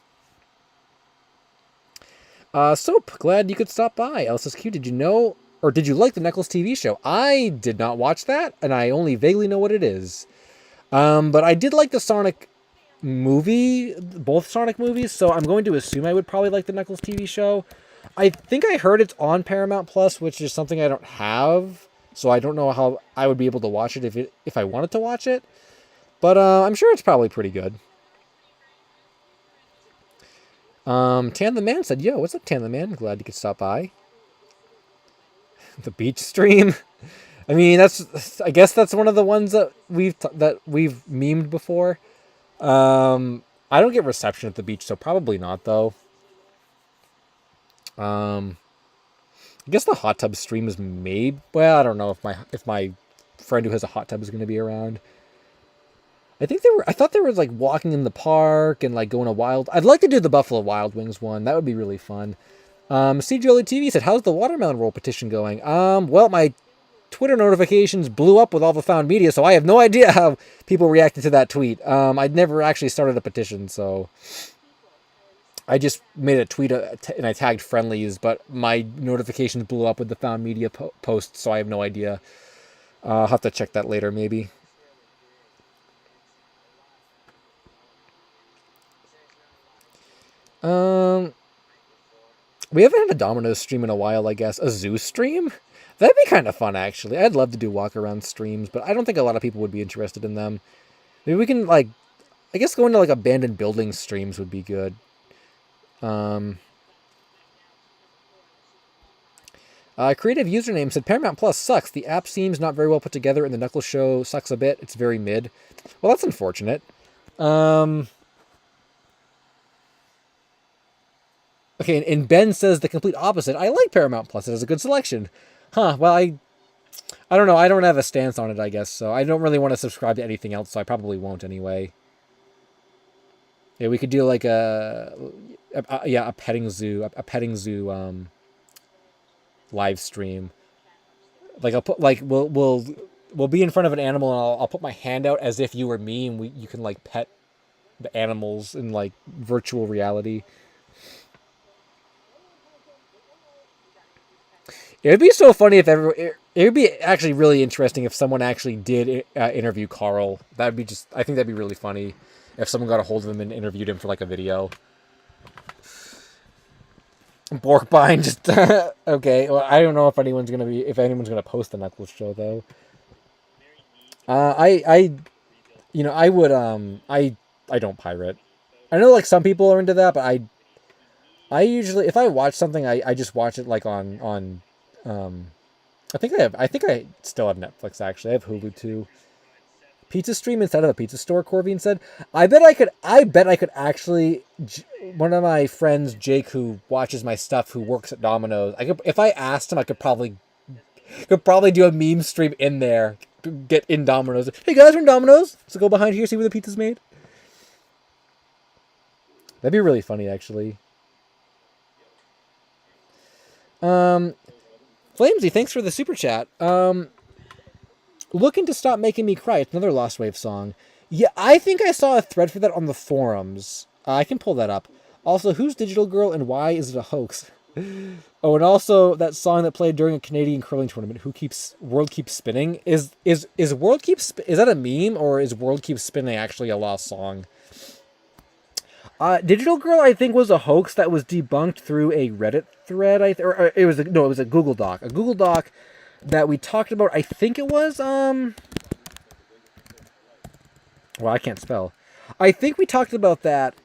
Speaker 1: Soap, glad you could stop by. LSuperSonicQ, did you know, or did you like the Knuckles TV show? I did not watch that, and I only vaguely know what it is. But I did like the Sonic movie, both Sonic movies, so I'm going to assume I would probably like the Knuckles TV show. I think I heard it's on Paramount Plus, which is something I don't have, so I don't know how I would be able to watch it if I wanted to watch it. But I'm sure it's probably pretty good. Tan the Man said, "Yo, what's up, Tan the Man? Glad you could stop by." The beach stream. I mean, I guess that's one of the ones that we've memed before. I don't get reception at the beach, so probably not though. I guess the hot tub stream is maybe. Well, I don't know if my friend who has a hot tub is going to be around. I thought they were like walking in the park and like going to wild. I'd like to do the Buffalo Wild Wings one. That would be really fun. CJOLY TV said, "How's the watermelon roll petition going?" Well, my Twitter notifications blew up with all the found media, so I have no idea how people reacted to that tweet. I'd never actually started a petition, so I just made a tweet and I tagged friendlies, but my notifications blew up with the found media post, so I have no idea. I'll have to check that later, maybe. We haven't had a Domino's stream in a while, I guess. A zoo stream? That'd be kind of fun, actually. I'd love to do walk-around streams, but I don't think a lot of people would be interested in them. Maybe we can, like, I guess going to like abandoned building streams would be good. Creative username said Paramount Plus sucks. The app seems not very well put together, and the Knuckles show sucks a bit. It's very mid. Well, that's unfortunate. Okay, and Ben says the complete opposite. I like Paramount Plus. It has a good selection. Huh. Well, I don't know. I don't have a stance on it, I guess. So I don't really want to subscribe to anything else, so I probably won't anyway. Yeah, we could do like a petting zoo live stream. Like I'll put like we'll be in front of an animal, and I'll put my hand out as if you were me, and you can like pet the animals in like virtual reality. It would be so funny if it would be actually really interesting if someone actually did interview Carl. I think that'd be really funny if someone got a hold of him and interviewed him for like a video. Borkbein just okay. Well, I don't know if anyone's gonna post the Knuckles show though. I don't pirate. I know like some people are into that, but I usually, if I watch something, I just watch it like on I think I still have Netflix actually. I have Hulu too. Pizza stream instead of a pizza store, Corvine said. I bet I could actually, one of my friends, Jake, who watches my stuff, who works at Domino's, if I asked him, I could probably do a meme stream in there, get in Domino's. Hey guys, we're in Domino's, so go behind here, see where the pizza's made. That'd be really funny, actually. Flamesy, thanks for the super chat. Looking to Stop Making Me Cry. It's another Lost Wave song. Yeah, I think I saw a thread for that on the forums. I can pull that up. Also, who's Digital Girl and why is it a hoax? Oh, and also that song that played during a Canadian curling tournament. World Keeps Spinning? Is that a meme, or is World Keeps Spinning actually a lost song? Digital Girl, I think, was a hoax that was debunked through a Reddit thread. It was a Google Doc. A Google Doc that we talked about. I think it was well, I can't spell. I think we talked about that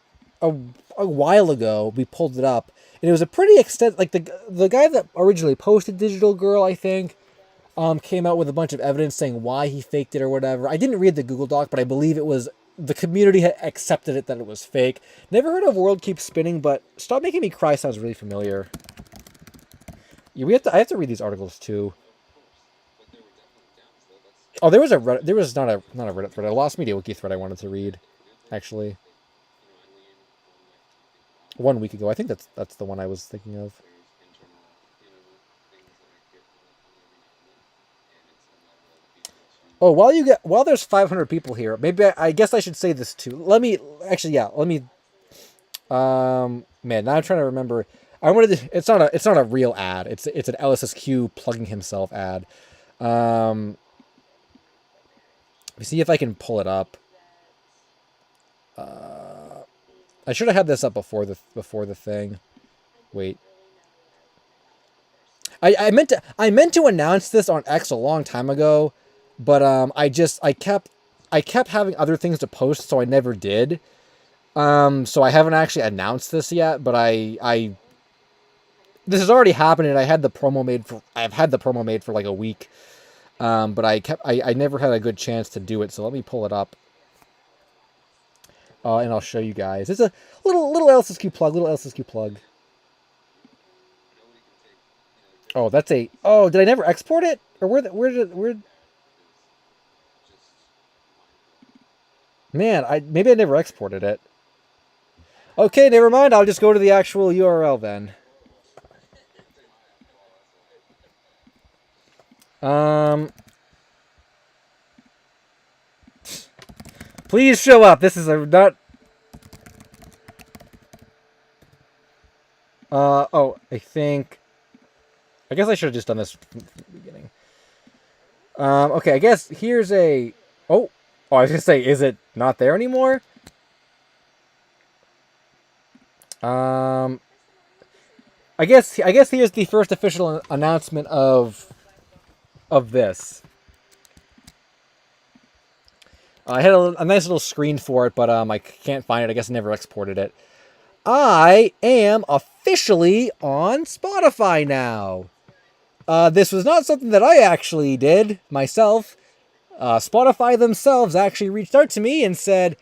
Speaker 1: a while ago. We pulled it up, and it was a pretty extent. Like the guy that originally posted Digital Girl, I think, came out with a bunch of evidence saying why he faked it or whatever. I didn't read the Google Doc, but I believe it was the community had accepted it that it was fake. Never heard of World Keeps Spinning, but Stop Making Me Cry sounds really familiar. Yeah, I have to read these articles too. Oh, there was not a Reddit thread, a Lost Media Wiki thread I wanted to read, actually. 1 week ago. I think that's the one I was thinking of. Oh, while there's 500 people here, maybe I guess I should say this too. Man, now I'm trying to remember. It's not a real ad. It's an LSSQ plugging himself ad. Let me see if I can pull it up. I should have had this up before the thing. Wait. I meant to announce this on X a long time ago, but I kept having other things to post, so I never did. So I haven't actually announced this yet, but this has already happened, and I've had the promo made for like a week. But I never had a good chance to do it, so let me pull it up. And I'll show you guys. It's a little LSSQ plug. Oh, did I never export it? Or where Man, maybe I never exported it. Okay, never mind. I'll just go to the actual URL then. Please show up. This is not. I guess I should have just done this from the beginning. Okay, I guess here's a. Oh, I was gonna say, is it not there anymore? I guess here's the first official announcement of this. I had a nice little screen for it, but I can't find it. I guess I never exported it. I am officially on Spotify now. This was not something that I actually did myself. Spotify themselves actually reached out to me and said,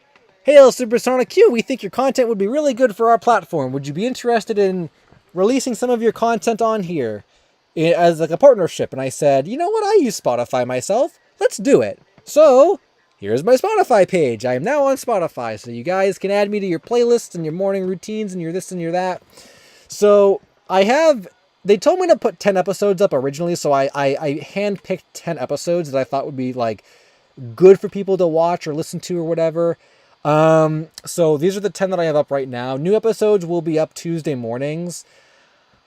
Speaker 1: "Hey, LSuperSonicQ, we think your content would be really good for our platform. Would you be interested in releasing some of your content on here as like a partnership?" And I said, "You know what? I use Spotify myself. Let's do it." So here's my Spotify page. I am now on Spotify, so you guys can add me to your playlists and your morning routines and your this and your that. So they told me to put 10 episodes up originally, so I handpicked 10 episodes that I thought would be like good for people to watch or listen to or whatever. So these are the 10 that I have up right now. New episodes will be up Tuesday mornings.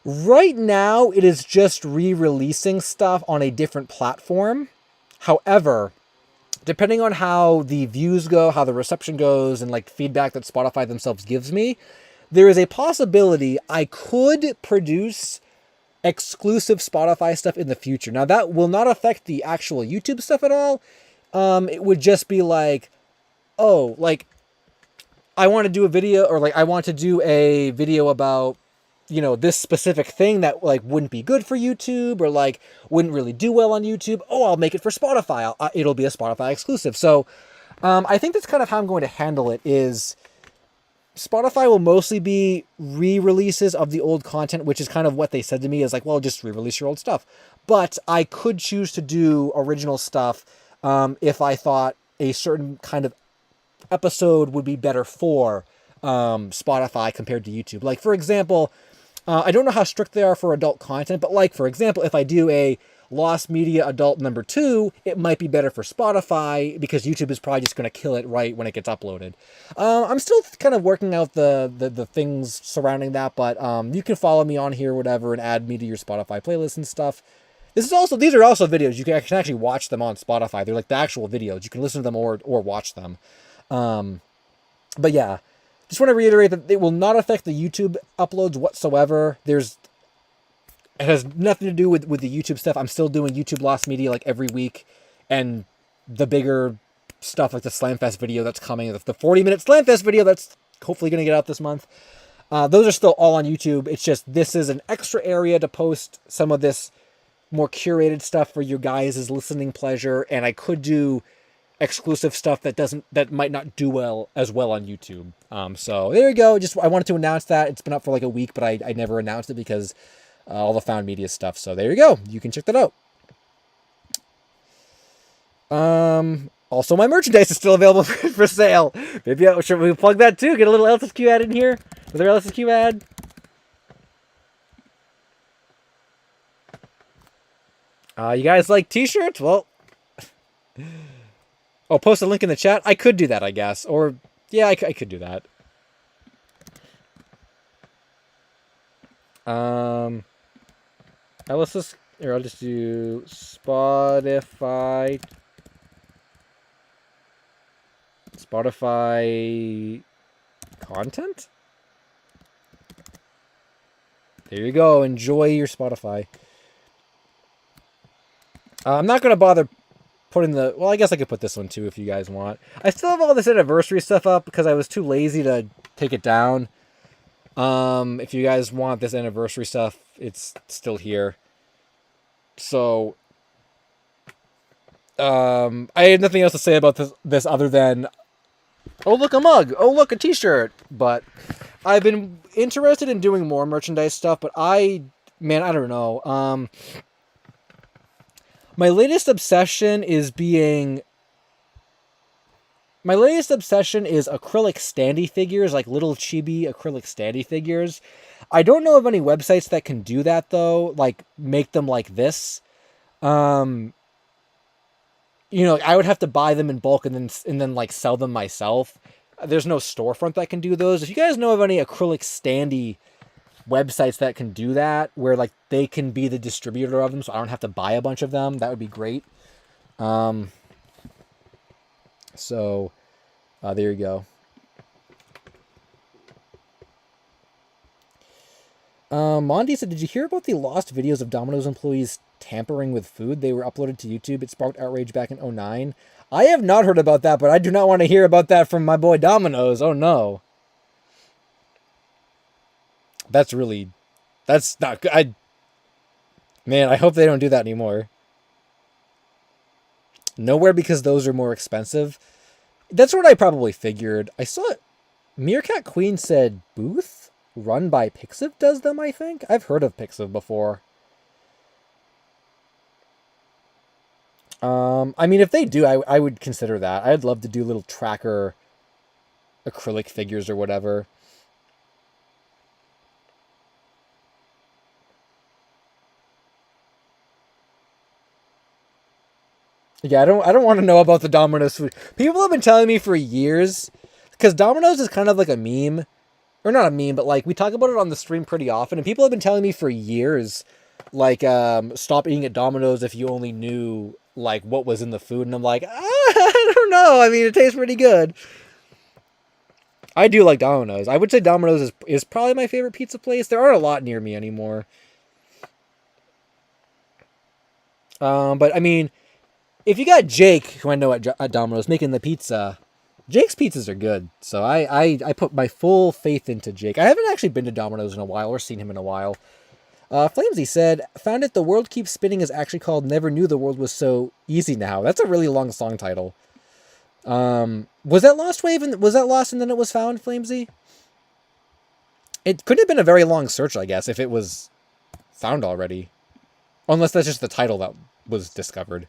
Speaker 1: Right now, it is just re-releasing stuff on a different platform. However, depending on how the views go, how the reception goes, and like feedback that Spotify themselves gives me, there is a possibility I could produce exclusive Spotify stuff in the future. Now, that will not affect the actual YouTube stuff at all. It would just be like, oh, like, I want to do a video, or like, I want to do a video about, you know, this specific thing that like wouldn't be good for YouTube or like wouldn't really do well on YouTube. Oh, I'll make it for Spotify. It'll be a Spotify exclusive. So I think that's kind of how I'm going to handle it is Spotify will mostly be re-releases of the old content, which is kind of what they said to me is like, well, just re-release your old stuff. But I could choose to do original stuff if I thought a certain kind of episode would be better for Spotify compared to YouTube. Like, for example, I don't know how strict they are for adult content, but like, for example, if I do a Lost Media Adult number 2, it might be better for Spotify because YouTube is probably just going to kill it right when it gets uploaded. I'm still kind of working out the things surrounding that, but you can follow me on here, whatever, and add me to your Spotify playlist and stuff. These are also videos. You can actually watch them on Spotify. They're like the actual videos. You can listen to them or watch them. But yeah, just want to reiterate that it will not affect the YouTube uploads whatsoever. It has nothing to do with the YouTube stuff. I'm still doing YouTube Lost Media like every week, and the bigger stuff like the Slamfest video that's coming, the 40-minute Slamfest video that's hopefully going to get out this month. Those are still all on YouTube. It's just this is an extra area to post some of this more curated stuff for your guys' listening pleasure, and I could do exclusive stuff that might not do as well on YouTube. So there you go. Just I wanted to announce that. It's been up for like a week, but I never announced it because all the found media stuff. So there you go. You can check that out. Also, my merchandise is still available for sale. Maybe should we plug that too? Get a little LSQ ad in here. Another LSQ ad. You guys like t-shirts? Well, oh, post a link in the chat. I could do that, I guess. Or yeah, I could do that. Let's just here. I'll just do Spotify content. There you go. Enjoy your Spotify. I'm not gonna bother putting well, I guess I could put this one too if you guys want. I still have all this anniversary stuff up because I was too lazy to take it down. If you guys want this anniversary stuff, it's still here. So, I have nothing else to say about this other than, oh, look, a mug. Oh, look, a t-shirt. But I've been interested in doing more merchandise stuff, but I don't know. My latest obsession is acrylic acrylic standee figures, like little chibi acrylic standee figures. I don't know of any websites that can do that though, like make them like this. I would have to buy them in bulk and then like sell them myself. There's no storefront that can do those. If you guys know of any acrylic standee websites that can do that, where like they can be the distributor of them, so I don't have to buy a bunch of them, that would be great. So there you go. Mondi said, did you hear about the lost videos of Domino's employees tampering with food? They were uploaded to YouTube. It sparked outrage back in 2009. I have not heard about that, but I do not want to hear about that from my boy Domino's. Oh, no. That's not good. Man, I hope they don't do that anymore. Nowhere, because those are more expensive. That's what I probably figured. I saw it. Meerkat Queen said Booth, run by Pixiv, does them, I think? I've heard of Pixiv before. I mean, if they do, I would consider that. I'd love to do little tracker acrylic figures or whatever. Yeah, I don't want to know about the Domino's food. People have been telling me for years, because Domino's is kind of like a meme, or not a meme, but like we talk about it on the stream pretty often, and people have been telling me for years, like, stop eating at Domino's if you only knew like what was in the food, and I'm like, I don't know. I mean, it tastes pretty good. I do like Domino's. I would say Domino's is probably my favorite pizza place. There aren't a lot near me anymore. But I mean, if you got Jake, who I know at Domino's, making the pizza, Jake's pizzas are good. So I put my full faith into Jake. I haven't actually been to Domino's in a while or seen him in a while. Flamesy said, found it The World Keeps Spinning is actually called Never Knew the World Was So Easy Now. That's a really long song title. Was that Lost Wave and was that Lost and then it was found, Flamesy? It could have been a very long search, I guess, if it was found already. Unless that's just the title that was discovered.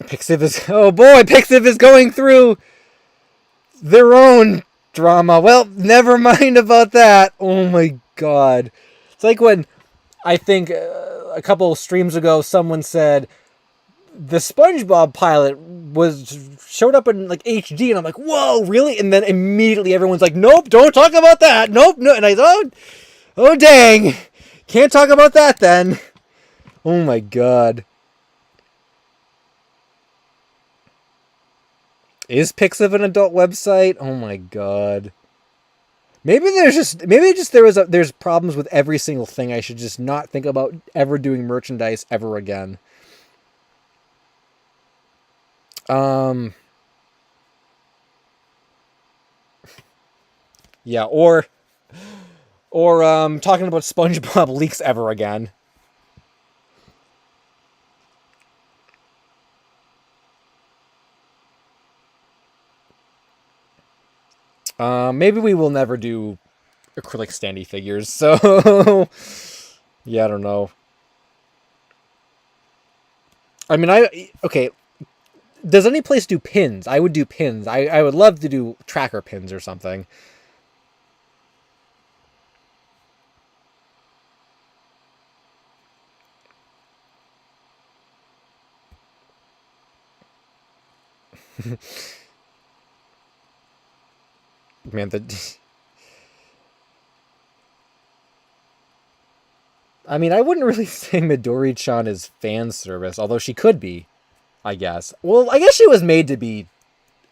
Speaker 1: Pixiv is going through their own drama. Well, never mind about that. Oh my god. It's like when, I think, a couple streams ago, someone said the SpongeBob pilot showed up in like HD, and I'm like, whoa, really? And then immediately everyone's like, nope, don't talk about that. Nope, no. And I thought, oh dang, can't talk about that then. Oh my god. Is Pixiv an adult website? Oh my god. Maybe there's problems with every single thing. I should just not think about ever doing merchandise ever again. Yeah, or talking about SpongeBob leaks ever again. Maybe we will never do acrylic standee figures, so yeah, I don't know. I mean, okay. Does any place do pins? I would do pins. I would love to do tracker pins or something. Man, I mean, I wouldn't really say Midori-chan is fan service, although she could be, I guess. Well, I guess she was made to be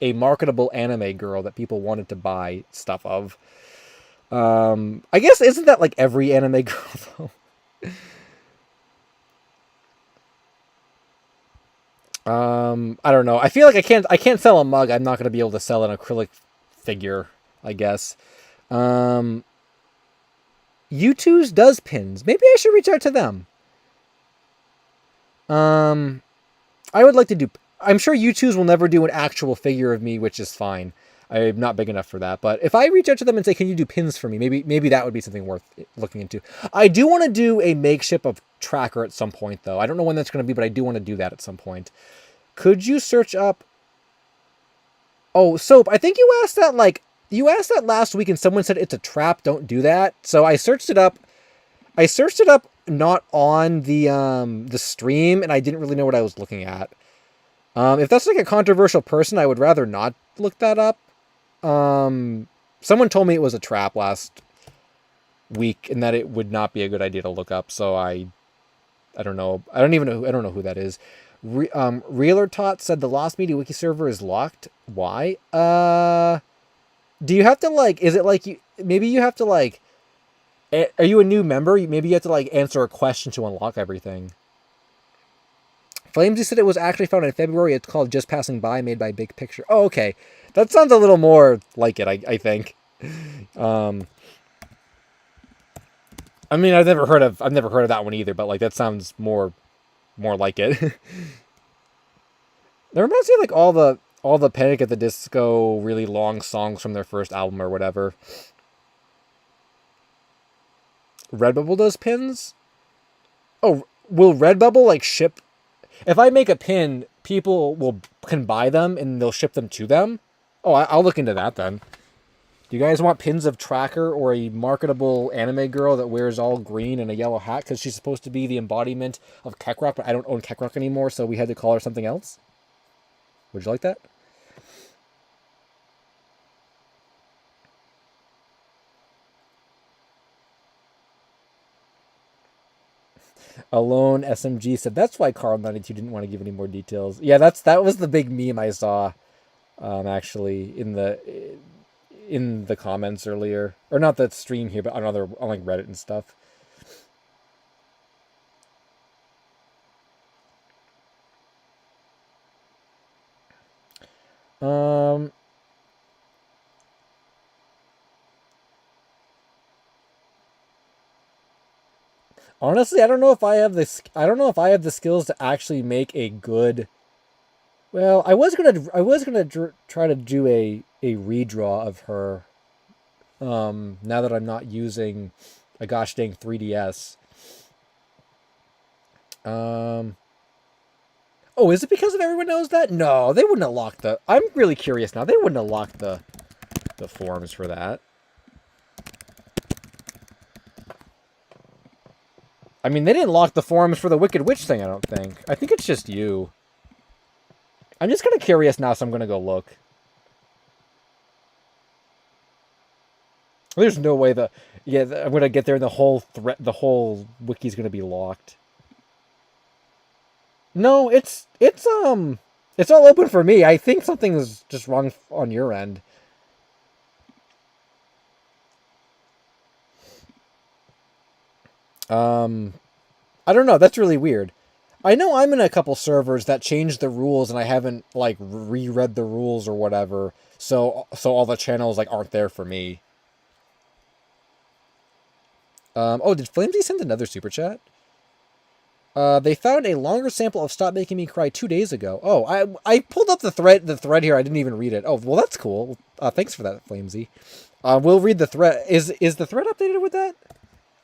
Speaker 1: a marketable anime girl that people wanted to buy stuff of. I guess, isn't that like every anime girl, though? I don't know. I feel like I can't sell a mug. I'm not going to be able to sell an acrylic figure, I guess. U2's does pins. Maybe I should reach out to them. I would like to do... I'm sure U2's will never do an actual figure of me, which is fine. I'm not big enough for that. But if I reach out to them and say, can you do pins for me? Maybe that would be something worth looking into. I do want to do a makeshift of Tracker at some point, though. I don't know when that's going to be, but I do want to do that at some point. Could you search up... Oh, Soap, I think you asked that, last week and someone said it's a trap, don't do that. So I searched it up. Not on the stream, and I didn't really know what I was looking at. If that's like a controversial person, I would rather not look that up. Someone told me it was a trap last week and that it would not be a good idea to look up, so I don't know. I don't know who that is. Reeler Tot said the Lost Media Wiki server is locked. Why? Do you have to like? Is it like you? Maybe you have to like. Are you a new member? Maybe you have to like answer a question to unlock everything. Flamesy said it was actually found in February. It's called Just Passing By, made by Big Picture. Oh, okay. That sounds a little more like it, I think. I mean, I've never heard of that one either, but like that sounds more like it. It reminds me of like all the Panic at the Disco really long songs from their first album or whatever. Redbubble does pins? Oh, will Redbubble like ship? If I make a pin, people can buy them and they'll ship them to them? Oh, I'll look into that then. Do you guys want pins of Tracker or a marketable anime girl that wears all green and a yellow hat because she's supposed to be the embodiment of Keckrock, but I don't own Keckrock anymore, so we had to call her something else? Would you like that? Alone SMG said that's why Carl92 didn't want to give any more details. Yeah, that was the big meme I saw, actually in the comments earlier, or not that stream here, but on like Reddit and stuff. Honestly, I don't know if I have the skills to actually make a good. Well, I was gonna try to do a redraw of her. Now that I'm not using a gosh dang 3DS. Oh, is it because of everyone knows that? No, they wouldn't have locked the. I'm really curious now. They wouldn't have locked the forums for that. I mean, they didn't lock the forums for the Wicked Witch thing, I don't think. I think it's just you. I'm just kind of curious now, so I'm going to go look. There's no way I'm going to get there and the whole wiki's going to be locked. No, it's all open for me. I think something's just wrong on your end. I don't know. That's really weird. I know I'm in a couple servers that changed the rules and I haven't like reread the rules or whatever. So all the channels like aren't there for me. Oh, did Flamesy send another super chat? They found a longer sample of Stop Making Me Cry 2 days ago. Oh, I pulled up the thread here. I didn't even read it. Oh, well, that's cool. Thanks for that, Flamesy. We'll read the thread. Is the thread updated with that?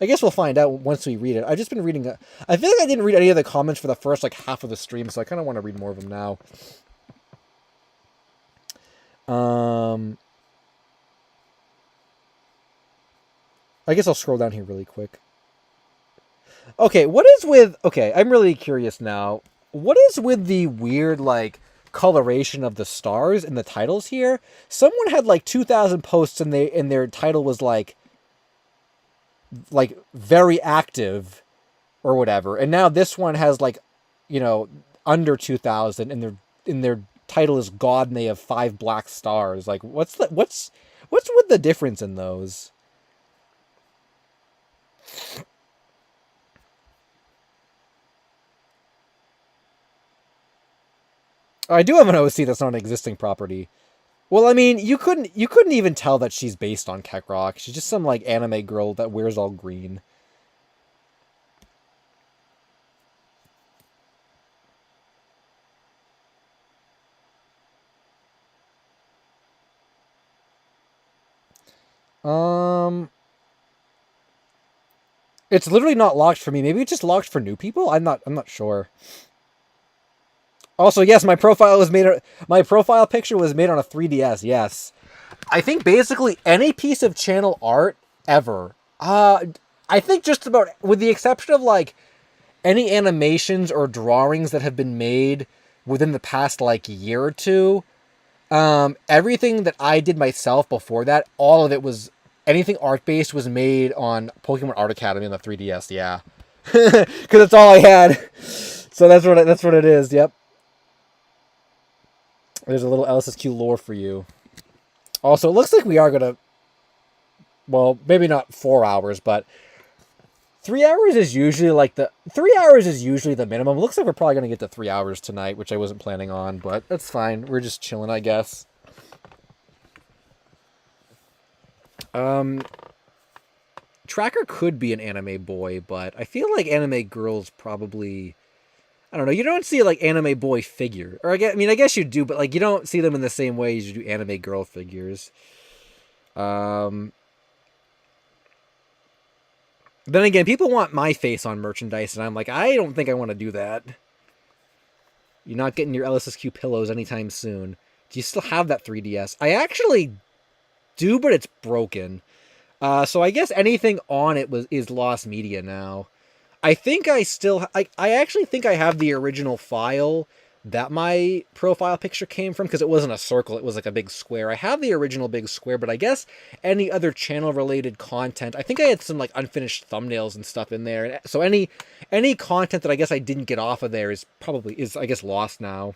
Speaker 1: I guess we'll find out once we read it. I've just been reading. I feel like I didn't read any of the comments for the first like half of the stream, so I kind of want to read more of them now. I guess I'll scroll down here really quick. Okay, I'm really curious now. What is with the weird, like, coloration of the stars in the titles here? Someone had, like, 2,000 posts and their title was, like, very active or whatever. And now this one has, like, under 2,000 and their title is God and they have 5 black stars. Like, what's with the difference in those? I do have an OC that's not an existing property. Well, I mean, you couldn't even tell that she's based on Keckrock. She's just some like anime girl that wears all green. It's literally not locked for me. Maybe it's just locked for new people. I'm not sure. Also, yes, my profile picture was made on a 3DS. Yes, I think basically any piece of channel art ever. I think just about, with the exception of like any animations or drawings that have been made within the past like year or two. Everything that I did myself before that, all of it was anything art based was made on Pokemon Art Academy on the 3DS. Yeah, because that's all I had. So that's what it is. Yep. There's a little LSSQ lore for you. Also, it looks like we are gonna. Well, maybe not 4 hours, but 3 hours is usually like the 3 hours is usually the minimum. Looks like we're probably gonna get to 3 hours tonight, which I wasn't planning on, but that's fine. We're just chilling, I guess. Tracker could be an anime boy, but I feel like anime girls probably. I don't know. You don't see like anime boy figure, or I guess you do, but like you don't see them in the same way as you do anime girl figures. Then again, people want my face on merchandise, and I'm like, I don't think I want to do that. You're not getting your LSSQ pillows anytime soon. Do you still have that 3DS? I actually do, but it's broken. So I guess anything on it is lost media now. I think I actually think I have the original file that my profile picture came from, because it wasn't a circle, it was like a big square. I have the original big square, but I guess any other channel related content, I think I had some like unfinished thumbnails and stuff in there. So any content that I guess I didn't get off of there is I guess lost now.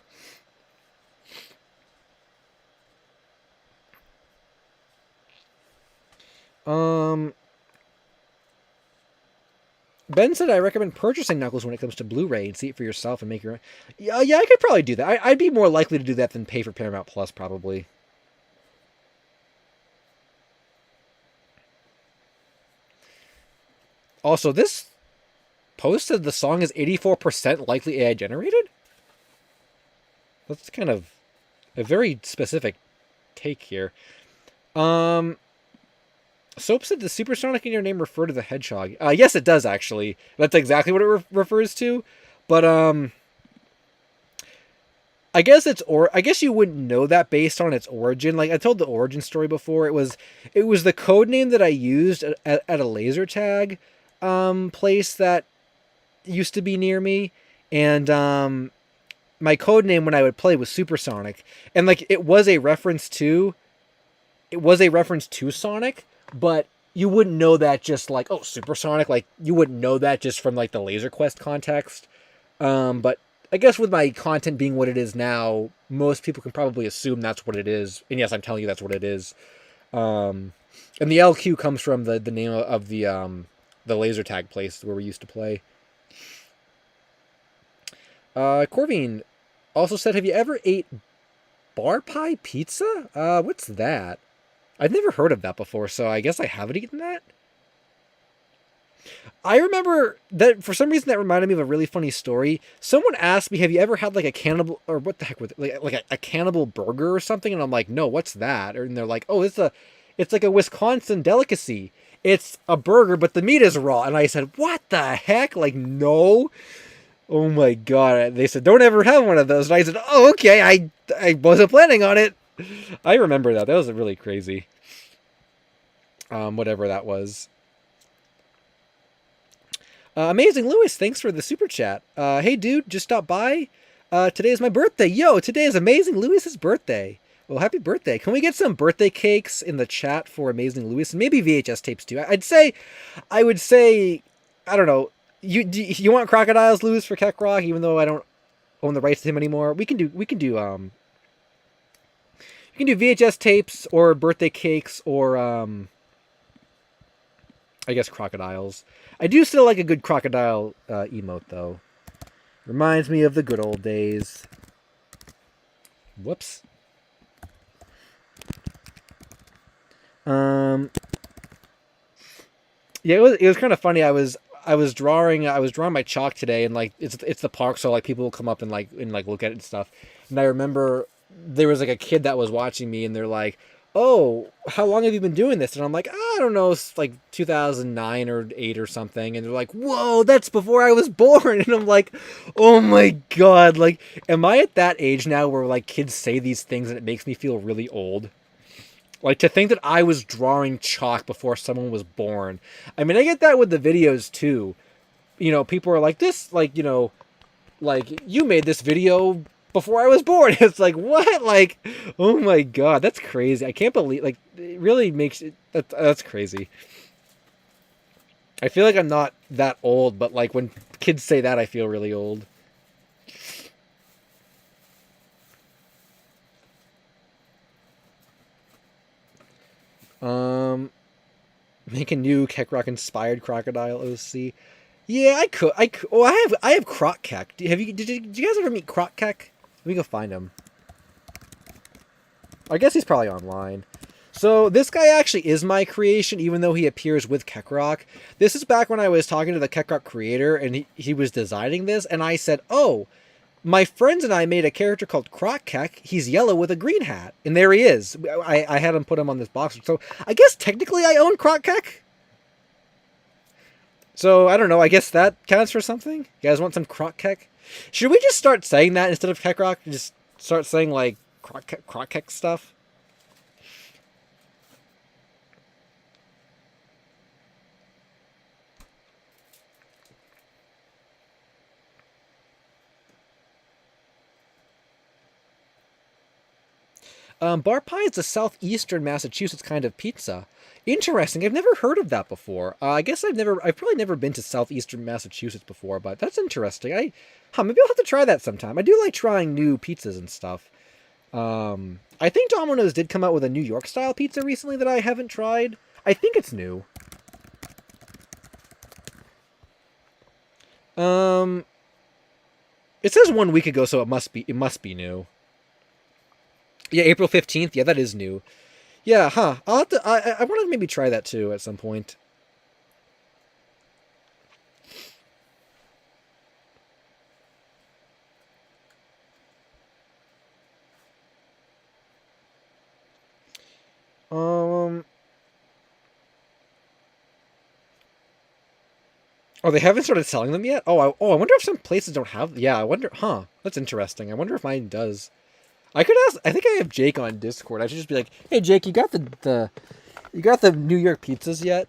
Speaker 1: Ben said I recommend purchasing Knuckles when it comes to Blu-ray and see it for yourself and make your own. Yeah, I could probably do that. I'd be more likely to do that than pay for Paramount Plus, probably. Also, this post said the song is 84% likely AI generated? That's kind of a very specific take here. Soap said the supersonic in your name refer to the hedgehog. Yes, it does, actually. That's exactly what it refers to. But, I guess I guess you wouldn't know that based on its origin. Like, I told the origin story before. It was the code name that I used at a laser tag, place that used to be near me. And, my code name when I would play was Supersonic. And, like, it was a reference to Sonic. But you wouldn't know that just like, oh, Supersonic. Like, you wouldn't know that just from like the Laser Quest context. But I guess with my content being what it is now, most people can probably assume that's what it is. And yes, I'm telling you that's what it is. And the LQ comes from the name of the laser tag place where we used to play. Corvine also said, have you ever ate bar pie pizza? What's that? I've never heard of that before, so I guess I haven't eaten that. I remember that for some reason that reminded me of a really funny story. Someone asked me, have you ever had like a cannibal, or what the heck with it, like a cannibal burger or something? And I'm like, no, what's that? And they're like, oh, it's like a Wisconsin delicacy. It's a burger, but the meat is raw. And I said, what the heck? Like, no. Oh my God. They said, don't ever have one of those. And I said, oh, okay. I wasn't planning on it. I remember that. That was really crazy. Whatever that was. Amazing Lewis, thanks for the super chat. Hey dude, just stop by. Today is my birthday. Yo, today is Amazing Lewis's birthday. Well, happy birthday. Can we get some birthday cakes in the chat for Amazing Lewis? And maybe VHS tapes too. I would say, I don't know. You want Crocodiles, Lewis, for Keck Rock, even though I don't own the rights to him anymore? We can do you can do VHS tapes or birthday cakes or, I guess crocodiles. I do still like a good crocodile emote, though. Reminds me of the good old days. Whoops. Yeah, it was kind of funny. I was drawing my chalk today, and like it's the park, so like people will come up and look at it and stuff. And I remember there was like a kid that was watching me, and they're like, oh, how long have you been doing this? And I'm like, I don't know, it's like 2009 or 8 or something. And they're like, whoa, that's before I was born. And I'm like, oh my God, like, am I at that age now where like kids say these things and it makes me feel really old? Like, to think that I was drawing chalk before someone was born. I mean, I get that with the videos too. You know, people are like, this, like, you know, like, you made this video before I was born. It's like, what? Like, oh my God, that's crazy. I can't believe, like, it really makes it, that's crazy. I feel like I'm not that old, but like when kids say that, I feel really old. Um, make a new Keckrock inspired crocodile OC. Yeah, I could. Oh, I have Croc Keck. Did you guys ever meet Croc Keck? Let me go find him. I guess he's probably online. So this guy actually is my creation, even though he appears with Keckrock. This is back when I was talking to the Keckrock creator, and he was designing this, and I said, oh, my friends and I made a character called Croc Keck. He's yellow with a green hat. And there he is. I had him put him on this box. So I guess technically I own Croc Keck. So I don't know. I guess that counts for something. You guys want some Croc Keck? Should we just start saying that instead of Keckrock? Just start saying like Croc Keck stuff? Bar pie is a southeastern Massachusetts kind of pizza. Interesting. I've never heard of that before. I guess I've probably never been to southeastern Massachusetts before, but that's interesting. Maybe I'll have to try that sometime. I do like trying new pizzas and stuff. I think Domino's did come out with a New York style pizza recently that I haven't tried. I think it's new. It says 1 week ago, so it must be new. Yeah, April 15th. Yeah, that is new. Yeah, huh. I'll have to, I want to maybe try that too at some point. Oh, they haven't started selling them yet? I wonder if some places don't have... Yeah, I wonder... Huh. That's interesting. I wonder if mine does. I could ask... I think I have Jake on Discord. I should just be like, hey, Jake, you got the New York pizzas yet?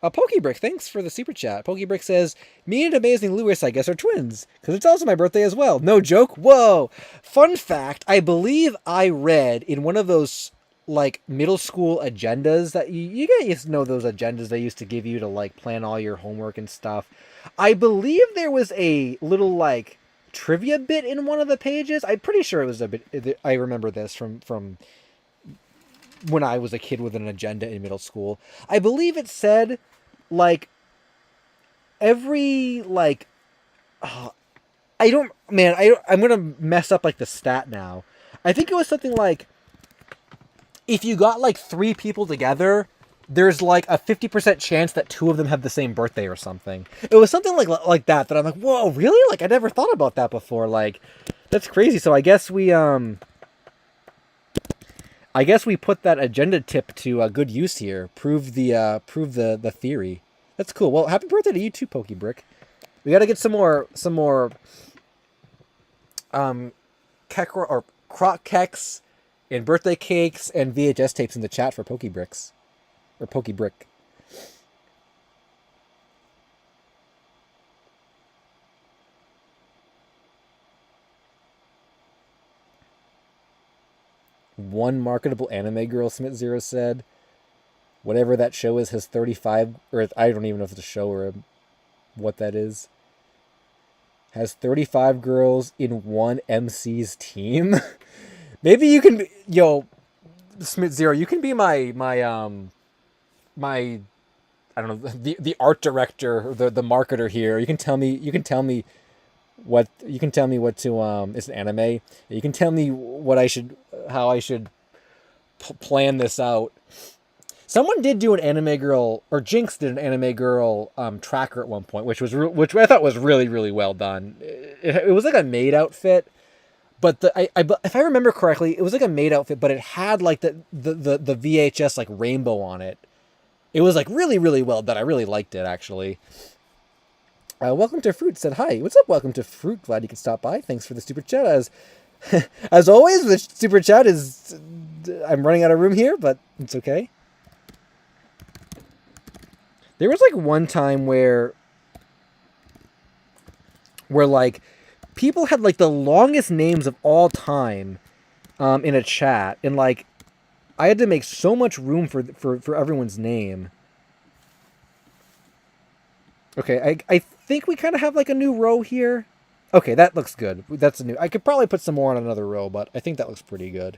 Speaker 1: Pokebrick, thanks for the super chat. Pokebrick says, me and Amazing Lewis, I guess, are twins, because it's also my birthday as well. No joke? Whoa! Fun fact, I believe I read in one of those, like, middle school agendas that you guys know those agendas they used to give you to, like, plan all your homework and stuff. I believe there was a little, like, trivia bit in one of the pages. I'm pretty sure it was a bit... I remember this from when I was a kid with an agenda in middle school. I believe it said, like, every, like, I'm gonna mess up, like, the stat now. I think it was something like, if you got, like, 3 people together, there's, like, a 50% chance that 2 of them have the same birthday or something. It was something like that I'm like, whoa, really? Like, I never thought about that before. Like, that's crazy. So I guess we put that agenda tip to good use here. Prove the theory. That's cool. Well, happy birthday to you too, Pokebrick. We got to get some more Keck or Croc Kecks and birthday cakes and VHS tapes in the chat for Pokebricks or Pokebrick. One marketable anime girl, Smith Zero said. Whatever that show is has 35, or I don't even know if it's a show or what that is. Has 35 girls in one MC's team. Maybe you can, Smith Zero, you can be my I don't know, the art director, the marketer here. You can tell me what to it's an anime. You can tell me how I should plan this out. Someone did do an anime girl, or Jinx did an anime girl tracker at one point, which I thought was really, really well done. It was like a maid outfit, but if I remember correctly, it was like a maid outfit, but it had like the VHS like rainbow on it. It was like really, really well done. I really liked it actually. Welcome to Fruit said hi. What's up? Welcome to Fruit. Glad you could stop by. Thanks for the super chat. As always, the super chat is... I'm running out of room here, but it's okay. There was like one time where like people had like the longest names of all time in a chat, and like I had to make so much room for everyone's name. Okay, I think we kind of have like a new row here. Okay, that looks good. That's a new... I could probably put some more on another row, but I think that looks pretty good.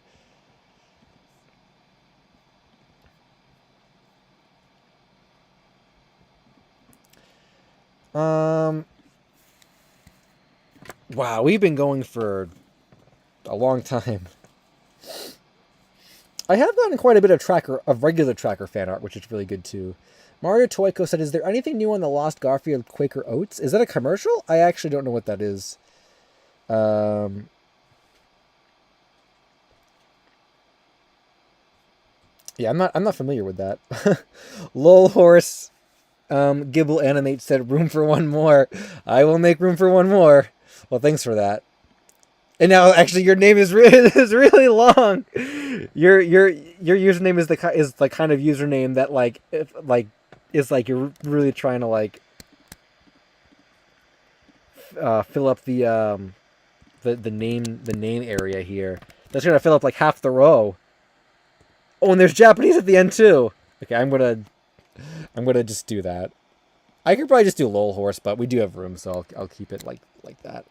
Speaker 1: Wow, we've been going for a long time. I have gotten quite a bit of regular tracker fan art, which is really good too. Mario Toyko said, "Is there anything new on the Lost Garfield Quaker Oats? Is that a commercial? I actually don't know what that is." Um, yeah, I'm not familiar with that. Lol Horse, Gibble Animate said, "Room for one more." I will make room for one more. Well, thanks for that. And now, actually, your name is is really long. Your username is the kind of username that is like you're really trying to fill up the name area here. That's gonna fill up like half the row. Oh, and there's Japanese at the end too. Okay, I'm gonna just do that. I could probably just do lol horse, but we do have room, so I'll keep it like that.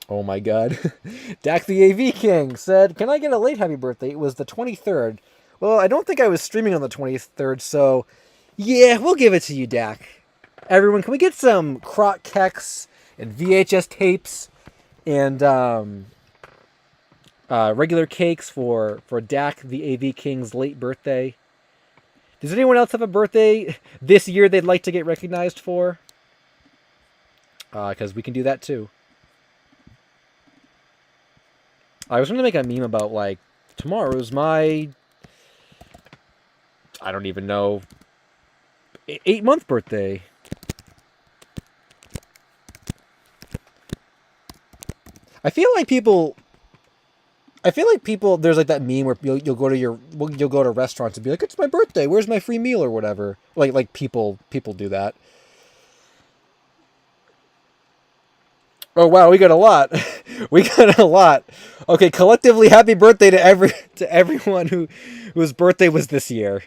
Speaker 1: Oh my god. Dak the AV King said, "Can I get a late happy birthday? It was the 23rd. Well, I don't think I was streaming on the 23rd, so yeah, we'll give it to you, Dak. Everyone, can we get some croc keks and VHS tapes and regular cakes for Dak the AV King's late birthday? Does anyone else have a birthday this year they'd like to get recognized for? Because we can do that too. I was going to make a meme about, like, tomorrow's my, I don't even know, 8-month birthday. I feel like people, there's like that meme where you'll go to restaurants and be like, "It's my birthday, where's my free meal?" or whatever. Like people do that. Oh wow, we got a lot. We got a lot. Okay, collectively, happy birthday to everyone whose birthday was this year.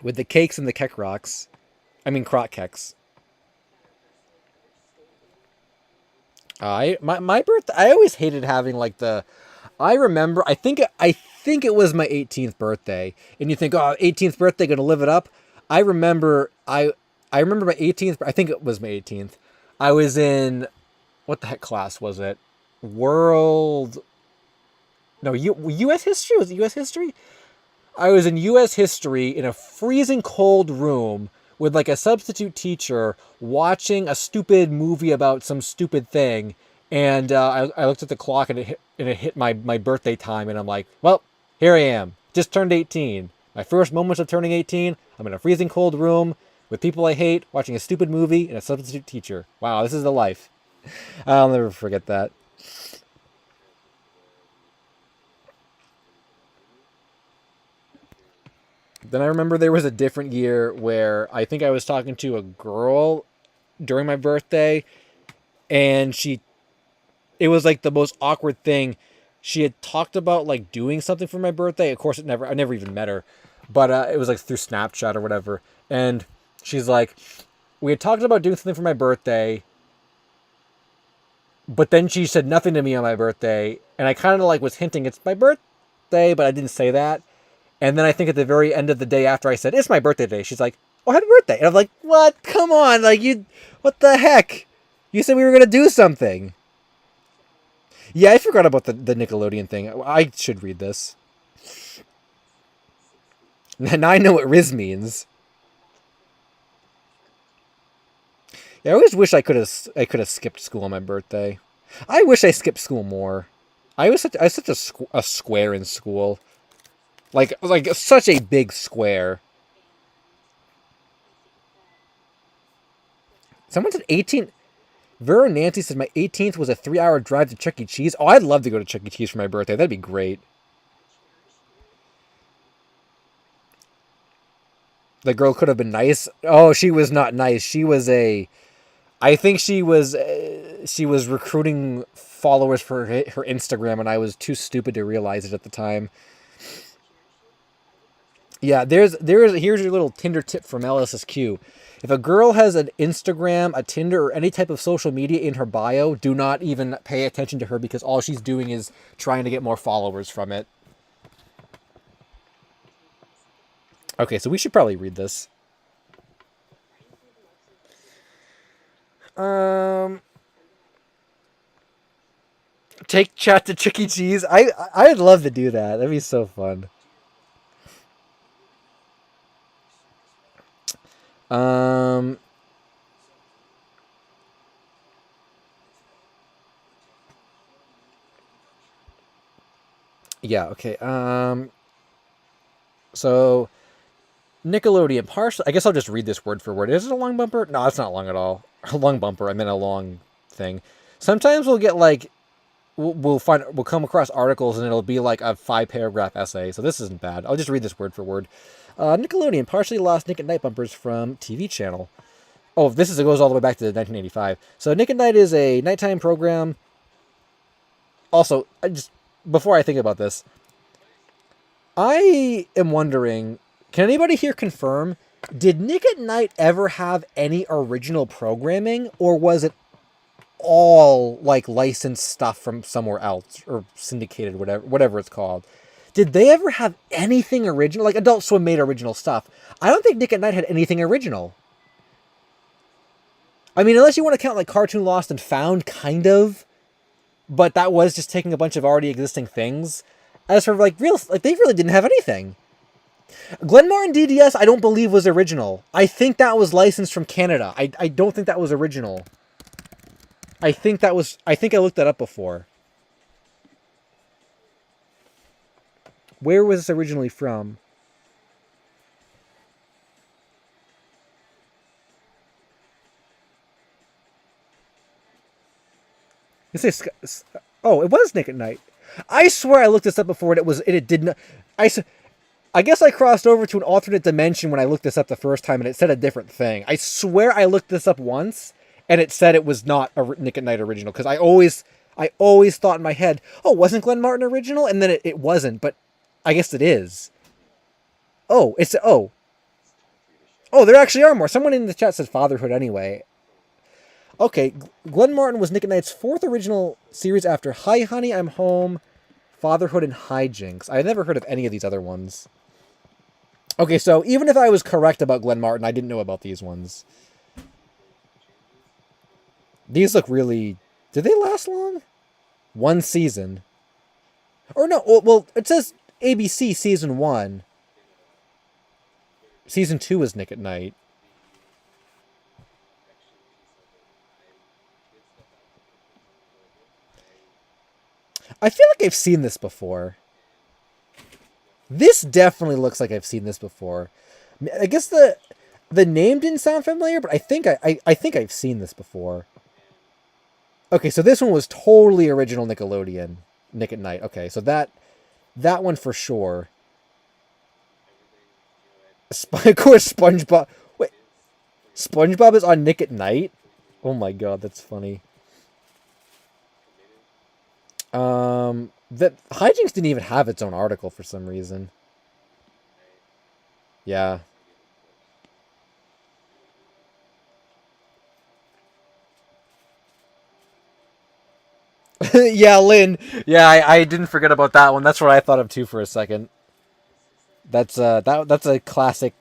Speaker 1: With the cakes and the kek rocks. I mean croc keks. My birthday. I always hated having like the. I remember. I think it was my 18th birthday, and you think, oh, 18th birthday, gonna live it up. I remember. I remember my 18th. I think it was my 18th. I was in, what the heck class was it? World. No, U.S. history. Was it U.S. history? I was in U.S. history in a freezing cold room with like a substitute teacher watching a stupid movie about some stupid thing, and I looked at the clock and it hit my birthday time, and I'm like, well, here I am, just turned 18. My first moments of turning 18. I'm in a freezing cold room with people I hate, watching a stupid movie and a substitute teacher. Wow, this is the life. I'll never forget that. Then I remember there was a different year where I think I was talking to a girl during my birthday, and it was like the most awkward thing. She had talked about like doing something for my birthday. Of course, I never even met her, but it was like through Snapchat or whatever. And she's like, we had talked about doing something for my birthday, but then she said nothing to me on my birthday, and I kind of like was hinting it's my birthday, but I didn't say that. And then I think at the very end of the day after I said, "It's my birthday today," she's like, "Oh, happy birthday." And I'm like, "What? Come on. Like, what the heck? You said we were going to do something." Yeah, I forgot about the Nickelodeon thing. I should read this. Now I know what Riz means. Yeah, I always wish I could have skipped school on my birthday. I wish I skipped school more. I was such a square in school. Like such a big square. Someone said 18. Vera Nancy said my 18th was a 3-hour drive to Chuck E. Cheese. Oh, I'd love to go to Chuck E. Cheese for my birthday. That'd be great. The girl could have been nice. Oh, she was not nice. She was a. I think she was recruiting followers for her Instagram, and I was too stupid to realize it at the time. Yeah, here's your little Tinder tip from LSSQ. If a girl has an Instagram, a Tinder, or any type of social media in her bio, do not even pay attention to her because all she's doing is trying to get more followers from it. Okay, so we should probably read this. Um, take chat to Chuck E. Cheese. I'd love to do that. That'd be so fun. Um, yeah. Okay. So Nickelodeon partially. I guess I'll just read this word for word. Is it a long bumper? No, it's not long at all. A long bumper. I meant a long thing. Sometimes we'll get like we'll come across articles and it'll be like a 5-paragraph essay. So this isn't bad. I'll just read this word for word. Nickelodeon partially lost Nick at Night bumpers from TV channel. Oh, it goes all the way back to 1985. So Nick at Night is a nighttime program. Also, before I think about this, I am wondering, can anybody here confirm, did Nick at Night ever have any original programming, or was it all like licensed stuff from somewhere else or syndicated, whatever it's called? Did they ever have anything original? Like Adult Swim made original stuff. I don't think Nick at Night had anything original. I mean, unless you want to count like Cartoon Lost and Found, kind of, but that was just taking a bunch of already existing things. As for like they really didn't have anything. Glen Martin DDS, I don't believe was original. I think that was licensed from Canada. I don't think that was original. I think I looked that up before. Where was this originally from? Oh, it was Nick at Night. I swear I looked this up before and it didn't. I guess I crossed over to an alternate dimension when I looked this up the first time and it said a different thing. I swear I looked this up once and it said it was not a Nick at Night original, because I always thought in my head, oh, wasn't Glen Martin original? And then it wasn't, but I guess it is. Oh, there actually are more. Someone in the chat says Fatherhood anyway. Okay, Glen Martin was Nick at Night's 4th original series after Hi Honey, I'm Home, Fatherhood, and Hijinks. I've never heard of any of these other ones. Okay, so even if I was correct about Glen Martin, I didn't know about these ones. These look really... Did they last long? 1 season. Or no, well, it says ABC Season 1. Season 2 was Nick at Night. I feel like I've seen this before. This definitely looks like I've seen this before. I guess the name didn't sound familiar, but I think I've seen this before. Okay, so this one was totally original Nickelodeon. Nick at Night. Okay, so that one for sure. Of course, SpongeBob. Wait, SpongeBob is on Nick at Night? Oh my god, that's funny. That Hijinks didn't even have its own article for some reason. Yeah. Yeah, Lynn. Yeah, I didn't forget about that one. That's what I thought of too for a second. That's a classic.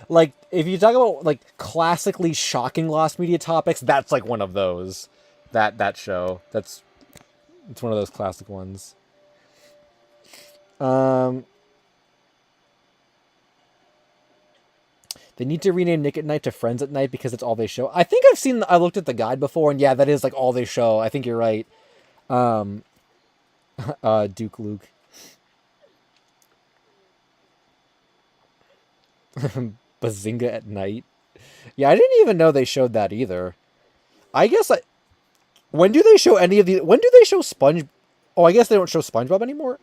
Speaker 1: Like, if you talk about like classically shocking lost media topics, that's like one of those. That show. It's one of those classic ones. They need to rename Nick at Night to Friends at Night because it's all they show. I think I looked at the guide before, and yeah, that is like all they show. I think you're right. Duke Luke. Bazinga at Night. Yeah, I didn't even know they showed that either. I guess when do they show any of these? When do they show Sponge? Oh, I guess they don't show SpongeBob anymore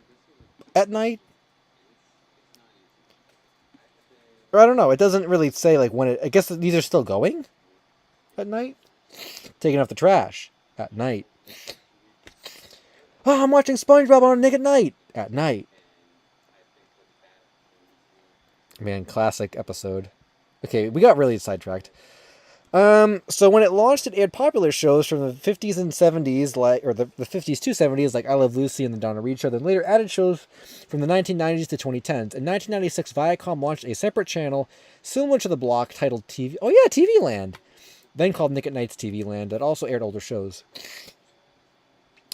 Speaker 1: at night. Or I don't know. It doesn't really say like when it. I guess these are still going at night. Taking off the trash at night. Oh, I'm watching SpongeBob on Nick at Night. At night. Man, classic episode. Okay, we got really sidetracked. So when it launched, it aired popular shows from the 50s and 70s, or the 50s to 70s, like I Love Lucy and the Donna Reed Show, then later added shows from the 1990s to 2010s. In 1996, Viacom launched a separate channel similar to The Block titled TV... Oh yeah, TV Land! then called Nick at Night's TV Land, that also aired older shows.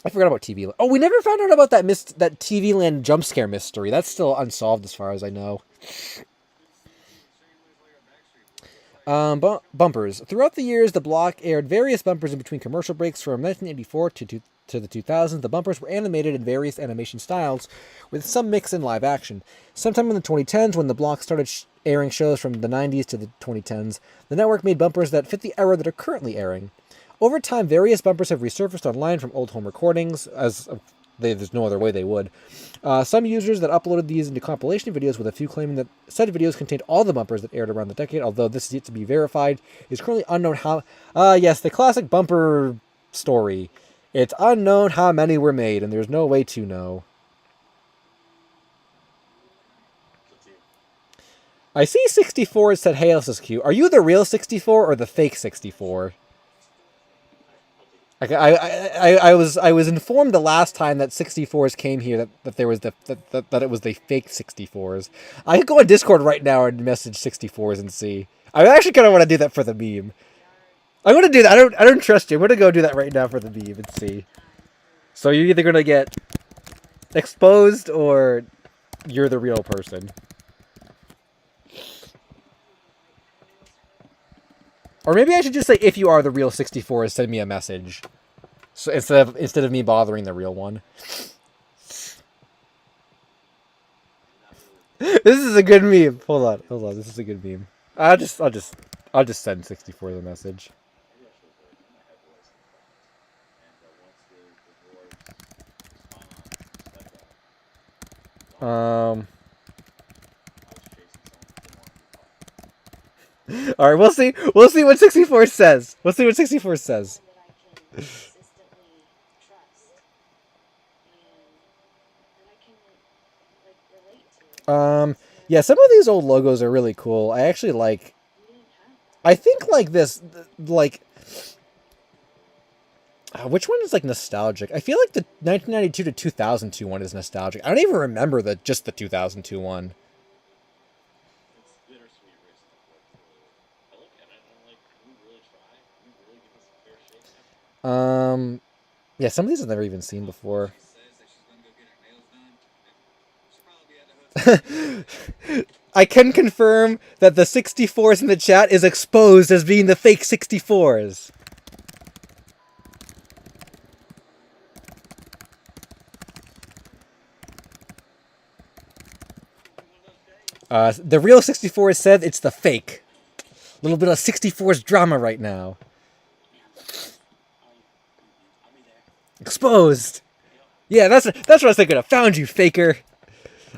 Speaker 1: I forgot about TV Land. Oh, we never found out about that that TV Land jump scare mystery. That's still unsolved as far as I know. Bumpers. Throughout the years, the block aired various bumpers in between commercial breaks from 1984 to the 2000s. The bumpers were animated in various animation styles, with some mix in live action. Sometime in the 2010s, when the block started airing shows from the 90s to the 2010s, the network made bumpers that fit the era that are currently airing. Over time, various bumpers have resurfaced online from old home recordings, as there's no other way they would. Some users that uploaded these into compilation videos, with a few claiming that said videos contained all the bumpers that aired around the decade, although this is yet to be verified. It's currently unknown how... yes, the classic bumper story. It's unknown how many were made, and there's no way to know. I see 64 said, "Hey, LSuperSonicQ. Are you the real 64 or the fake 64? I was informed the last time that 64s came here that there was that it was the fake 64s. I could go on Discord right now and message 64s and see. I actually kind of want to do that for the meme. I'm gonna do that. I don't trust you. I'm gonna go do that right now for the meme and see. So you're either gonna get exposed or you're the real person. Or maybe I should just say, if you are the real 64, send me a message. So instead of me bothering the real one. This is a good meme. Hold on. This is a good meme. I'll just send 64 the message. All right, we'll see. We'll see what 64 says. We'll see what 64 says. Yeah, some of these old logos are really cool. I actually like. I think like this, like. Which one is like nostalgic? I feel like the 1992 to 2002 one is nostalgic. I don't even remember just the 2002 one. Yeah, some of these I've never even seen before. I can confirm that the 64s in the chat is exposed as being the fake 64s. The real 64 said it's the fake. A little bit of 64's drama right now. Exposed. Yeah, that's what I was thinking of. Found you, faker.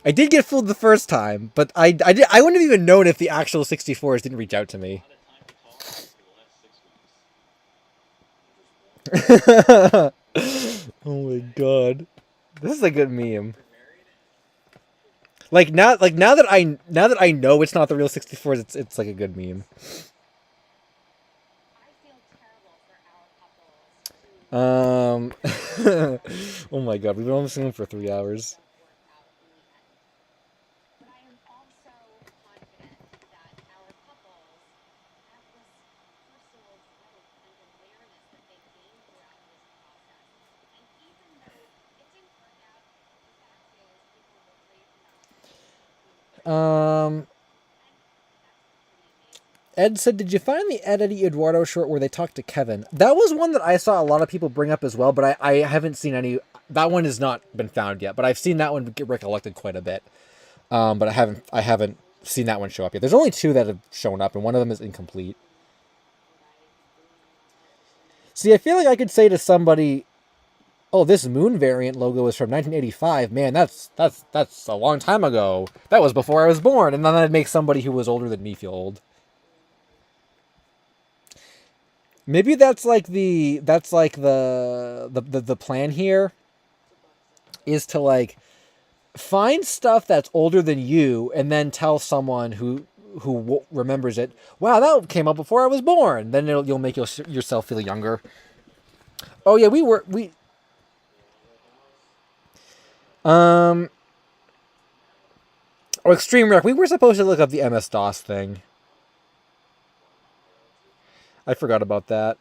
Speaker 1: I did get fooled the first time, but I wouldn't have even known if the actual 64s didn't reach out to me. Oh my god, this is a good meme. Like now that I know it's not the real 64s, it's like a good meme. Oh my god, we've been almost singing for 3 hours. Ed said, "Did you find the Eddie Eduardo short where they talked to Kevin?" That was one that I saw a lot of people bring up as well, but I haven't seen any. That one has not been found yet, but I've seen that one get recollected quite a bit. But I haven't seen that one show up yet. There's only 2 that have shown up, and one of them is incomplete. See, I feel like I could say to somebody, "Oh, this Moon variant logo is from 1985. Man, that's a long time ago. That was before I was born." And then I'd make somebody who was older than me feel old. Maybe that's like the plan here is to like find stuff that's older than you and then tell someone who remembers it, "Wow, that came out before I was born." Then you'll make yourself feel younger. Oh yeah, oh, Extreme Rec. We were supposed to look up the MS-DOS thing. I forgot about that.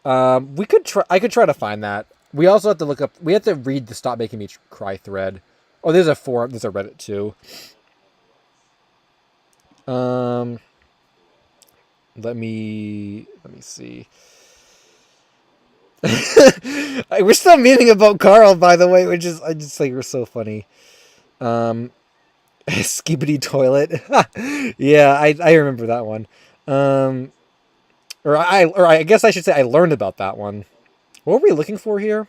Speaker 1: We could try. I could try to find that. We also have to look up. We have to read the "Stop Making Me Cry" thread. Oh, there's a forum. There's a Reddit too. Um, let me see. We're still memeing about Carl, by the way, which is I just like we're so funny. Um, Skibidi toilet. Yeah, I remember that one. Um, or I guess I should say I learned about that one. What were we looking for here?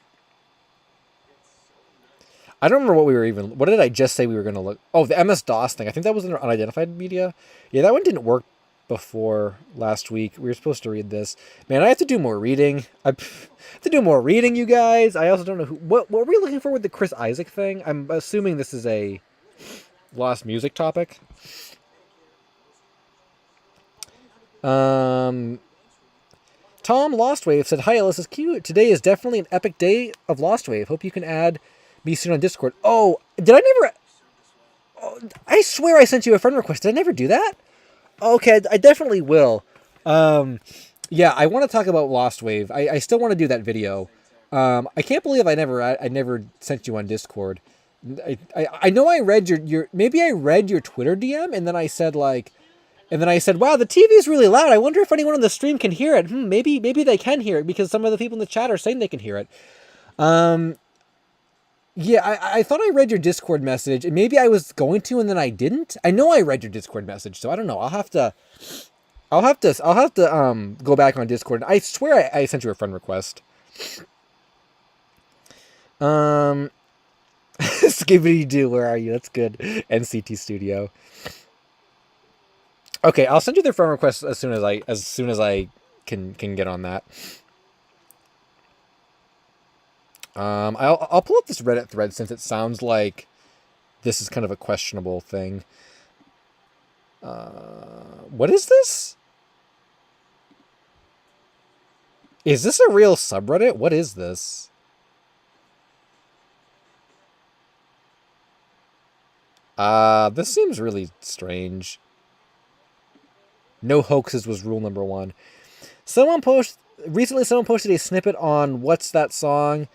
Speaker 1: I don't remember what we were even. What did I just say we were going to look? Oh, the MS DOS thing. I think that was under unidentified media. Yeah, that one didn't work before last week. We were supposed to read this. Man, I have to do more reading. I have to do more reading, you guys. I also don't know who. What were we looking for with the Chris Isaac thing? I'm assuming this is a lost music topic. Um, Tom Lostwave said, "Hi, LSuperSonicQ. Today is definitely an epic day of Lostwave. Hope you can add me soon on Discord." Oh, did I never? Oh, I swear I sent you a friend request. Did I never do that? Okay, I definitely will. Yeah, I want to talk about Lost Wave. I still want to do that video. I can't believe I never sent you on Discord. I know I read your maybe I read your Twitter DM and then I said like and then I said, "Wow, the TV is really loud. I wonder if anyone on the stream can hear it. Maybe they can hear it because some of the people in the chat are saying they can hear it." Yeah, I thought I read your Discord message, and maybe I was going to, and then I didn't. I know I read your Discord message, so I don't know. I'll have to go back on Discord. I swear I sent you a friend request. Skibbity doo, where are you? That's good. NCT Studio. Okay, I'll send you the friend request as soon as I can get on that. I'll pull up this Reddit thread since it sounds like this is kind of a questionable thing. What is this? Is this a real subreddit? What is this? This seems really strange. No hoaxes was rule number 1. Recently someone posted a snippet on What's That Song,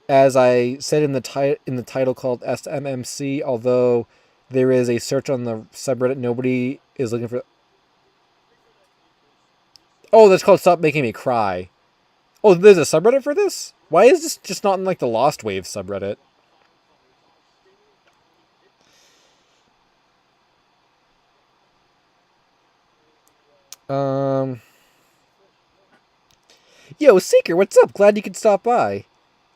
Speaker 1: as I said in the title, called SMMC, although there is a search on the subreddit, nobody is looking for... Oh, that's called Stop Making Me Cry. Oh, there's a subreddit for this? Why is this just not in like the Lost Wave subreddit? Yo, Seeker, what's up? Glad you could stop by.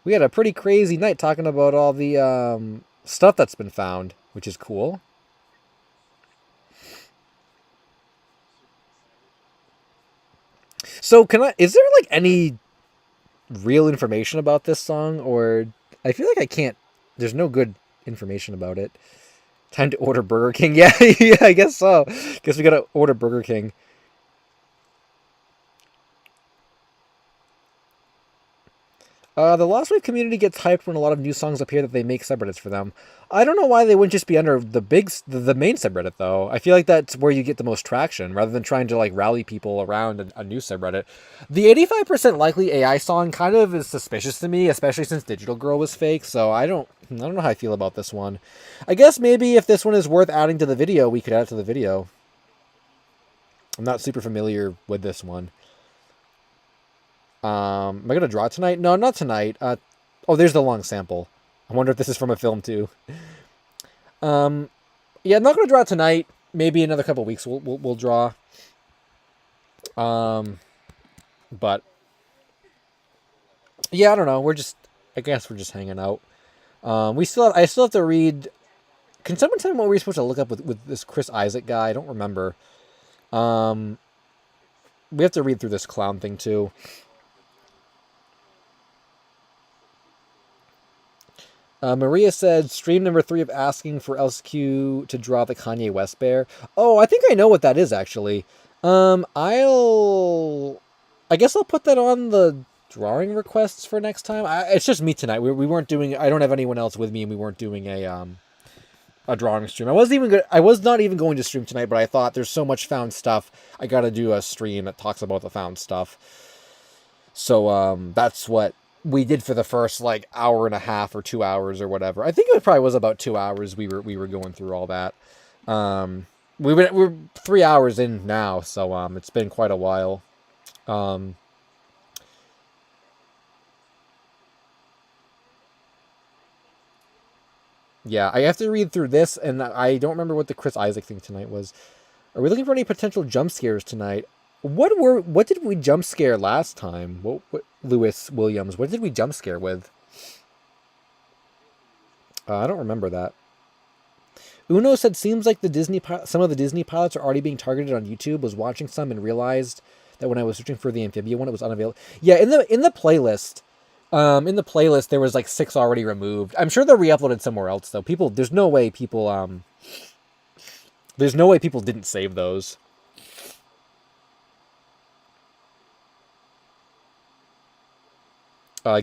Speaker 1: We had a pretty crazy night talking about all the stuff that's been found, which is cool. So is there like any real information about this song, or I feel like there's no good information about it. Time to order Burger King. Yeah, yeah, I guess so. Guess we gotta order Burger King. The Lost Wave community gets hyped when a lot of new songs appear that they make subreddits for them. I don't know why they wouldn't just be under the main subreddit, though. I feel like that's where you get the most traction, rather than trying to like rally people around a new subreddit. The 85% likely AI song kind of is suspicious to me, especially since Digital Girl was fake. So I don't know how I feel about this one. I guess maybe if this one is worth adding to the video, we could add it to the video. I'm not super familiar with this one. Am I gonna draw tonight? No, not tonight. Oh, there's the long sample. I wonder if this is from a film too. Yeah, I'm not gonna draw tonight. Maybe another couple weeks we'll draw. But yeah, I don't know. I guess we're just hanging out. I still have to read. Can someone tell me what we're supposed to look up with this Chris Isaac guy? I don't remember. We have to read through this clown thing too. Maria said, stream number 3 of asking for LSQ to draw the Kanye West bear. Oh, I think I know what that is, actually. I guess I'll put that on the drawing requests for next time. It's just me tonight. We weren't doing... I don't have anyone else with me, and we weren't doing a a drawing stream. I was not even going to stream tonight, but I thought there's so much found stuff. I got to do a stream that talks about the found stuff. So that's what we did for the first like hour and a half or 2 hours or whatever. I think it probably was about 2 hours. We were going through all that. We're 3 hours in now, so it's been quite a while. Yeah, I have to read through this, and I don't remember what the Chris Isaac thing tonight was. Are we looking for any potential jump scares tonight? What did we jump scare last time? What Lewis Williams? What did we jump scare with? I don't remember that. Uno said, seems like some of the Disney pilots are already being targeted on YouTube. Was watching some and realized that when I was searching for the Amphibia one, it was unavailable. Yeah, in the playlist, there was like 6 already removed. I'm sure they're re-uploaded somewhere else though. There's no way people didn't save those.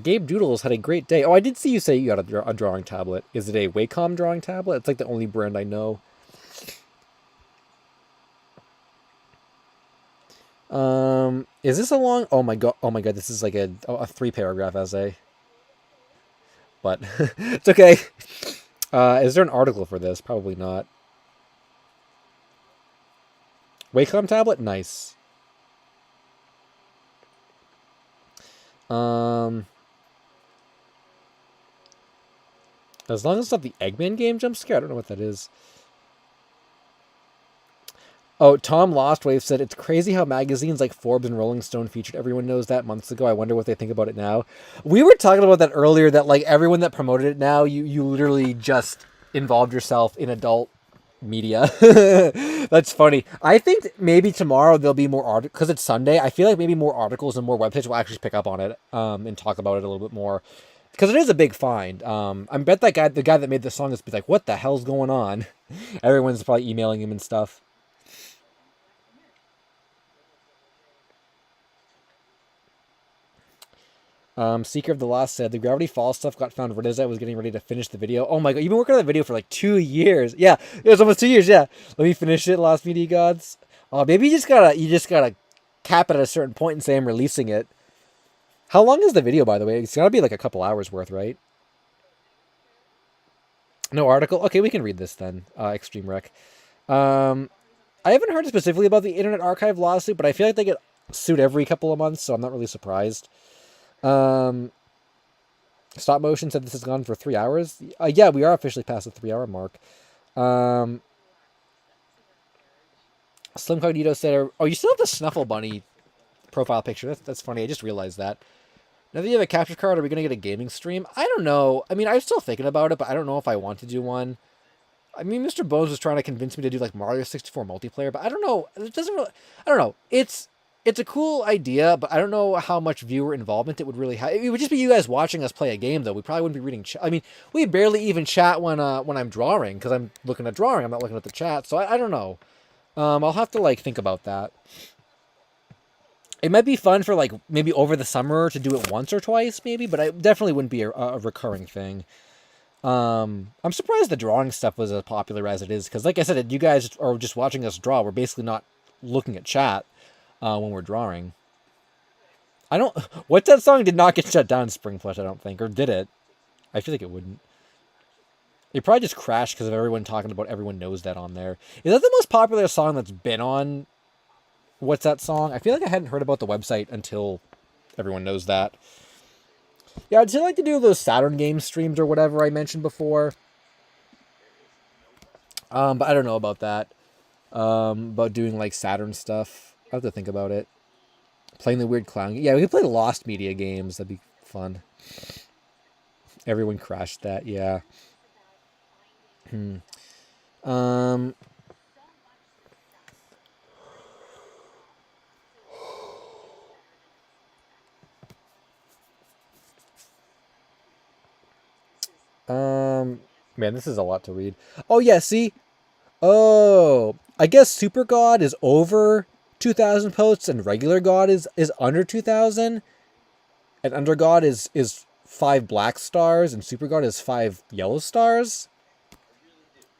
Speaker 1: Gabe Doodles had a great day. Oh, I did see you say you got a drawing tablet. Is it a Wacom drawing tablet? It's like the only brand I know. Is this a long? Oh my god! This is like a 3-paragraph essay. But it's okay. Is there an article for this? Probably not. Wacom tablet, nice. As long as it's not the Eggman game jump scare, I don't know what that is. Oh, Tom Lostwave said, it's crazy how magazines like Forbes and Rolling Stone featured Everyone Knows That months ago. I wonder what they think about it now. We were talking about that earlier, that like everyone that promoted it now, you literally just involved yourself in adult media. That's funny. I think maybe tomorrow there'll be more articles, because it's Sunday. I feel like maybe more articles and more websites will actually pick up on it and talk about it a little bit more. Because it is a big find. I bet the guy that made the song is like, what the hell's going on? Everyone's probably emailing him and stuff. Seeker of the Lost said, the Gravity Falls stuff got found right as I was getting ready to finish the video. Oh my god, you've been working on that video for like 2 years. Yeah, it was almost 2 years, yeah. Let me finish it, Lost Media Gods. Maybe you just gotta cap it at a certain point and say I'm releasing it. How long is the video, by the way? It's gotta be like a couple hours worth, right? No article? Okay, we can read this then. Extreme Rec. I haven't heard specifically about the Internet Archive lawsuit, but I feel like they get sued every couple of months, so I'm not really surprised. Stop Motion said this has gone for 3 hours. Yeah, we are officially past the 3 hour mark. Slim Cognito said, oh, you still have the Snuffle Bunny profile picture. That's funny. I just realized that. Now that you have a capture card, are we going to get a gaming stream? I don't know. I mean, I'm still thinking about it, but I don't know if I want to do one. I mean, Mr. Bones was trying to convince me to do like Mario 64 multiplayer, but I don't know. It doesn't really, I don't know. It's a cool idea, but I don't know how much viewer involvement it would really have. It would just be you guys watching us play a game, though. We probably wouldn't be reading chat. I mean, we barely even chat when I'm drawing, because I'm looking at drawing. I'm not looking at the chat, so I don't know. I'll have to like think about that. It might be fun for like maybe over the summer to do it once or twice, maybe, but it definitely wouldn't be a recurring thing. I'm surprised the drawing stuff was as popular as it is, because like I said, you guys are just watching us draw. We're basically not looking at chat when we're drawing. What's that song did not get shut down, Springflesh, I don't think, or did it? I feel like it wouldn't. It probably just crashed because of everyone talking about Everyone Knows That on there. Is that the most popular song that's been on What's That Song? I feel like I hadn't heard about the website until Everyone Knows That. Yeah, I'd still like to do those Saturn Games streams or whatever I mentioned before. But I don't know about that. About doing like Saturn stuff. I have to think about it. Playing the weird clown. Yeah, we could play Lost Media games. That'd be fun. Everyone crashed that. Yeah. Man, this is a lot to read. Oh yeah, see? Oh, I guess Super God is over 2,000 posts and regular God is under 2,000. And Under God is 5 black stars and Super God is 5 yellow stars.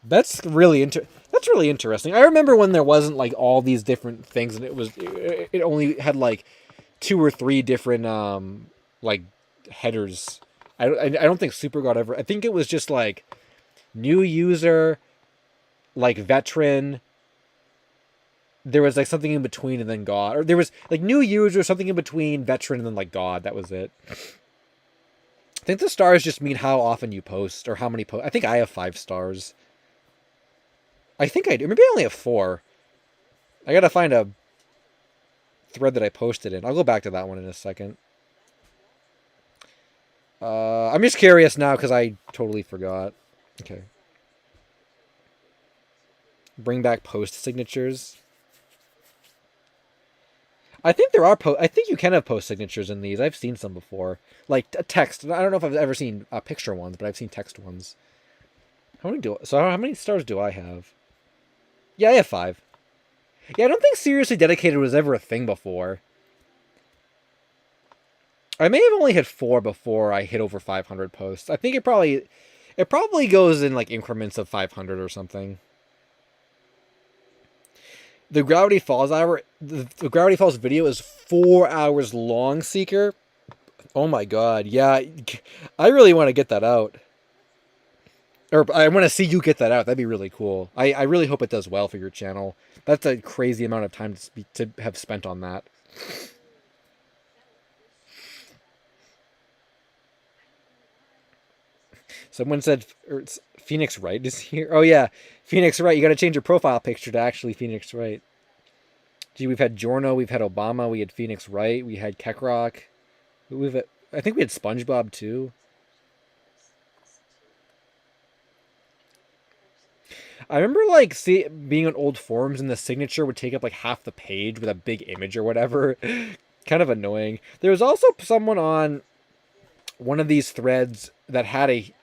Speaker 1: That's really That's really interesting. I remember when there wasn't like all these different things, and it only had like two or three different like headers. I don't think Super got ever. I think it was just like new user, like veteran. There was like something in between, and then God, or there was like new user, something in between veteran, and then like God. That was it. I think the stars just mean how often you post or how many posts. I think I have 5 stars. I think I do. Maybe I only have 4. I gotta find a thread that I posted in. I'll go back to that one in a second. I'm just curious now because I totally forgot. Okay. Bring back post signatures. I think there are I think you can have post signatures in these. I've seen some before, like a text. I don't know if I've ever seen picture ones, but I've seen text ones. How many stars do I have? Yeah, I have 5. Yeah, I don't think seriously dedicated was ever a thing before. I may have only hit 4 before I hit over 500 posts. I think it probably goes in like increments of 500 or something. The Gravity Falls the Gravity Falls video is 4 hours long, Seeker. Oh my god, yeah, I really want to get that out. Or I want to see you get that out. That'd be really cool. I really hope it does well for your channel. That's a crazy amount of time to have spent on that. Someone said Phoenix Wright is here. Oh yeah, Phoenix Wright. You got to change your profile picture to actually Phoenix Wright. Gee, we've had Giorno, we've had Obama, we had Phoenix Wright, we had Keckrock. I think we had SpongeBob too. I remember like being on old forums and the signature would take up like half the page with a big image or whatever. Kind of annoying. There was also someone on one of these threads that had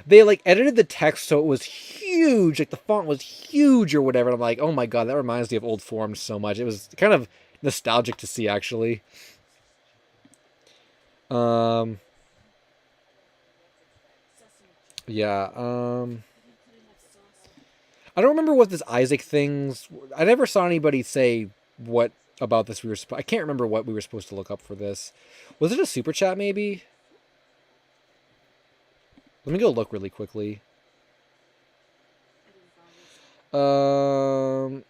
Speaker 1: they like edited the text so it was huge, like the font was huge or whatever. And I'm like, oh my god, that reminds me of old forums so much. It was kind of nostalgic to see actually. Yeah. I don't remember what this Isaac things. I never saw anybody say what about this I can't remember what we were supposed to look up for this. Was it a super chat maybe? Let me go look really quickly. I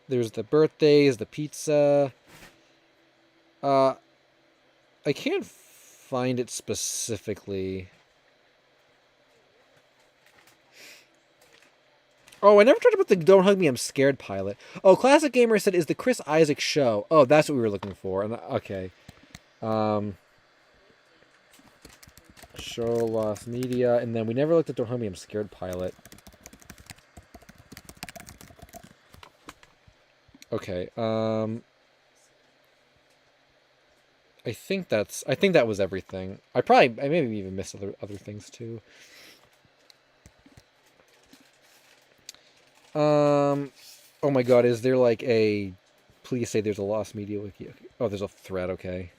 Speaker 1: there's the birthdays, the pizza. I can't find it specifically. Oh, I never talked about the Don't Hug Me, I'm Scared pilot. Oh, Classic Gamer said, is the Chris Isaac show. Oh, that's what we were looking for. And okay. Show Lost Media. And then we never looked at Don't Hug Me, I'm Scared pilot. Okay. I think that was everything. I maybe even missed other things too. Oh my god, is there like a... Please say there's a Lost Media wiki. Okay. Oh, there's a thread, okay.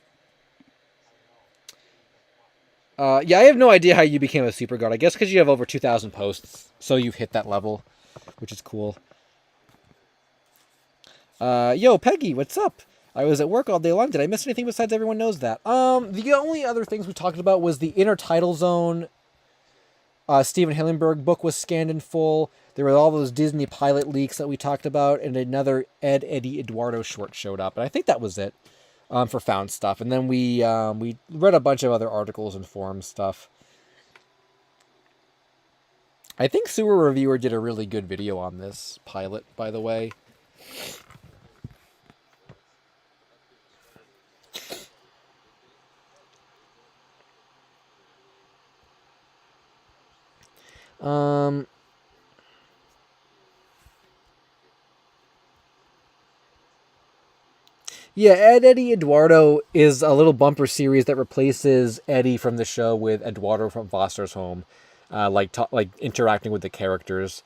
Speaker 1: Yeah, I have no idea how you became a super god. I guess because you have over 2,000 posts, so you've hit that level, which is cool. Yo, Peggy, what's up? I was at work all day long. Did I miss anything besides everyone knows that? The only other things we talked about was the Inner Title Zone Steven Hillenburg book was scanned in full. There were all those Disney pilot leaks that we talked about, and another Eddie, Eduardo short showed up. And I think that was it for found stuff. And then we read a bunch of other articles and forum stuff. I think Sewer Reviewer did a really good video on this pilot, by the way. Yeah, Eddie, Eduardo is a little bumper series that replaces Eddie from the show with Eduardo from Foster's Home, like interacting with the characters.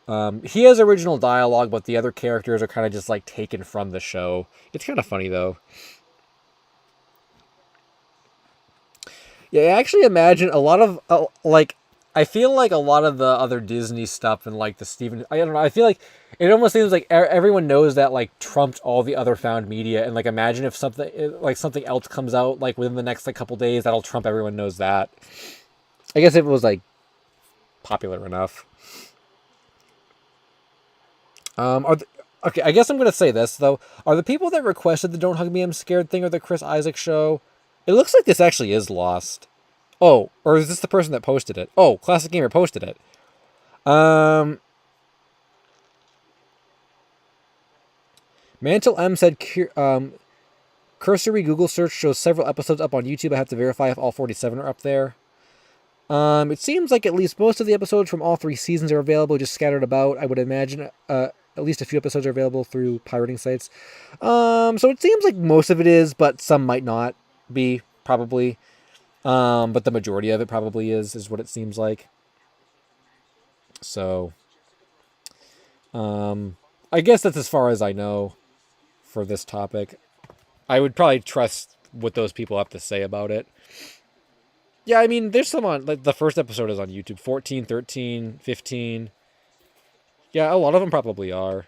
Speaker 1: He has original dialogue, but the other characters are kind of just like taken from the show. It's kind of funny though. Yeah, I actually imagine a lot of I feel like a lot of the other Disney stuff and like the Steven, I don't know, I feel like it almost seems like everyone knows that like trumped all the other found media, and like imagine if something else comes out like within the next like couple days that'll trump everyone knows that. I guess if it was like popular enough. Okay, I guess I'm gonna say this though. Are the people that requested the "Don't Hug Me, I'm Scared" thing or the Chris Isaac show? It looks like this actually is lost. Oh, or is this the person that posted it? Oh, Classic Gamer posted it. Mantle M said, cursory Google search shows several episodes up on YouTube. I have to verify if all 47 are up there. It seems like at least most of the episodes from all 3 seasons are available, just scattered about. I would imagine at least a few episodes are available through pirating sites. So it seems like most of it is, but some might not be, probably. But the majority of it probably is what it seems like. So, I guess that's as far as I know for this topic. I would probably trust what those people have to say about it. Yeah, I mean, there's some on, like, the first episode is on YouTube. 14, 13, 15. Yeah, a lot of them probably are.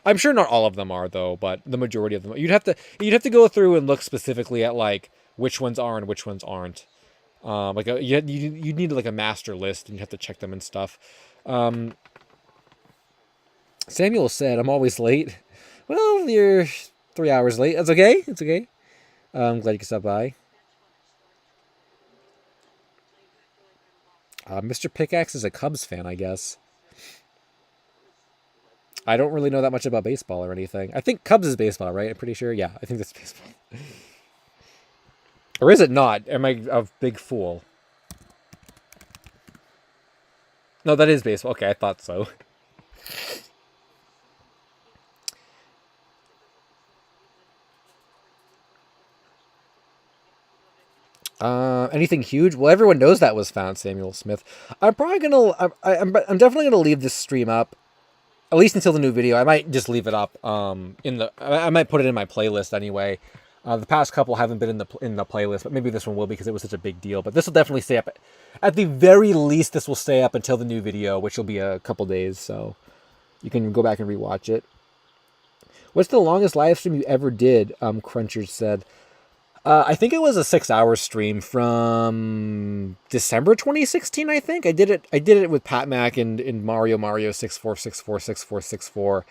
Speaker 1: I'm sure not all of them are, though, but the majority of them. You'd have to go through and look specifically at, like, which ones are and which ones aren't. You need like a master list, and you have to check them and stuff. Samuel said, "I'm always late." Well, you're 3 hours late. That's okay. It's okay. I'm glad you could stop by. Mr. Pickaxe is a Cubs fan, I guess. I don't really know that much about baseball or anything. I think Cubs is baseball, right? I'm pretty sure. Yeah, I think that's baseball. Or is it not? Am I a big fool? No, that is baseball. Okay, I thought so. Anything huge? Well, everyone knows that was found, Samuel Smith. I'm probably gonna. I'm definitely gonna leave this stream up, at least until the new video. I might just leave it up. I might put it in my playlist anyway. The past couple haven't been in the playlist, but maybe this one will because it was such a big deal. But this will definitely stay up. At the very least, this will stay up until the new video, which will be a couple days. So you can go back and rewatch it. What's the longest live stream you ever did? Crunchers said. I think it was a 6-hour stream from December 2016. I think I did it with Pat Mac and Mario 64646464.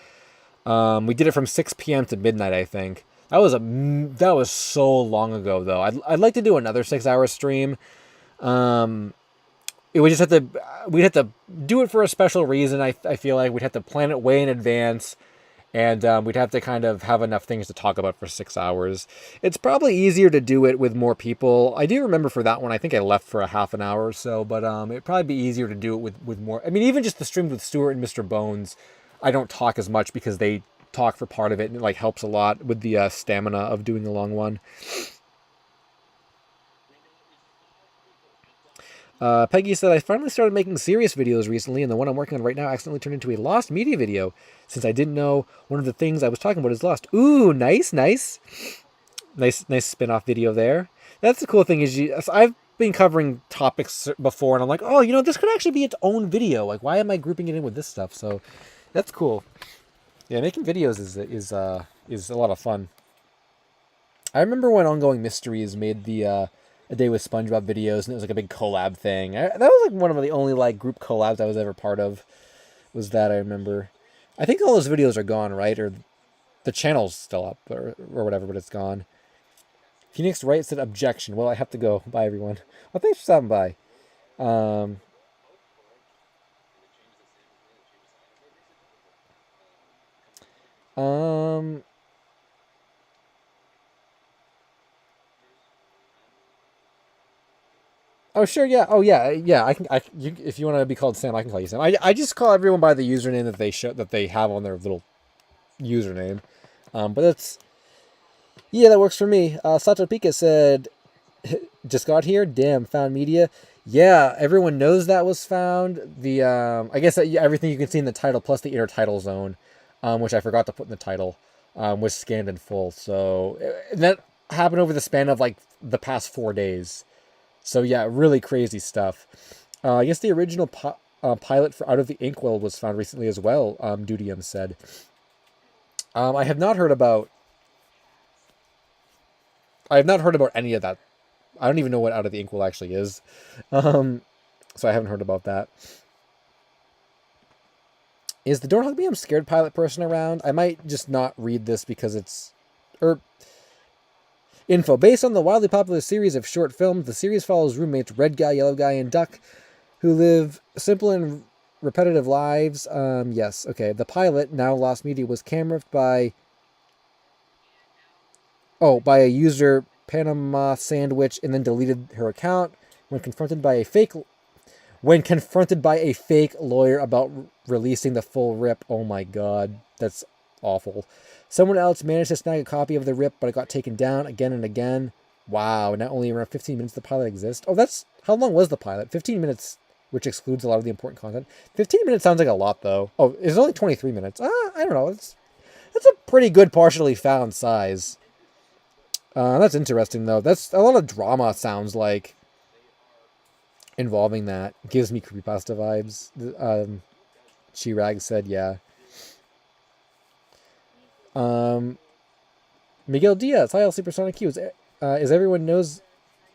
Speaker 1: We did it from 6 p.m. to midnight. I think that was so long ago though. I'd like to do another 6-hour stream. We'd have to do it for a special reason. I feel like we'd have to plan it way in advance. And we'd have to kind of have enough things to talk about for 6 hours. It's probably easier to do it with more people. I do remember for that one, I think I left for a half an hour or so, but it'd probably be easier to do it with more. I mean, even just the streams with Stuart and Mr. Bones, I don't talk as much because they talk for part of it, and it like helps a lot with the stamina of doing a long one. Peggy said, I finally started making serious videos recently, and the one I'm working on right now accidentally turned into a lost media video, since I didn't know one of the things I was talking about is lost. Ooh, nice. Nice spin-off video there. That's the cool thing is I've been covering topics before, and I'm like, oh, this could actually be its own video. Like, why am I grouping it in with this stuff? So that's cool. Yeah, making videos is a lot of fun. I remember when Ongoing Mysteries made the A Day with SpongeBob videos, and it was like a big collab thing. That was like one of the only like group collabs I was ever part of. Was that I remember? I think all those videos are gone, right? Or the channel's still up, or whatever, but it's gone. Phoenix Wright said objection. Well, I have to go. Bye, everyone. Well, thanks for stopping by. Oh sure, yeah. Oh yeah, yeah. If you want to be called Sam, I can call you Sam. I just call everyone by the username that they have on their little username. But that's that works for me. Sato Pika said, just got here. Damn, found media. Yeah, everyone knows that was found. The I guess everything you can see in the title plus the inner title zone, which I forgot to put in the title, was scanned in full. So that happened over the span of like the past 4 days. So yeah, really crazy stuff. I guess the original pilot for Out of the Inkwell was found recently as well. Dudium said. I have not heard about. I have not heard about any of that. I don't even know what Out of the Inkwell actually is, so I haven't heard about that. Is the Don't Hug Me I'm Scared pilot person around? I might just not read this because it's... Info. Based on the wildly popular series of short films, the series follows roommates Red Guy, Yellow Guy, and Duck, who live simple and repetitive lives. Yes, okay. The pilot, now lost media, was cameraed by... by a user, Panama Sandwich, and then deleted her account when confronted by a fake lawyer about releasing the full rip. Oh my god, that's awful. Someone else managed to snag a copy of the rip, but it got taken down again and again. Wow, not only around 15 minutes the pilot exists. Oh, that's... How long was the pilot? 15 minutes, which excludes a lot of the important content. 15 minutes sounds like a lot, though. Oh, it's only 23 minutes. I don't know. That's a pretty good partially found size. That's interesting, though. That's a lot of drama, sounds like, involving that. Gives me creepypasta vibes. Chirag said, yeah. Miguel Diaz, hi, LSuperSonicQ. Is everyone knows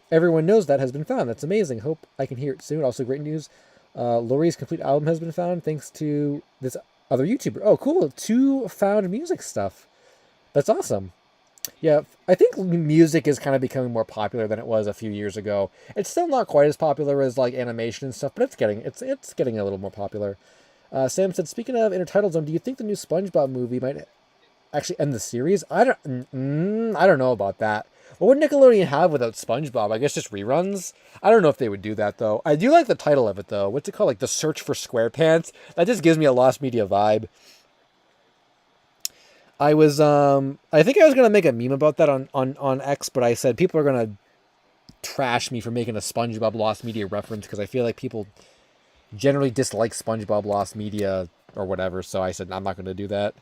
Speaker 1: that has been found. That's amazing. Hope I can hear it soon. Also, great news. Lori's complete album has been found thanks to this other YouTuber. Oh, cool. 2 found music stuff. That's awesome. Yeah, I think music is kind of becoming more popular than it was a few years ago. It's still not quite as popular as like animation and stuff, but it's getting a little more popular. Sam said, speaking of Intertitle Zone, do you think the new SpongeBob movie might actually end the series? I don't know about that. What would Nickelodeon have without SpongeBob? I guess just reruns? I don't know if they would do that, though. I do like the title of it, though. What's it called? Like The Search for SquarePants? That just gives me a Lost Media vibe. I think I was going to make a meme about that on X, but I said people are going to trash me for making a SpongeBob Lost Media reference because I feel like people generally dislike SpongeBob Lost Media or whatever, so I said I'm not going to do that.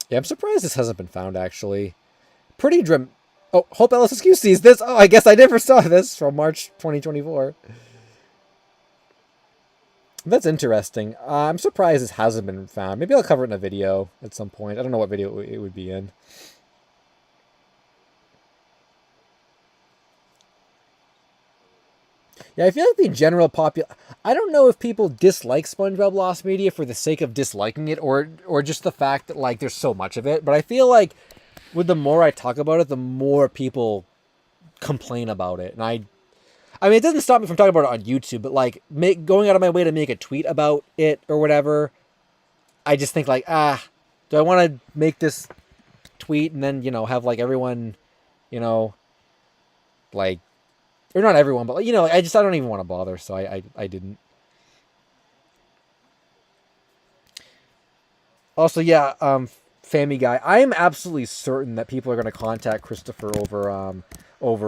Speaker 1: Yeah, I'm surprised this hasn't been found, actually. Pretty Oh, hope LSSQ sees this. Oh, I guess I never saw this from March 2024. That's interesting. I'm surprised this hasn't been found. Maybe I'll cover it in a video at some point. I don't know what video it would be in. Yeah, I feel like the general I don't know if people dislike SpongeBob Lost Media for the sake of disliking it or just the fact that like there's so much of it. But I feel like with the more I talk about it, the more people complain about it. And I mean, it doesn't stop me from talking about it on YouTube, but like going out of my way to make a tweet about it or whatever, I just think like, do I want to make this tweet and then, have like everyone, like, or not everyone, but I don't even want to bother. So I didn't. Also, yeah, Family Guy. I am absolutely certain that people are going to contact Christopher over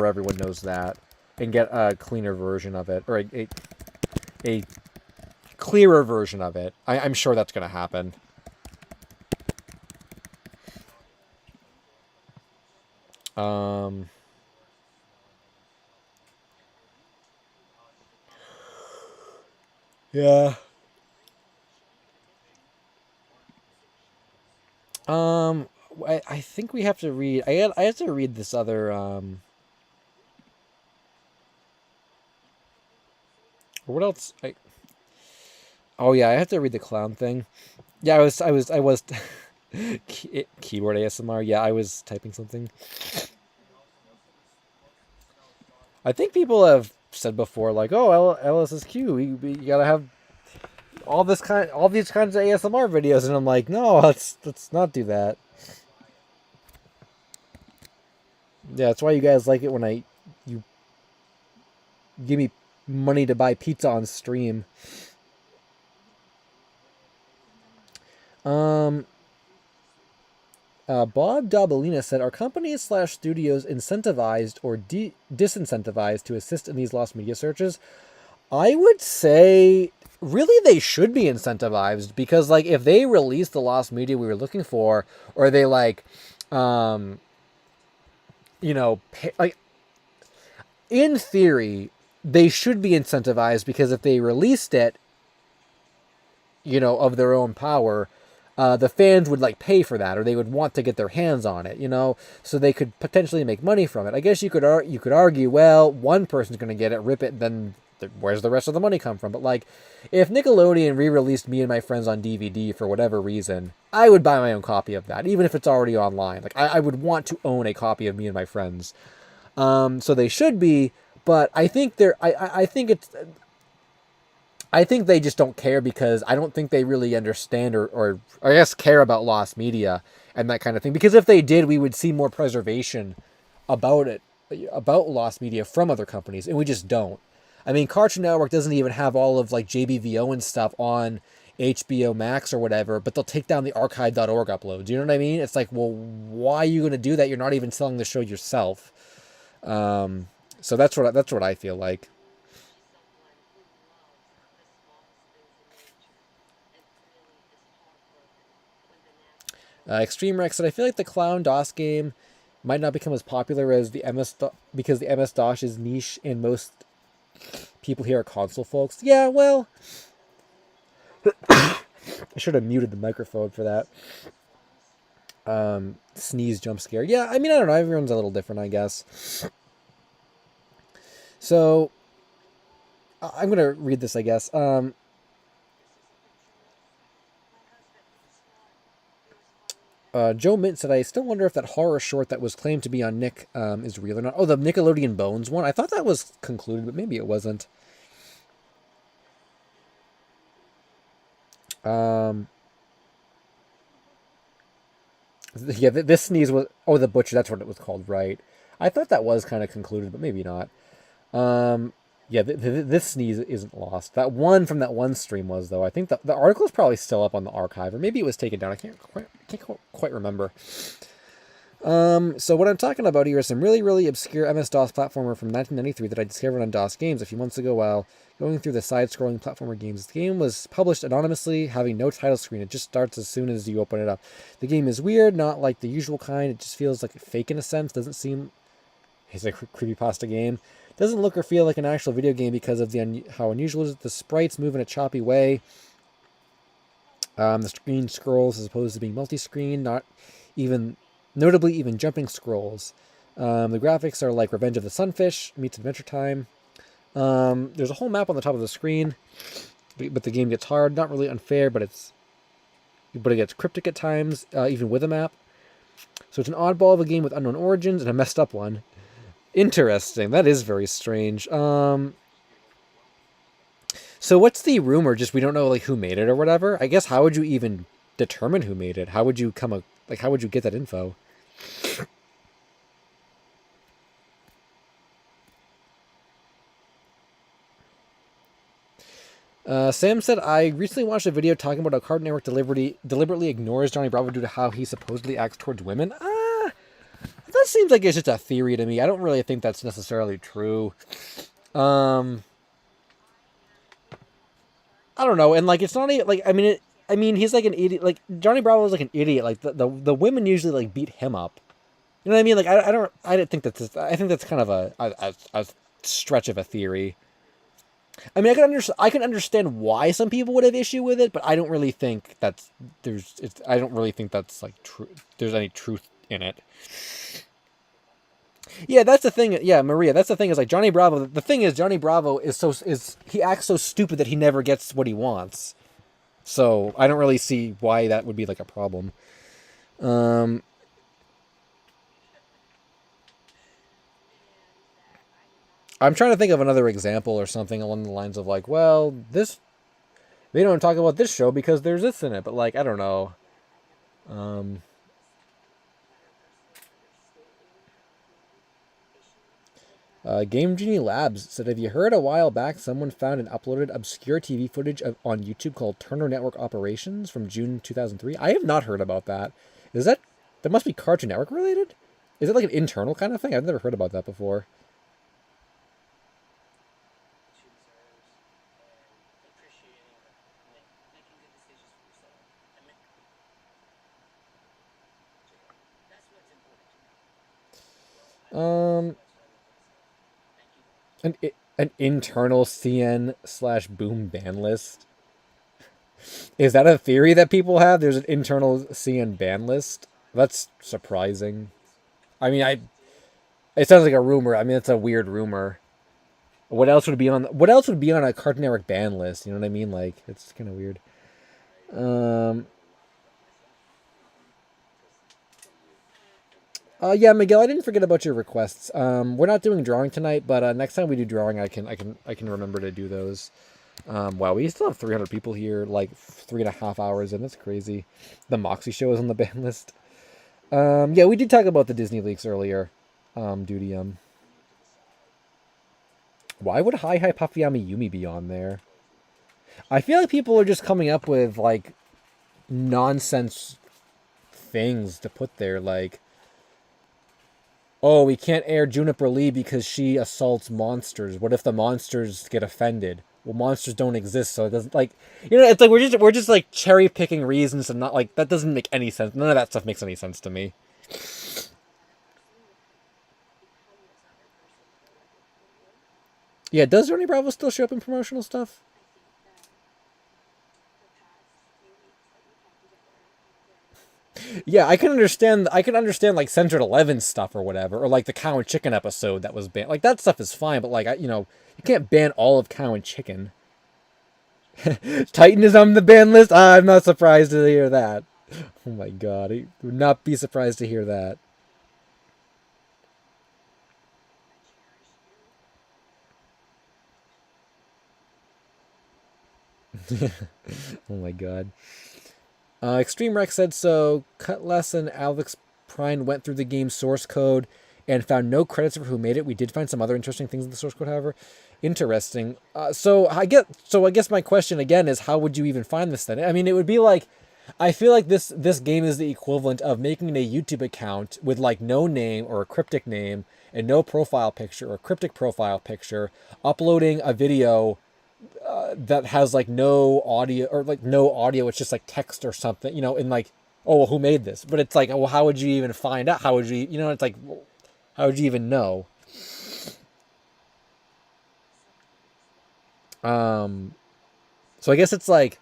Speaker 1: Everyone Knows That and get a cleaner version of it, or a clearer version of it. I'm sure that's going to happen. Yeah. I think we have to read. I have to read this other. What else? Oh yeah, I have to read the clown thing. Yeah, I was. Keyboard ASMR. Yeah, I was typing something. I think people have said before, like, "Oh, LSSQ, we gotta have all these kinds of ASMR videos," and I'm like, "No, let's not do that." Yeah, that's why you guys like it when you give me money to buy pizza on stream. Bob Dabalina said, are companies/studios incentivized or disincentivized to assist in these lost media searches? I would say really they should be incentivized, because like if they release the lost media we were looking for, or they like like in theory they should be incentivized, because if they released it, of their own power, the fans would like pay for that, or they would want to get their hands on it, so they could potentially make money from it. I guess you could argue, well, one person's going to get it, rip it, then where's the rest of the money come from? But like, if Nickelodeon re-released Me and My Friends on DVD for whatever reason, I would buy my own copy of that, even if it's already online. Like, I would want to own a copy of Me and My Friends. So they should be, but I think I think they just don't care, because I don't think they really understand, or I guess care about lost media and that kind of thing. Because if they did, we would see more preservation about lost media from other companies, and we just don't. I mean, Cartoon Network doesn't even have all of like JBVO and stuff on HBO Max or whatever, but they'll take down the archive.org uploads. You know what I mean? It's like, well, why are you going to do that? You're not even selling the show yourself. So that's what I feel like. Extreme Rex said, I feel like the Clown DOS game might not become as popular as the because the MS-DOS is niche and most people here are console folks. Yeah, well, I should have muted the microphone for that. Sneeze jump scare. Yeah, I mean, I don't know. Everyone's a little different, I guess. So, I'm going to read this, I guess. Joe Mint said, I still wonder if that horror short that was claimed to be on Nick is real or not. Oh, the Nickelodeon Bones one? I thought that was concluded, but maybe it wasn't. Yeah, this sneeze was... Oh, the Butcher, that's what it was called, right. I thought that was kind of concluded, but maybe not. Yeah, this sneeze isn't lost. That one from that one stream was, though. I think the article is probably still up on the archive, or maybe it was taken down. I can't quite remember. So what I'm talking about here is some really, really obscure MS-DOS platformer from 1993 that I discovered on DOS Games a few months ago while going through the side-scrolling platformer games. The game was published anonymously, having no title screen. It just starts as soon as you open it up. The game is weird, not like the usual kind. It just feels like fake in a sense. Doesn't seem... It's a creepypasta game. Doesn't look or feel like an actual video game because of how unusual it is. The sprites move in a choppy way. The screen scrolls as opposed to being multi-screen, notably even jumping scrolls. The graphics are like Revenge of the Sunfish meets Adventure Time. There's a whole map on the top of the screen, but the game gets hard. Not really unfair, but it gets cryptic at times, even with a map. So it's an oddball of a game with unknown origins and a messed up one. Interesting. That is very strange. So what's the rumor? Just we don't know like who made it or whatever. I guess how would you even determine who made it? How would you how would you get that info? Sam said, I recently watched a video talking about how Cartoon Network deliberately ignores Johnny Bravo due to how he supposedly acts towards women. That seems like it's just a theory to me. I don't really think that's necessarily true. I don't know, and like it's not even like I mean he's like an idiot. Like Johnny Bravo is like an idiot. Like the women usually like beat him up. You know what I mean? Like I didn't think that's I think that's kind of a stretch of a theory. I mean, I can understand why some people would have issue with it, but I don't really think I don't really think that's like true. There's any truth in it. Yeah, that's the thing. Yeah, Maria, that's the thing is like Johnny Bravo. The thing is Johnny Bravo he acts so stupid that he never gets what he wants. So I don't really see why that would be like a problem. I'm trying to think of another example or something along the lines of like, well, they don't talk about this show because there's this in it, but like I don't know. Game Genie Labs said, have you heard a while back someone found and uploaded obscure TV footage on YouTube called Turner Network Operations from June 2003? I have not heard about that. That must be Cartoon Network related? Is it like an internal kind of thing? I've never heard about that before. Um, an internal CN slash boom ban list. Is that a theory that people have? There's an internal CN ban list. That's surprising. I mean, I it sounds like a rumor. I mean, it's a weird rumor. What else would be on? What else would be on a Cartoon Network ban list? You know what I mean? Like, it's kind of weird. Um. Yeah, Miguel, I didn't forget about your requests. We're not doing drawing tonight, but next time we do drawing, I can remember to do those. Wow, we still have 300 people here, like 3.5 hours in. That's crazy. The Moxie show is on the ban list. Yeah, we did talk about the Disney leaks earlier. Duty. Why would Hi Hi Papayami Yumi be on there? I feel like people are just coming up with like nonsense things to put there, like, oh, we can't air Juniper Lee because she assaults monsters. What if the monsters get offended? Well, monsters don't exist, so it doesn't, like, it's like we're just like cherry picking reasons and not, like, that doesn't make any sense. None of that stuff makes any sense to me. Yeah, does Johnny Bravo still show up in promotional stuff? Yeah, I can understand. I can understand like Centered 11 stuff or whatever, or like the Cow and Chicken episode that was banned. Like that stuff is fine, but like you can't ban all of Cow and Chicken. Titan is on the ban list. I'm not surprised to hear that. Oh my god, I would not be surprised to hear that. Oh my god. Extreme Rex said so. Cutlass and Alex Prine went through the game's source code and found no credits for who made it. We did find some other interesting things in the source code, however. Interesting. So I guess my question again is, how would you even find this then? I mean, it would be like, I feel like this game is the equivalent of making a YouTube account with like no name or a cryptic name and no profile picture or a cryptic profile picture, uploading a video that has like no audio, or like no audio, it's just like text or something, and like, oh, well, who made this? But it's like, well, how would you even find out? How would you, it's like, how would you even know? Um, so I guess it's like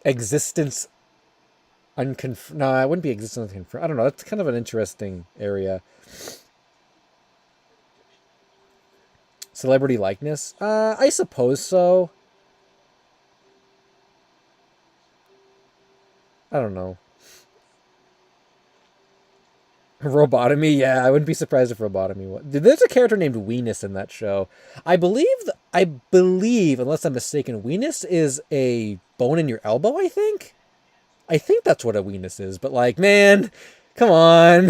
Speaker 1: existence unconfirmed. No, it wouldn't be existence unconfirmed. I don't know. That's kind of an interesting area. Celebrity likeness? I suppose so. I don't know. Robotomy, yeah, I wouldn't be surprised if Robotomy was. There's a character named Weenus in that show. I believe, unless I'm mistaken, Weenus is a bone in your elbow. I think that's what a Weenus is. But like, man, come on.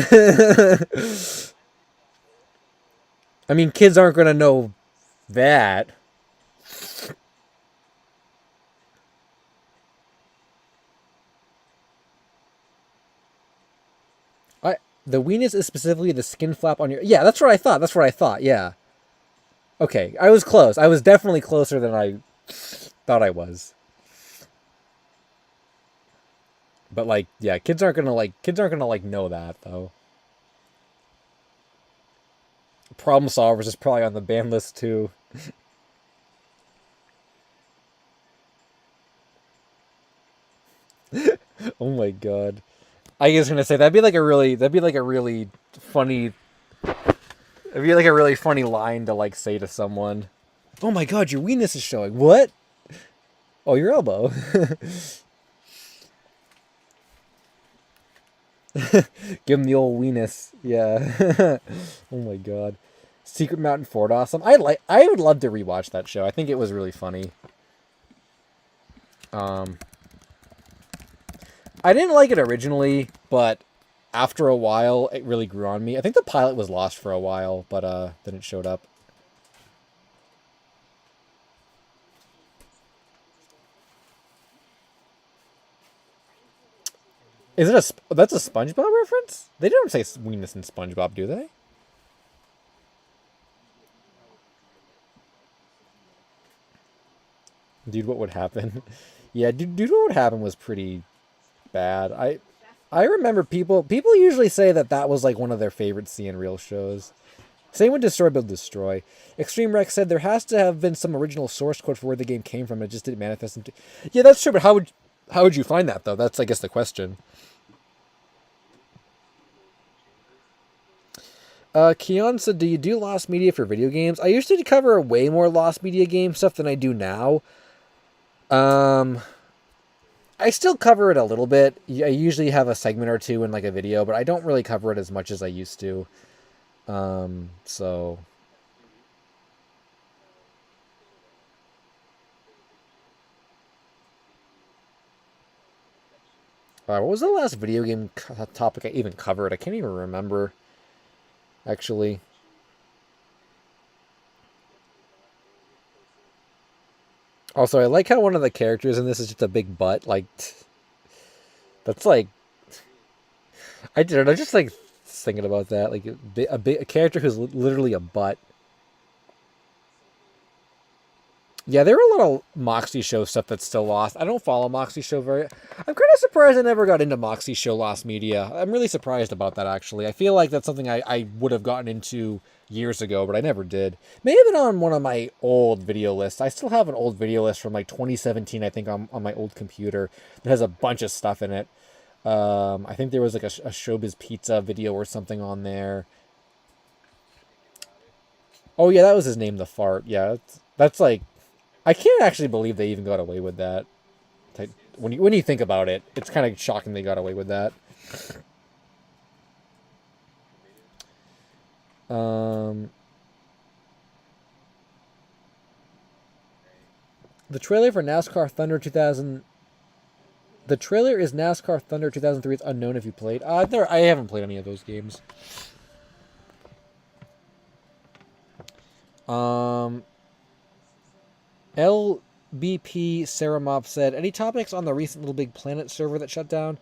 Speaker 1: I mean, kids aren't gonna know that. I the Weenus is specifically the skin flap on your. Yeah, that's what I thought. That's what I thought. Yeah. Okay, I was close. I was definitely closer than I thought I was. But like, yeah, kids aren't gonna know that though. Problem Solvers is probably on the ban list too. Oh my god. I was gonna say that'd be like a really funny it'd be like a really funny line to like say to someone. Oh my god, your weenus is showing. What? Oh, your elbow. Give him the old weenus. Yeah. Oh my god. Secret Mountain Fort awesome. I would love to rewatch that show. I think it was really funny. Um I didn't like it originally, but after a while it really grew on me. I think the pilot was lost for a while, but then it showed up. Is it that's a SpongeBob reference? They don't say weenus in SpongeBob, do they? Dude, what would happen? Yeah, dude, what would happen was pretty bad. I remember people usually say that that was like one of their favorite CN Real shows. Same with Destroy Build Destroy. Extreme Rex said there has to have been some original source code for where the game came from. It just didn't manifest into. Yeah, that's true. But how would you find that though? That's I guess the question. Keon said, "Do you do lost media for video games? I used to cover way more lost media game stuff than I do now. Um, I still cover it a little bit. I usually have a segment or two in like a video, but I don't really cover it as much as I used to. So what was the last video game topic I even covered? I can't even remember, actually. Also, I like how one of the characters in this is just a big butt. Like, that's like, I don't know, just like thinking about that. Like, a character who's literally a butt. Yeah, there are a lot of Moxie Show stuff that's still lost. I don't follow Moxie Show very. I'm kind of surprised I never got into Moxie Show lost media. I'm really surprised about that, actually. I feel like that's something I would have gotten into years ago, but I never did. May have been on one of my old video lists. I still have an old video list from like 2017, I think, on my old computer that has a bunch of stuff in it. I think there was like a Showbiz Pizza video or something on there. Oh yeah, that was his name, the fart. Yeah, that's like I can't actually believe they even got away with that. When you think about it, it's kind of shocking they got away with that. Um, the trailer for NASCAR Thunder 2000. The trailer is NASCAR Thunder 2003. It's unknown if you played. I haven't played any of those games. Um, LBP Saramop said, any topics on the recent Little Big Planet server that shut down?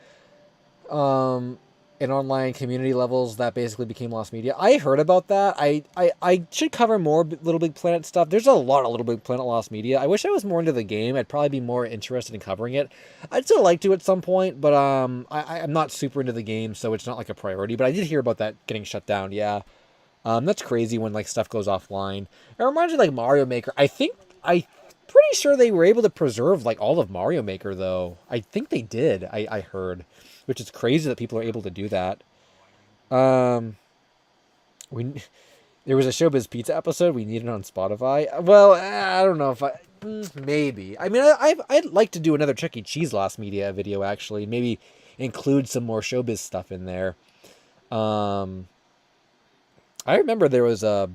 Speaker 1: In online community levels that basically became lost media. I heard about that. I should cover more Little Big Planet stuff. There's a lot of Little Big Planet lost media. I wish I was more into the game. I'd probably be more interested in covering it. I'd still like to at some point, but I'm not super into the game, so it's not like a priority. But I did hear about that getting shut down. Yeah, that's crazy when like stuff goes offline. It reminds me of, like Mario Maker. I pretty sure they were able to preserve like all of Mario Maker though. I think they did. I heard, which is crazy that people are able to do that. Um, we there was a Showbiz Pizza episode. We need it on Spotify. Well, I don't know if maybe. I mean, I'd like to do another Chuck E. Cheese Lost Media video actually. Maybe include some more Showbiz stuff in there. Um, I remember there was a.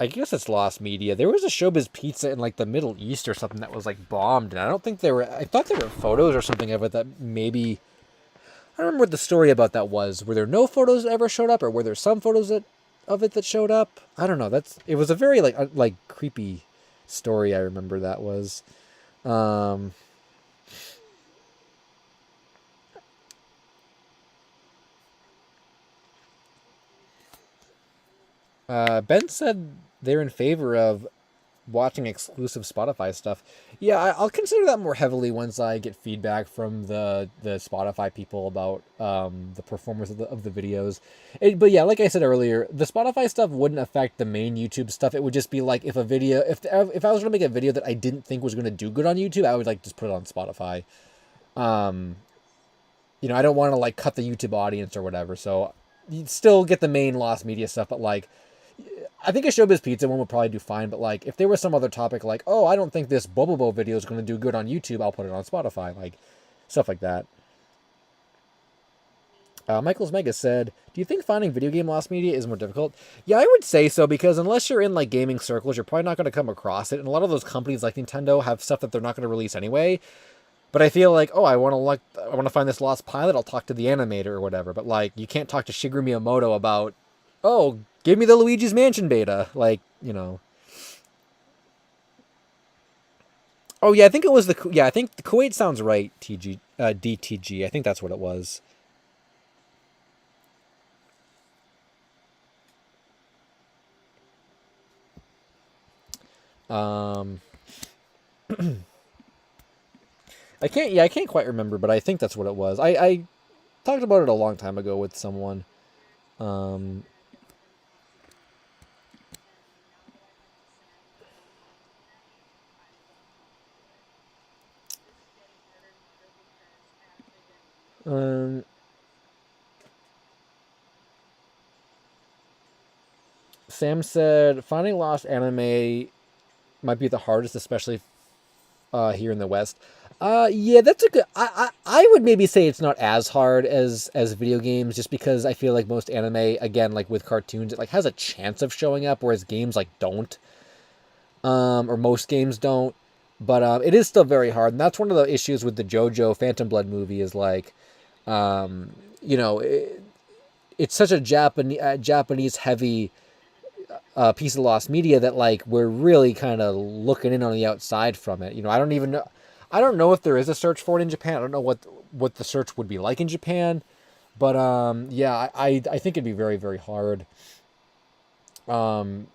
Speaker 1: I guess it's lost media. There was a Showbiz Pizza in like the Middle East or something that was like bombed, and I don't think there were. I thought there were photos or something of it that maybe. I don't remember what the story about that was. Were there no photos that ever showed up, or were there some photos of it that showed up? I don't know. It was a very like creepy story. I remember that was. Um, Ben said they're in favor of watching exclusive Spotify stuff. Yeah, I'll consider that more heavily once I get feedback from the Spotify people about the performance of the videos. But yeah, like I said earlier, the Spotify stuff wouldn't affect the main YouTube stuff. It would just be like if a video, if I was gonna make a video that I didn't think was gonna do good on YouTube, I would like just put it on Spotify. Um, I don't want to like cut the YouTube audience or whatever. So you'd still get the main lost media stuff, but like I think a Showbiz Pizza one would probably do fine, but like if there was some other topic like, oh, I don't think this Bobobo video is going to do good on YouTube, I'll put it on Spotify, like stuff like that. Michael's Mega said, do you think finding video game lost media is more difficult? Yeah, I would say so, because unless you're in like gaming circles, you're probably not going to come across it. And a lot of those companies like Nintendo have stuff that they're not going to release anyway. But I feel like, oh, I want to find this lost pilot. I'll talk to the animator or whatever. But like, you can't talk to Shigeru Miyamoto about, oh, give me the Luigi's Mansion beta. Like, Oh yeah, I think it was I think the Kuwait sounds right. DTG. I think that's what it was. Um, I can't quite remember, but I think that's what it was. I talked about it a long time ago with someone. Um, um, Sam said finding lost anime might be the hardest, especially here in the West. Yeah, that's a good. I would maybe say it's not as hard as video games, just because I feel like most anime, again, like with cartoons, it like has a chance of showing up, whereas games like don't, or most games don't. But it is still very hard, and that's one of the issues with the JoJo Phantom Blood movie is like, um, you know, it's such a Japanese heavy piece of lost media that like we're really kind of looking in on the outside from it. You know, I don't even know. I don't know if there is a search for it in Japan. I don't know what the search would be like in Japan, but yeah, I think it'd be very very hard um,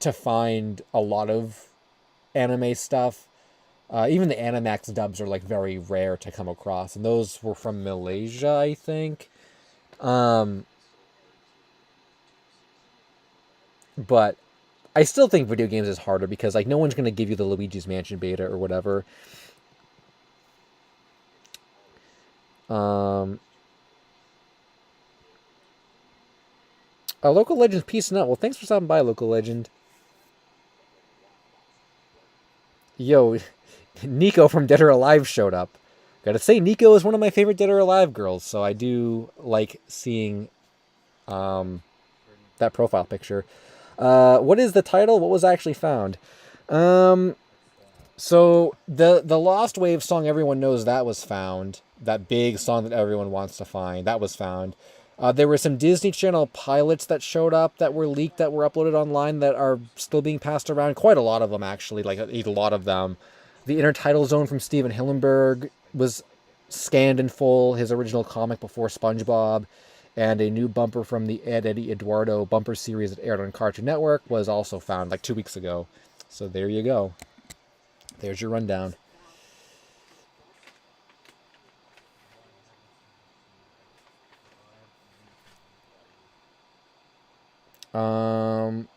Speaker 1: to find a lot of anime stuff. Even the Animax dubs are like very rare to come across, and those were from Malaysia, I think. Um, but I still think video games is harder because like no one's gonna give you the Luigi's Mansion beta or whatever. Um, Local Legends peace out. Well, thanks for stopping by, Local Legend. Yo, Nico from Dead or Alive showed up. Gotta say, Nico is one of my favorite Dead or Alive girls, so I do like seeing um, that profile picture. What is the title? What was actually found? Um, so the Lost Wave song everyone knows that was found. That big song that everyone wants to find that was found. There were some Disney Channel pilots that showed up that were leaked that were uploaded online that are still being passed around. Quite a lot of them actually, like a lot of them. The Intertitle Zone from Steven Hillenberg was scanned in full. His original comic before SpongeBob, and a new bumper from the Ed Eddie Eduardo bumper series that aired on Cartoon Network was also found like 2 weeks ago. So there you go. There's your rundown. Um,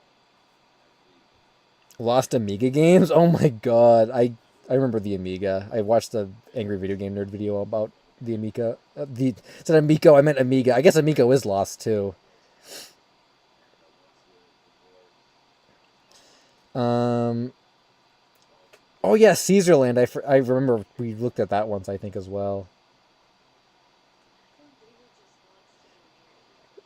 Speaker 1: Lost Amiga games. Oh my god, I remember the Amiga. I watched the Angry Video Game Nerd video about the Amiga. The said Amico. I meant Amiga. I guess Amico is lost too. Um. Oh yeah, Caesarland. I remember we looked at that once. I think as well.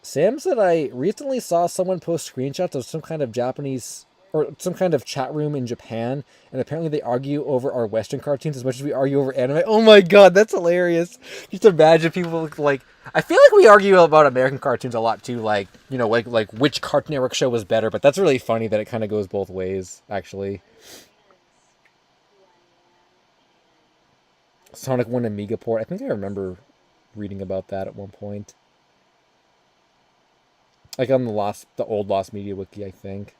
Speaker 1: Sam said I recently saw someone post screenshots of some kind of Japanese or some kind of chat room in Japan, and apparently they argue over our Western cartoons as much as we argue over anime. Oh my god, that's hilarious! Just imagine people like. I feel like we argue about American cartoons a lot too, like you know, like which Cartoon Network show was better. But that's really funny that it kind of goes both ways, actually. Sonic One Amiga port. I think I remember reading about that at one point, like on the old Lost Media wiki, I think.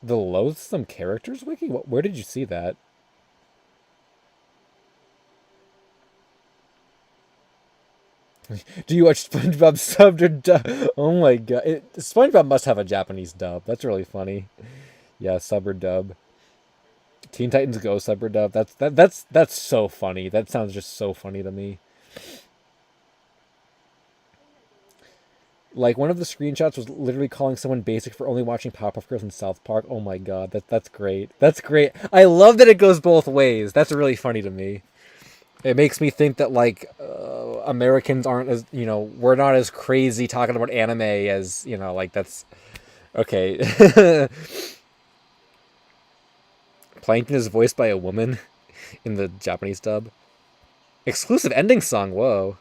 Speaker 1: The Loathsome Characters wiki? Where did you see that? Do you watch SpongeBob subbed or dub? Oh my god. SpongeBob must have a Japanese dub. That's really funny. Yeah, sub or dub. Teen Titans Go sub or dub. That's so funny. That sounds just so funny to me. Like one of the screenshots was literally calling someone basic for only watching Powerpuff Girls and South Park. Oh my god, that's great. That's great. I love that it goes both ways. That's really funny to me. It makes me think that like Americans aren't as we're not as crazy talking about anime as like that's okay. Plankton is voiced by a woman in the Japanese dub. Exclusive ending song. Whoa.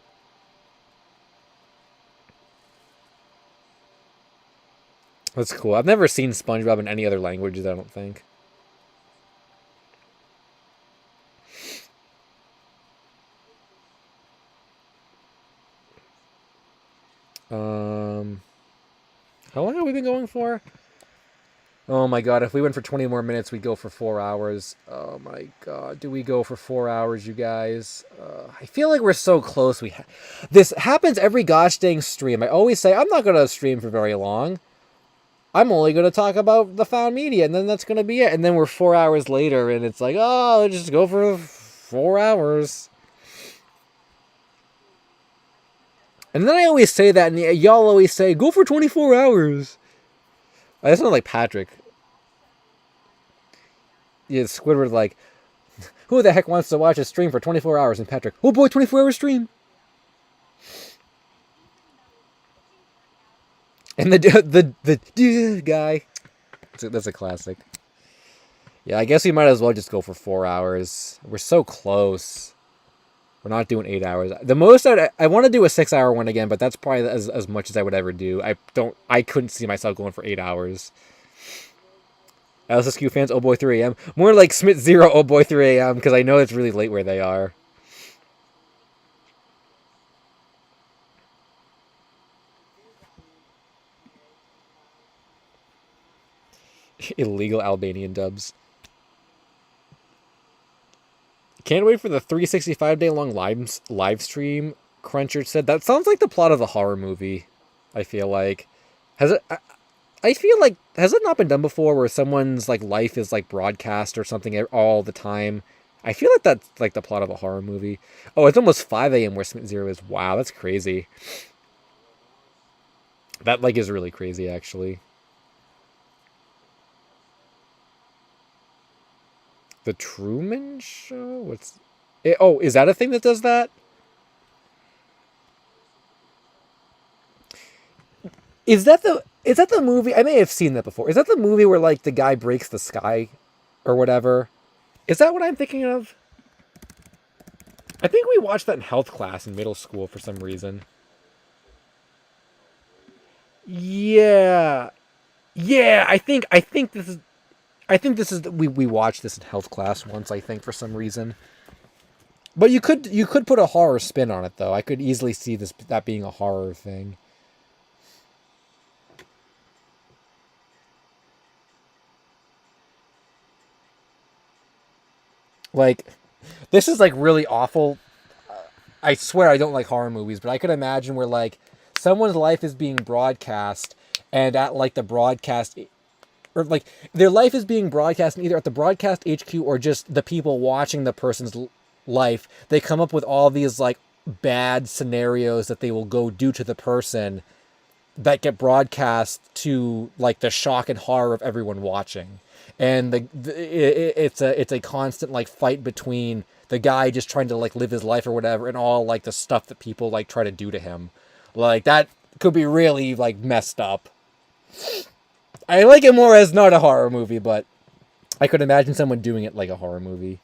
Speaker 1: That's cool. I've never seen SpongeBob in any other languages, I don't think. Um, how long have we been going for? Oh my god, if we went for 20 more minutes, we'd go for 4 hours. Oh my god, do we go for 4 hours, you guys? I feel like we're so close. This happens every gosh dang stream. I always say, I'm not going to stream for very long. I'm only going to talk about the found media, and then that's going to be it. And then we're 4 hours later, and it's like, oh, just go for 4 hours. And then I always say that, and y'all always say, go for 24 hours. I sound like Patrick. Yeah, Squidward like, who the heck wants to watch a stream for 24 hours? And Patrick, oh boy, 24-hour stream. And the guy, that's a classic. Yeah, I guess we might as well just go for 4 hours. We're so close. We're not doing 8 hours. The most I want to do a 6-hour one again, but that's probably as much as I would ever do. I couldn't see myself going for 8 hours. LSSQ fans, oh boy, 3 a.m. More like Smith Zero, oh boy, 3 a.m. because I know it's really late where they are. Illegal Albanian dubs. Can't wait for the 365-day long live stream. Cruncher said that sounds like the plot of a horror movie. I feel like I feel like has it not been done before where someone's like life is like broadcast or something all the time. I feel like that's like the plot of a horror movie. Oh, it's almost 5 a.m. where Smith Zero is. Wow, that's crazy. That like is really crazy actually. The Truman Show? What's it? Oh, is that a thing that does that? Is that the movie? I may have seen that before. Is that the movie where like the guy breaks the sky or whatever? Is that what I'm thinking of? I think we watched that in health class in middle school for some reason. Yeah. Yeah, I think this is we watched this in health class once, I think, for some reason. But you could put a horror spin on it though. I could easily see that being a horror thing. Like this is like really awful. I swear I don't like horror movies, but I could imagine where like someone's life is being broadcast and at like the broadcast or like their life is being broadcast either at the broadcast HQ or just the people watching the person's life. They come up with all these like bad scenarios that they will go do to the person that get broadcast to like the shock and horror of everyone watching. And it's a constant like fight between the guy just trying to like live his life or whatever and all like the stuff that people like try to do to him. Like that could be really like messed up. I like it more as not a horror movie, but I could imagine someone doing it like a horror movie.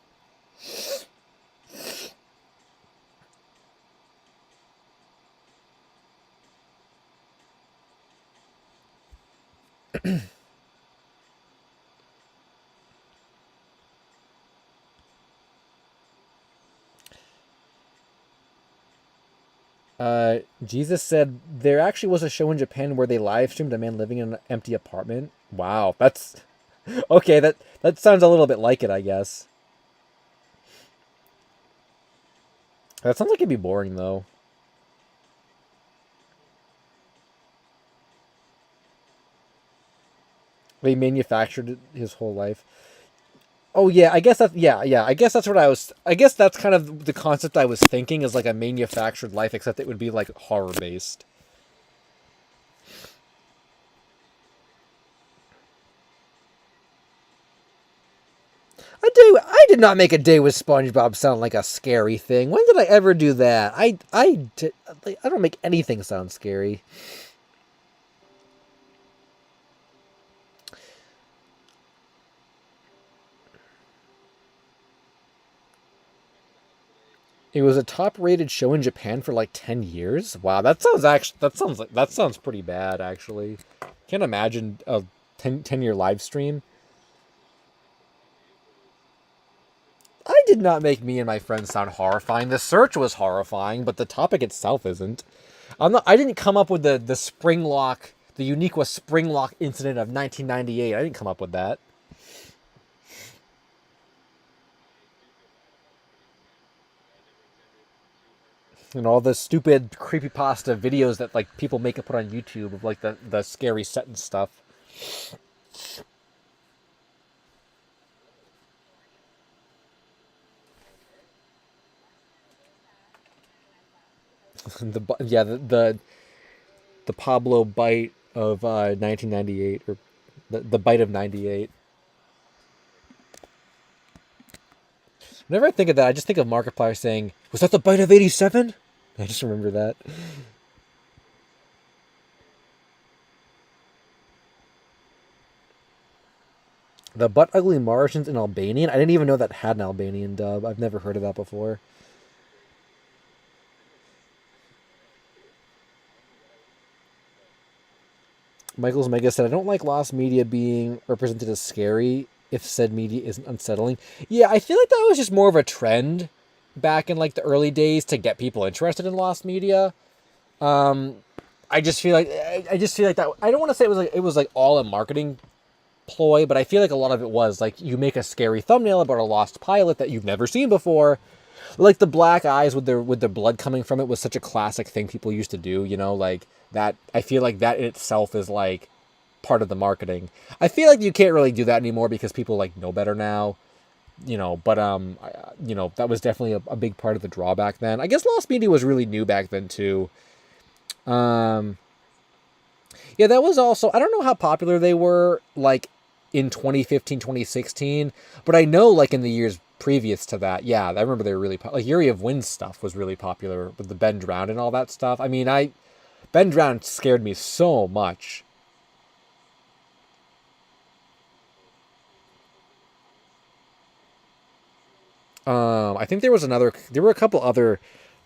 Speaker 1: Jesus said there actually was a show in Japan where they live streamed a man living in an empty apartment. Wow, that's okay. That sounds a little bit like it, I guess. That sounds like it'd be boring though. They manufactured it his whole life. Oh yeah, I guess that yeah. I guess that's what I was. I guess that's kind of the concept I was thinking is like a manufactured life, except it would be like horror based. I did not make a day with SpongeBob sound like a scary thing. When did I ever do that? I don't make anything sound scary. It was a top-rated show in Japan for like 10 years. Wow, that sounds pretty bad actually. Can't imagine a 10-year live stream. I did not make me and my friends sound horrifying. The search was horrifying, but the topic itself isn't. I didn't come up with the The Uniqua spring lock incident of 1998. I didn't come up with that. And all the stupid creepypasta videos that like people make and put on YouTube of like the scary set and stuff. The Pablo bite of 1998, or the bite of 98. Whenever I think of that, I just think of Markiplier saying, "Was that the bite of 87?" I just remember that. The Butt Ugly Martians in Albanian? I didn't even know that had an Albanian dub. I've never heard of that before. Michael's Mega said, I don't like lost media being represented as scary if said media isn't unsettling. Yeah, I feel like that was just more of a trend back in like the early days to get people interested in lost media. I just feel like that. I don't want to say it was like all a marketing ploy, but I feel like a lot of it was like you make a scary thumbnail about a lost pilot that you've never seen before. Like the black eyes with the blood coming from it was such a classic thing people used to do, like that. I feel like that in itself is like part of the marketing. I feel like you can't really do that anymore because people like know better now, but that was definitely a big part of the drawback then. I guess lost media was really new back then too. Yeah, that was also, I don't know how popular they were like in 2015, 2016, but I know like in the years previous to that, yeah, I remember they were really like Yuri of Wind stuff was really popular with the Ben Drowned and all that stuff. I mean, Ben Drowned scared me so much. I think there were a couple other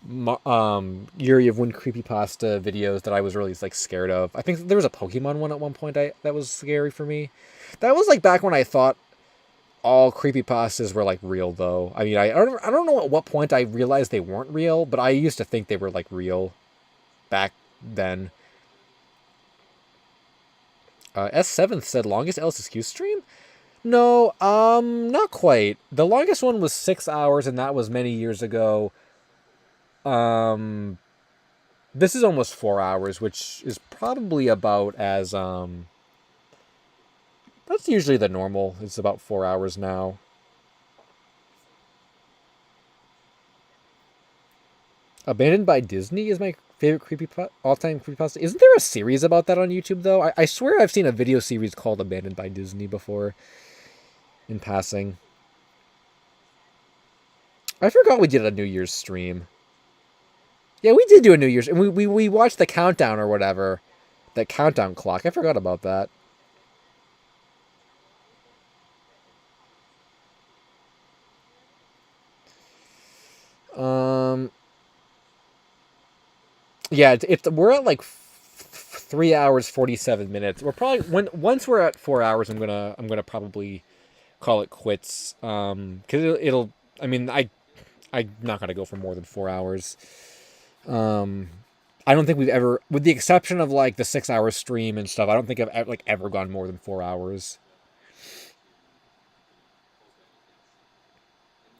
Speaker 1: Yuri of Wind creepypasta videos that I was really like scared of. I think there was a Pokemon one at one point that was scary for me. That was like back when I thought all creepypastas were like real though. I mean, I don't know at what point I realized they weren't real, but I used to think they were like real back then. S7 said longest LSSQ stream? No, not quite. The longest one was 6 hours, and that was many years ago. This is almost 4 hours, which is probably about as that's usually the normal. It's about 4 hours now. Abandoned by Disney is my favorite all-time creepypasta. Isn't there a series about that on YouTube though? I swear I've seen a video series called Abandoned by Disney before. In passing, I forgot we did a New Year's stream. Yeah, we did do a New Year's, and we watched the countdown or whatever, that countdown clock. I forgot about that. Yeah, we're at like 3 hours 47 minutes. We're probably once we're at 4 hours, I'm gonna probably call it quits. Because it'll. I mean, I'm not gonna go for more than 4 hours. I don't think we've ever, with the exception of like the 6 hour stream and stuff, I don't think I've ever gone more than 4 hours.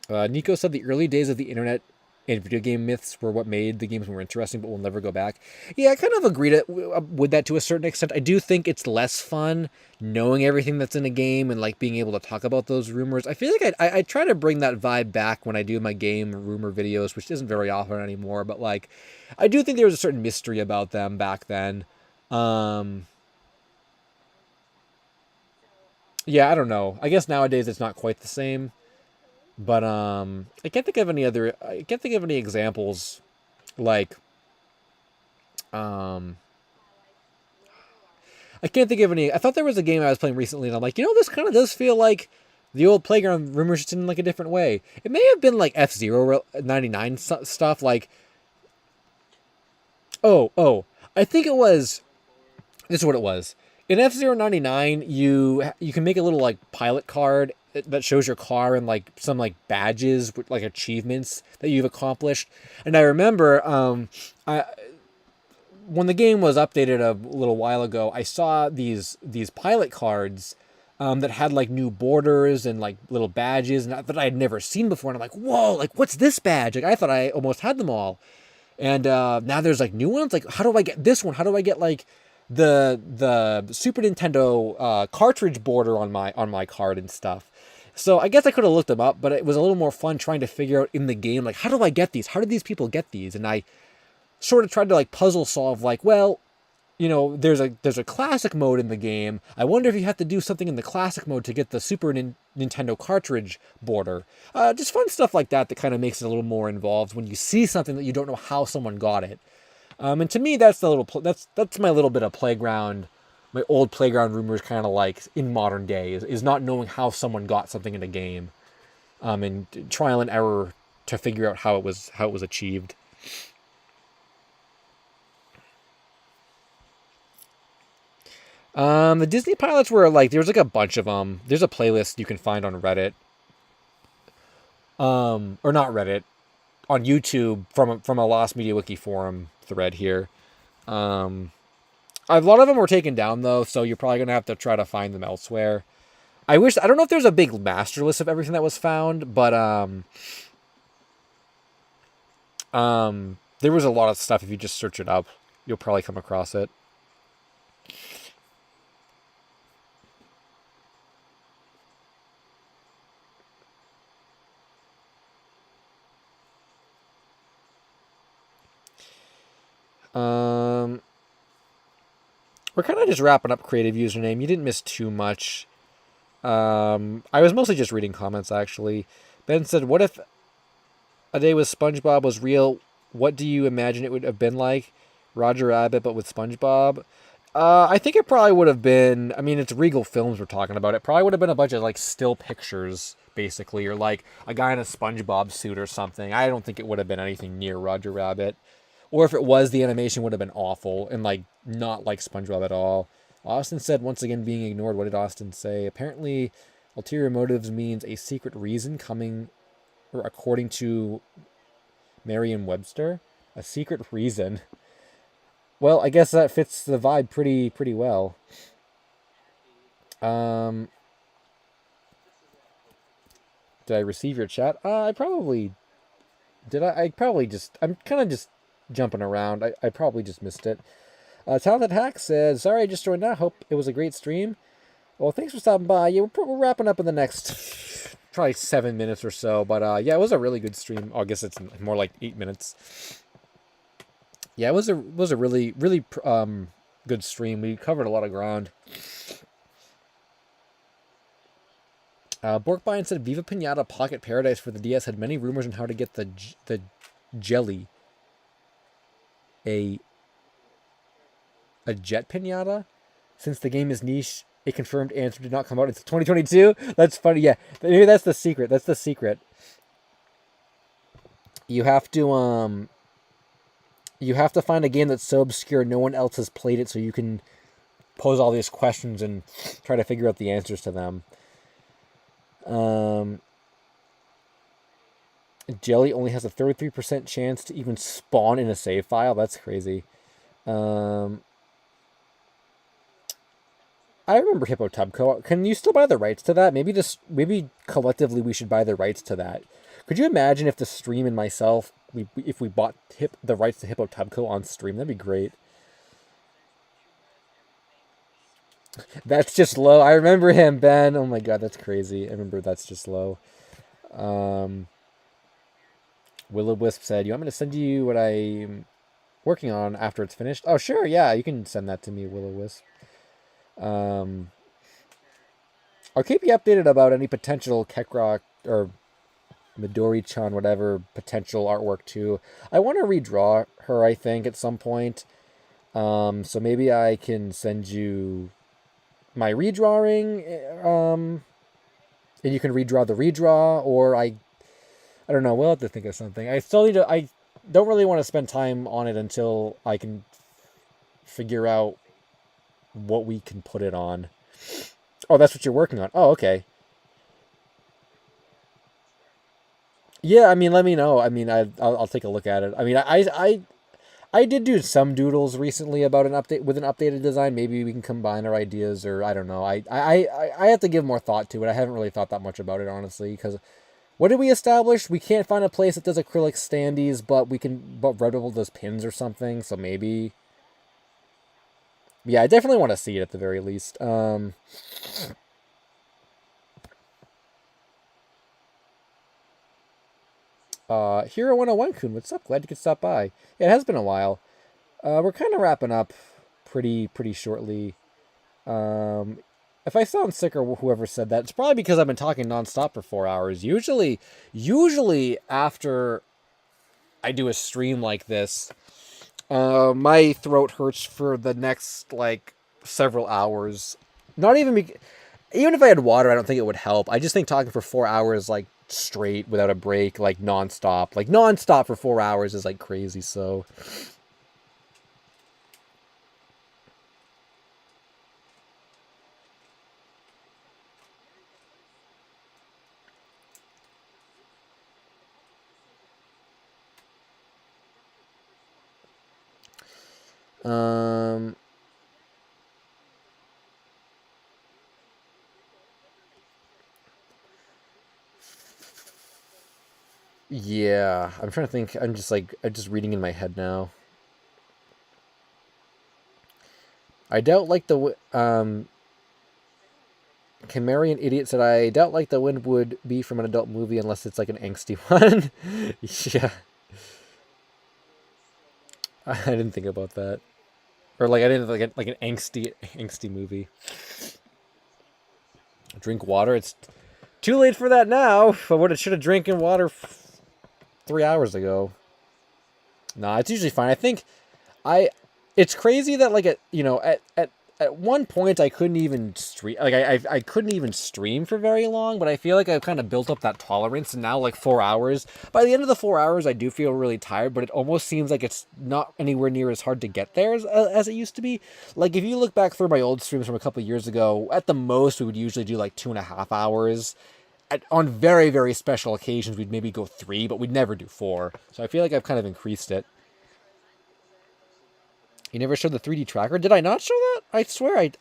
Speaker 1: Nico said the early days of the internet and video game myths were what made the games more interesting, but we'll never go back. Yeah, I kind of agree with that to a certain extent. I do think it's less fun knowing everything that's in a game and like being able to talk about those rumors. I feel like I try to bring that vibe back when I do my game rumor videos, which isn't very often anymore. But like, I do think there was a certain mystery about them back then. Yeah, I don't know. I guess nowadays it's not quite the same. But I can't think of any examples like um I can't think of any. I thought there was a game I was playing recently and I'm like, this kind of does feel like the old Playground rumors just in like a different way. It may have been like F-Zero 99 stuff like I think it was this is what it was. In F-Zero 99, you can make a little like pilot card that shows your car and like some like badges with like achievements that you've accomplished. And I remember when the game was updated a little while ago, I saw these pilot cards that had like new borders and like little badges and that I had never seen before. And I'm like, whoa, like what's this badge? Like I thought I almost had them all, and now there's like new ones. Like how do I get this one? How do I get like the Super Nintendo cartridge border on my card and stuff? So I guess I could have looked them up, but it was a little more fun trying to figure out in the game, like, how do I get these? How did these people get these? And I sort of tried to like puzzle solve, like, well, there's a classic mode in the game. I wonder if you have to do something in the classic mode to get the Nintendo cartridge border. Just fun stuff like that kind of makes it a little more involved when you see something that you don't know how someone got it. And to me, that's that's my little bit of playground, my old playground rumors, kind of like in modern day is not knowing how someone got something in a game, and trial and error to figure out how it was achieved. The Disney pilots were like, there's like a bunch of them. There's a playlist you can find on Reddit. Or not Reddit, on YouTube from a Lost Media Wiki forum thread here. A lot of them were taken down though, so you're probably gonna have to try to find them elsewhere. I don't know if there's a big master list of everything that was found, but there was a lot of stuff. If you just search it up, you'll probably come across it. We're kind of just wrapping up creative username. You didn't miss too much. I was mostly just reading comments, actually. Ben said, what if a day with SpongeBob was real? What do you imagine it would have been like? Roger Rabbit, but with SpongeBob? I think it probably would have been, I mean, it's Regal Films we're talking about. It probably would have been a bunch of, like, still pictures, basically, or, like, a guy in a SpongeBob suit or something. I don't think it would have been anything near Roger Rabbit. Or if it was, the animation would have been awful and, like, not like SpongeBob at all. Austin said, once again, being ignored. What did Austin say? Apparently, ulterior motives means a secret reason coming, or according to Merriam-Webster. A secret reason. Well, I guess that fits the vibe pretty well. Did I receive your chat? I probably did. I probably just, I'm kind of just jumping around. I probably just missed it. Talented Hack says, sorry, I just joined now. Hope it was a great stream. Well, thanks for stopping by. Yeah, we're wrapping up in the next probably 7 minutes or so. But yeah, it was a really good stream. Oh, I guess it's more like 8 minutes. Yeah, it was a really good stream. We covered a lot of ground. Borkbein said, Viva Pinata Pocket Paradise for the DS had many rumors on how to get the jelly. A jet pinata? Since the game is niche, a confirmed answer did not come out until 2022. That's funny. Yeah, maybe that's the secret. That's the secret. You have to find a game that's so obscure no one else has played it, so you can pose all these questions and try to figure out the answers to them. Jelly only has a 33% chance to even spawn in a save file. That's crazy. I remember Hippo Tubco. Can you still buy the rights to that? Maybe collectively we should buy the rights to that. Could you imagine if the stream and myself, if we bought the rights to Hippo Tubco on stream? That'd be great. That's just low. I remember him, Ben. Oh my god, that's crazy. I remember That's Just Low. Will-O-Wisp said, you want me to send you what I'm working on after it's finished? Oh, sure, yeah, you can send that to me, Will-O-Wisp. I'll keep you updated about any potential Kekrok or Midori-chan, whatever, potential artwork too. I want to redraw her, I think, at some point. So maybe I can send you my redrawing, and you can redraw the redraw, or I don't know, we'll have to think of something. I don't really want to spend time on it until I can figure out what we can put it on. Oh, that's what you're working on. Oh, okay. Yeah, I mean, let me know. I mean, I'll take a look at it. I mean, I did do some doodles recently about an update with an updated design. Maybe we can combine our ideas, or I don't know. I have to give more thought to it. I haven't really thought that much about it, honestly, because what did we establish? We can't find a place that does acrylic standees, but Redbubble does pins or something. So maybe, yeah, I definitely want to see it at the very least. Hero 101 Kun, what's up? Glad you could stop by. Yeah, it has been a while. We're kind of wrapping up pretty shortly. If I sound sick or whoever said that, it's probably because I've been talking nonstop for 4 hours. Usually after I do a stream like this, my throat hurts for the next like several hours. Not even even if I had water, I don't think it would help. I just think talking for 4 hours like straight without a break, like nonstop for 4 hours is like crazy. So. Yeah, I'm trying to think. I'm just reading in my head now. I doubt like the Camarian idiot said I doubt like the wind would be from an adult movie unless it's like an angsty one. Yeah, I didn't think about that, or like I didn't like an angsty movie. Drink water. It's too late for that now. I should have drinking water 3 hours ago. Nah, it's usually fine. I think it's crazy that like at one point I couldn't even stream, like I couldn't even stream for very long, but I feel like I've kind of built up that tolerance, and now like 4 hours. By the end of the 4 hours, I do feel really tired, but it almost seems like it's not anywhere near as hard to get there as it used to be. Like if you look back through my old streams from a couple of years ago, at the most we would usually do like 2.5 hours. On very special occasions, we'd maybe go 3, but we'd never do 4. So I feel like I've kind of increased it. You never showed the 3D tracker? Did I not show that? I swear I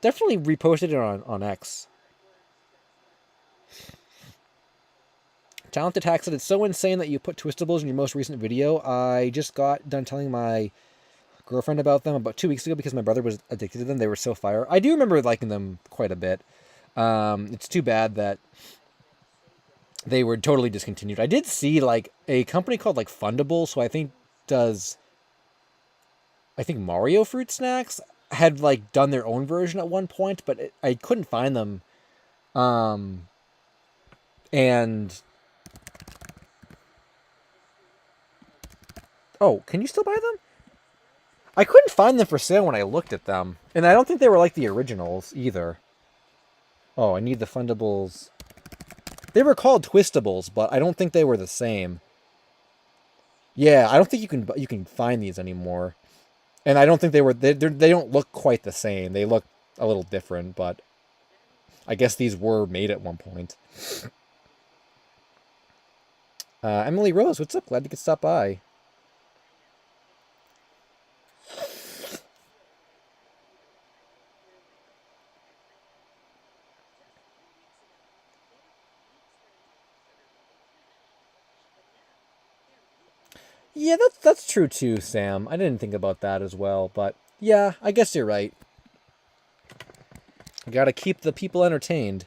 Speaker 1: definitely reposted it on X. Talented Hack said, it's so insane that you put Twistables in your most recent video. I just got done telling my girlfriend about them about 2 weeks ago because my brother was addicted to them. They were so fire. I do remember liking them quite a bit. It's too bad that they were totally discontinued. I did see like a company called like Fundables, who I think Mario Fruit Snacks had like done their own version at one point, but I couldn't find them. And oh, can you still buy them? I couldn't find them for sale when I looked at them, and I don't think they were like the originals either. Oh, I need the Fundables. They were called Twistables, but I don't think they were the same. Yeah, I don't think you can find these anymore. And I don't think they don't look quite the same. They look a little different, but I guess these were made at one point. Emily Rose, what's up? Glad you could stop by. Yeah, that's true too, Sam. I didn't think about that as well, but yeah, I guess you're right. Gotta keep the people entertained.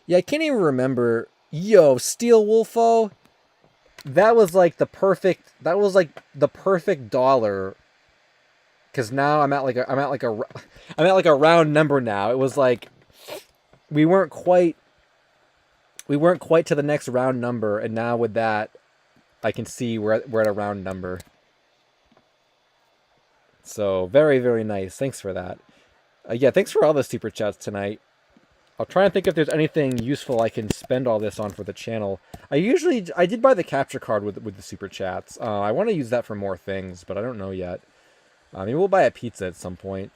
Speaker 1: Yeah, I can't even remember. Yo, Steel Wolfo. That was like the perfect dollar. Cause now I'm at like a round number now. It was like we weren't quite to the next round number, and now with that, I can see we're at a round number. So very, very nice. Thanks for that. Yeah, thanks for all the super chats tonight. I'll try and think if there's anything useful I can spend all this on for the channel. I did buy the capture card with the super chats. I want to use that for more things, but I don't know yet. Maybe we'll buy a pizza at some point.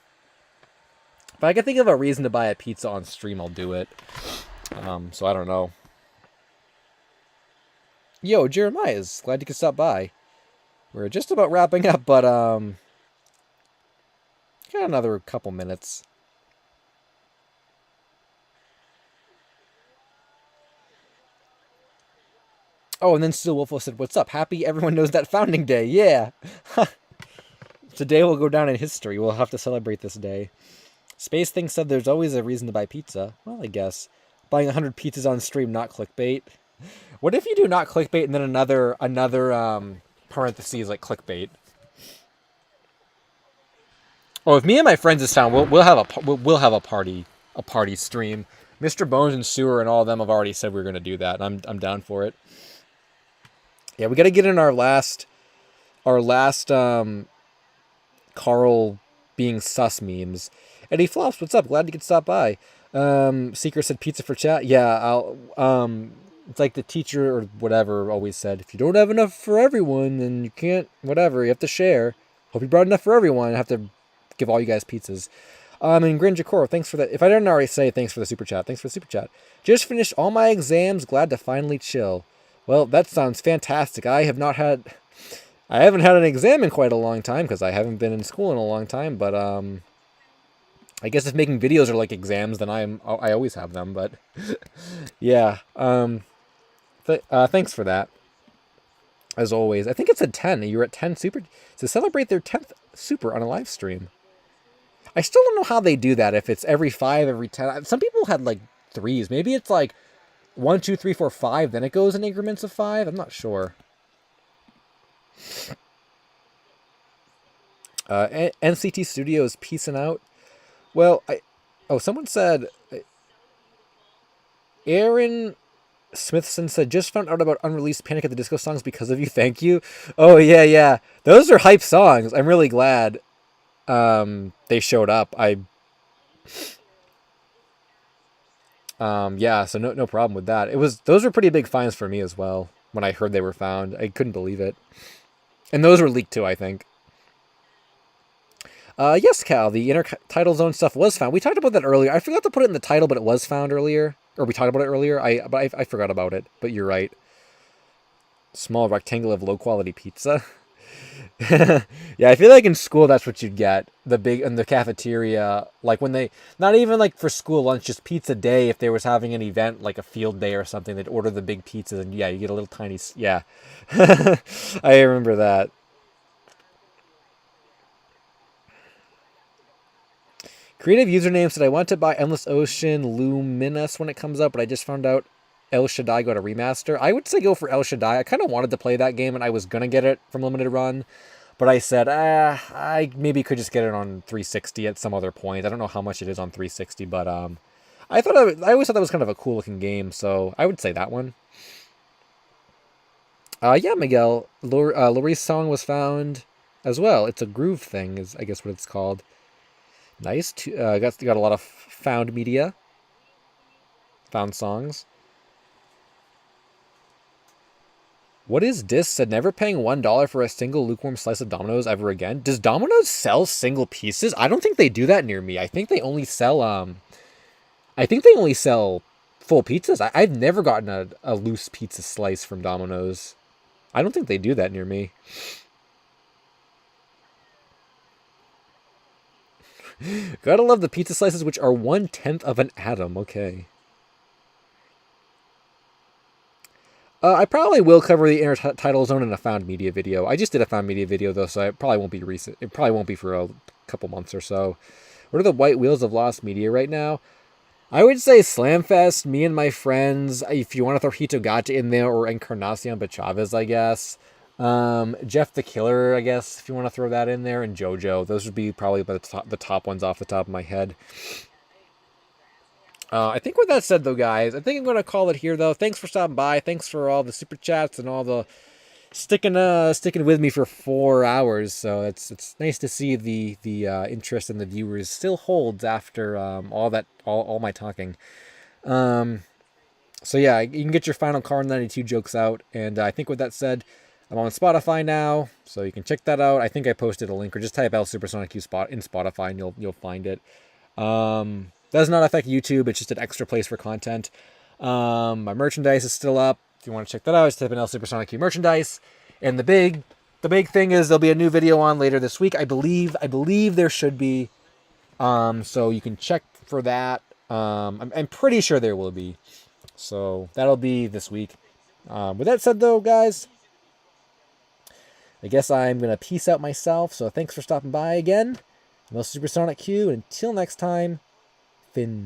Speaker 1: If I can think of a reason to buy a pizza on stream, I'll do it. So I don't know. Yo, Jeremiah's glad you could stop by. We're just about wrapping up, but got another couple minutes. Oh, and then Still Wolfo said, "What's up? Happy everyone knows that Founding Day. Yeah." Today will go down in history. We'll have to celebrate this day. Space Thing said there's always a reason to buy pizza. Well, I guess. Buying 100 pizzas on stream, not clickbait. What if you do not clickbait and then another parentheses like clickbait? Oh, if me and my friends is found, we'll have a party stream. Mr. Bones and Sewer and all of them have already said we're gonna do that. And I'm down for it. Yeah, we got to get in our last Carl being sus memes. Eddie Flops, what's up? Glad you could stop by. Seeker said pizza for chat. Yeah, I'll it's like the teacher or whatever always said, if you don't have enough for everyone, then you can't, whatever, you have to share. Hope you brought enough for everyone. I have to give all you guys pizzas. And Grinjakoro, thanks for that. If I didn't already say thanks for the super chat, thanks for the super chat. Just finished all my exams, glad to finally chill. Well, that sounds fantastic. I haven't had an exam in quite a long time because I haven't been in school in a long time, but I guess if making videos are like exams, then I always have them, but yeah. Thanks for that. As always. I think it's at 10. You're at 10 super to celebrate their 10th super on a live stream. I still don't know how they do that. If it's every 5, every 10. Some people had like 3s. Maybe it's like 1, 2, 3, 4, 5. Then it goes in increments of 5. I'm not sure. NCT Studios peacing out. Well, someone said Aaron Smithson said, just found out about unreleased Panic at the Disco songs because of you. Thank you. Oh, yeah. Those are hype songs. I'm really glad they showed up. Yeah, so no problem with that. Those were pretty big finds for me as well when I heard they were found. I couldn't believe it. And those were leaked too, I think. Yes, Cal, the intertitle zone stuff was found. We talked about that earlier. I forgot to put it in the title, but it was found earlier. Or we talked about it earlier. I forgot about it, but you're right. Small rectangle of low-quality pizza. Yeah, I feel like in school that's what you'd get. In the cafeteria, like when they, not even like for school lunch, just pizza day. If they was having an event, like a field day or something, they'd order the big pizzas, and yeah, you get a little tiny, yeah. I remember that. Creative username said, I want to buy Endless Ocean Luminous when it comes out, but I just found out El Shaddai got a remaster. I would say go for El Shaddai. I kind of wanted to play that game, and I was going to get it from Limited Run, but I said, I maybe could just get it on 360 at some other point. I don't know how much it is on 360, but I always thought that was kind of a cool-looking game, so I would say that one. Yeah, Miguel, Lori's song was found as well. It's a groove thing, is I guess what it's called. Nice. Got a lot of found media. Found songs. What is this? Said never paying $1 for a single lukewarm slice of Domino's ever again. Does Domino's sell single pieces? I don't think they do that near me. I think they only sell full pizzas. I've never gotten a loose pizza slice from Domino's. I don't think they do that near me. Gotta love the pizza slices, which are 1/10 of an atom. Okay. I probably will cover the intertitle zone in a found media video. I just did a found media video though, so it probably won't be recent. It probably won't be for a couple months or so. What are the white wheels of lost media right now? I would say Slamfest, me and my friends. If you want to throw Hitogata in there, or Encarnacion Chavez, I guess. Jeff the Killer, I guess, if you want to throw that in there, and JoJo. Those would be probably the top ones off the top of my head. I think with that said, though, guys, I think I'm going to call it here, though. Thanks for stopping by. Thanks for all the super chats and all the sticking with me for 4 hours. So it's nice to see the interest in the viewers still holds after all my talking. So yeah, you can get your final Car 92 jokes out, and I think with that said, I'm on Spotify now, so you can check that out. I think I posted a link, or just type LSuperSonicQ in Spotify, and you'll find it. Does not affect YouTube. It's just an extra place for content. My merchandise is still up. If you want to check that out, just type in LSuperSonicQ merchandise. And the big the big thing is there'll be a new video on later this week. I believe there should be. So you can check for that. I'm pretty sure there will be. So that'll be this week. With that said, though, guys, I guess I'm going to peace out myself. So thanks for stopping by again. LSuperSonicQ. And until next time, Fin.